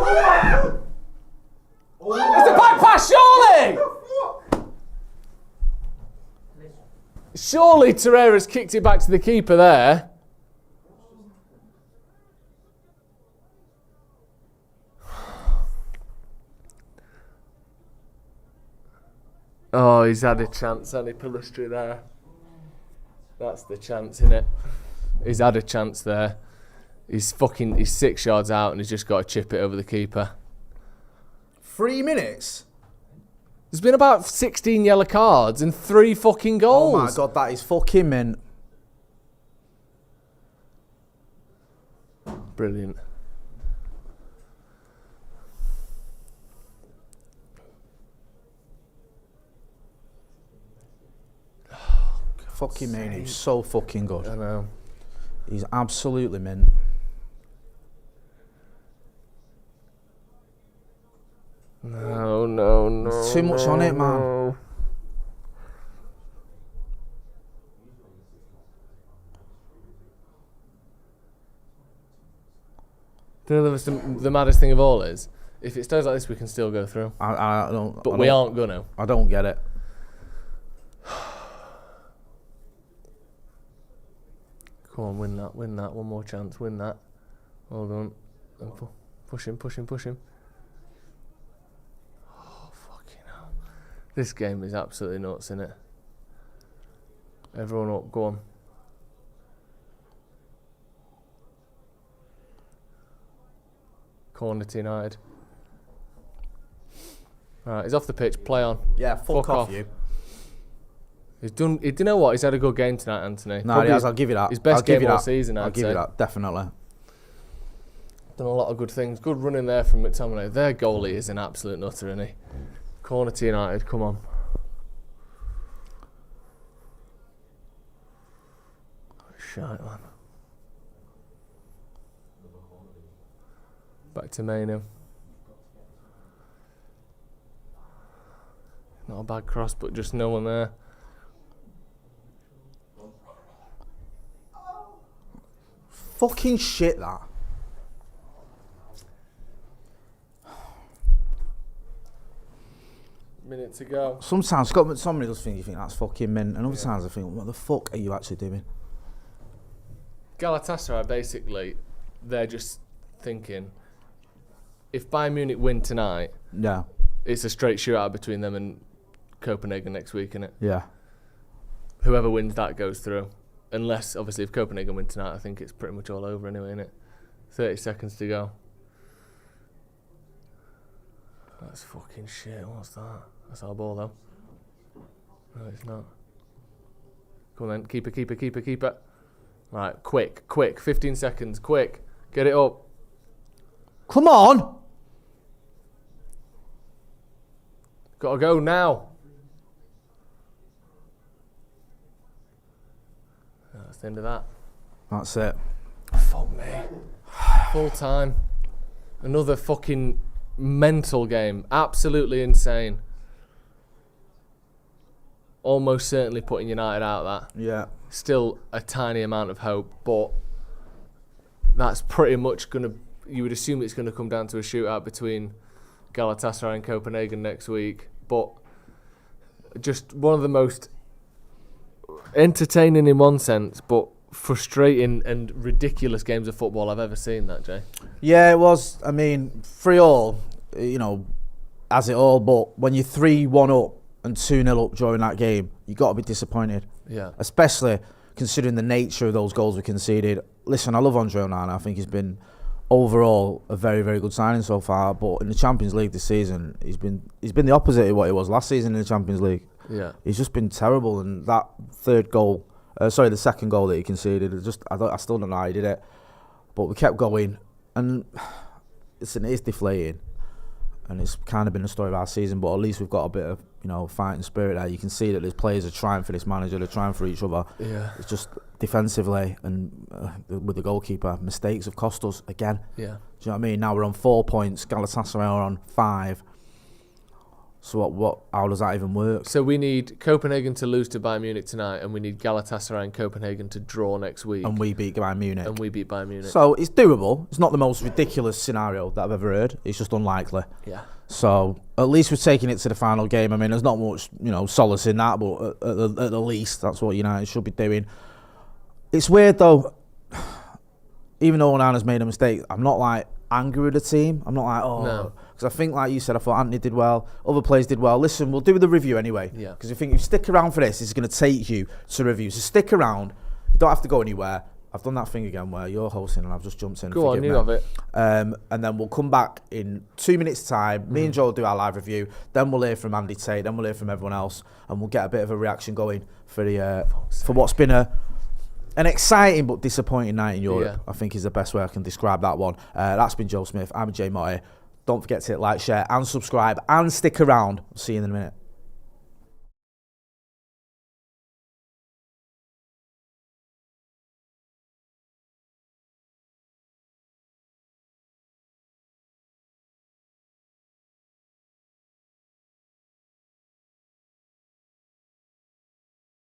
[SPEAKER 3] It's the back pass, surely! Surely Torreira's kicked it back to the keeper there. Oh, he's had a chance, hasn't he, Palistri there? That's the chance, innit? He's had a chance there. He's 6 yards out and he's just got to chip it over the keeper.
[SPEAKER 4] 3 minutes?
[SPEAKER 3] There's been about 16 yellow cards and 3 fucking goals.
[SPEAKER 4] Oh my God, that is fucking mint.
[SPEAKER 3] Brilliant.
[SPEAKER 4] Fucking mint. He's so fucking good.
[SPEAKER 3] I know.
[SPEAKER 4] He's absolutely mint.
[SPEAKER 3] No.
[SPEAKER 4] There's too much on it, man.
[SPEAKER 3] Do you know the maddest thing of all is, if it stays like this, we can still go through.
[SPEAKER 4] I don't.
[SPEAKER 3] But we aren't gonna.
[SPEAKER 4] I don't get it.
[SPEAKER 3] Come on, win that. One more chance, win that. Hold on. And push him. Oh, fucking hell. This game is absolutely nuts, isn't it? Everyone up, go on. Corner to United. Right, he's off the pitch, play on.
[SPEAKER 4] Yeah, fuck off you.
[SPEAKER 3] He's done. Do you know what? He's had a good game tonight, Antony.
[SPEAKER 4] No, he has. I'll give you that.
[SPEAKER 3] His best
[SPEAKER 4] I'll give
[SPEAKER 3] game
[SPEAKER 4] you
[SPEAKER 3] all
[SPEAKER 4] that.
[SPEAKER 3] season,
[SPEAKER 4] I'll
[SPEAKER 3] I'd
[SPEAKER 4] give
[SPEAKER 3] say.
[SPEAKER 4] you that, definitely.
[SPEAKER 3] Done a lot of good things. Good running there from McTominay. Their goalie is an absolute nutter, isn't he? Corner to United, come on. Shite, man. Back to Mainu. Not a bad cross, but just no one there.
[SPEAKER 4] Fucking shit, that.
[SPEAKER 3] Minute to go.
[SPEAKER 4] Sometimes Scott McTominay does think you think that's fucking mint, and other times I think, what the fuck are you actually doing?
[SPEAKER 3] Galatasaray, basically, they're just thinking, if Bayern Munich win tonight,
[SPEAKER 4] Yeah.
[SPEAKER 3] it's a straight shootout between them and Copenhagen next week, innit?
[SPEAKER 4] Yeah.
[SPEAKER 3] Whoever wins that goes through. Unless, obviously, if Copenhagen win tonight, I think it's pretty much all over anyway, innit? 30 seconds to go. That's fucking shit. What's that? That's our ball, though. No, it's not. Come on then. Keeper. Right, quick. 15 seconds. Quick. Get it up.
[SPEAKER 4] Come on!
[SPEAKER 3] Gotta go now. That's the end of that.
[SPEAKER 4] That's it.
[SPEAKER 3] Fuck me. Full time. Another fucking mental game. Absolutely insane. Almost certainly putting United out that.
[SPEAKER 4] Yeah.
[SPEAKER 3] Still a tiny amount of hope, but that's pretty much going to... You would assume it's going to come down to a shootout between Galatasaray and Copenhagen next week. But just one of the most entertaining in one sense, but frustrating and ridiculous games of football I've ever seen, that, Jay.
[SPEAKER 4] Yeah, it was. I mean, 3-3, you know, as it all, but when you're 3-1 up and 2-0 up during that game, you got to be disappointed.
[SPEAKER 3] Yeah.
[SPEAKER 4] Especially considering the nature of those goals we conceded. Listen, I love Andre Onana. I think he's been overall a very, very good signing so far. But in the Champions League this season, he's been the opposite of what he was last season in the Champions League.
[SPEAKER 3] Yeah,
[SPEAKER 4] he's just been terrible. And that the second goal that he conceded, I still don't know how he did it. But we kept going, and it is deflating. And it's kind of been the story of our season, but at least we've got a bit of, fighting spirit there. You can see that these players are trying for this manager, they're trying for each other.
[SPEAKER 3] Yeah.
[SPEAKER 4] It's just defensively and with the goalkeeper, mistakes have cost us again.
[SPEAKER 3] Yeah.
[SPEAKER 4] Do you know what I mean? Now we're on 4 points, Galatasaray are on 5. So how does that even work?
[SPEAKER 3] So we need Copenhagen to lose to Bayern Munich tonight, and we need Galatasaray and Copenhagen to draw next week.
[SPEAKER 4] And we beat Bayern Munich. So it's doable. It's not the most ridiculous scenario that I've ever heard. It's just unlikely.
[SPEAKER 3] Yeah.
[SPEAKER 4] So at least we're taking it to the final game. I mean, there's not much, solace in that, but at the least, that's what United should be doing. It's weird though. Even though Onana's made a mistake, I'm not like angry with the team. I'm not like,
[SPEAKER 3] No.
[SPEAKER 4] Because I think, like you said, I thought Antony did well, other players did well. Listen, we'll do the review anyway.
[SPEAKER 3] Yeah.
[SPEAKER 4] Because I think if you stick around for this, it's going to take you to review. So stick around. You don't have to go anywhere. I've done that thing again where you're hosting and I've just jumped in.
[SPEAKER 3] Go on, you have it.
[SPEAKER 4] And then we'll come back in 2 minutes' time. Me and Joe will do our live review. Then we'll hear from Andy Tate. Then we'll hear from everyone else, and we'll get a bit of a reaction going for what's been an exciting but disappointing night in Europe. I think is the best way I can describe that one. That's been Joe Smith. I'm Jay Motti. Don't forget to hit like, share, and subscribe, and stick around. See you in a minute.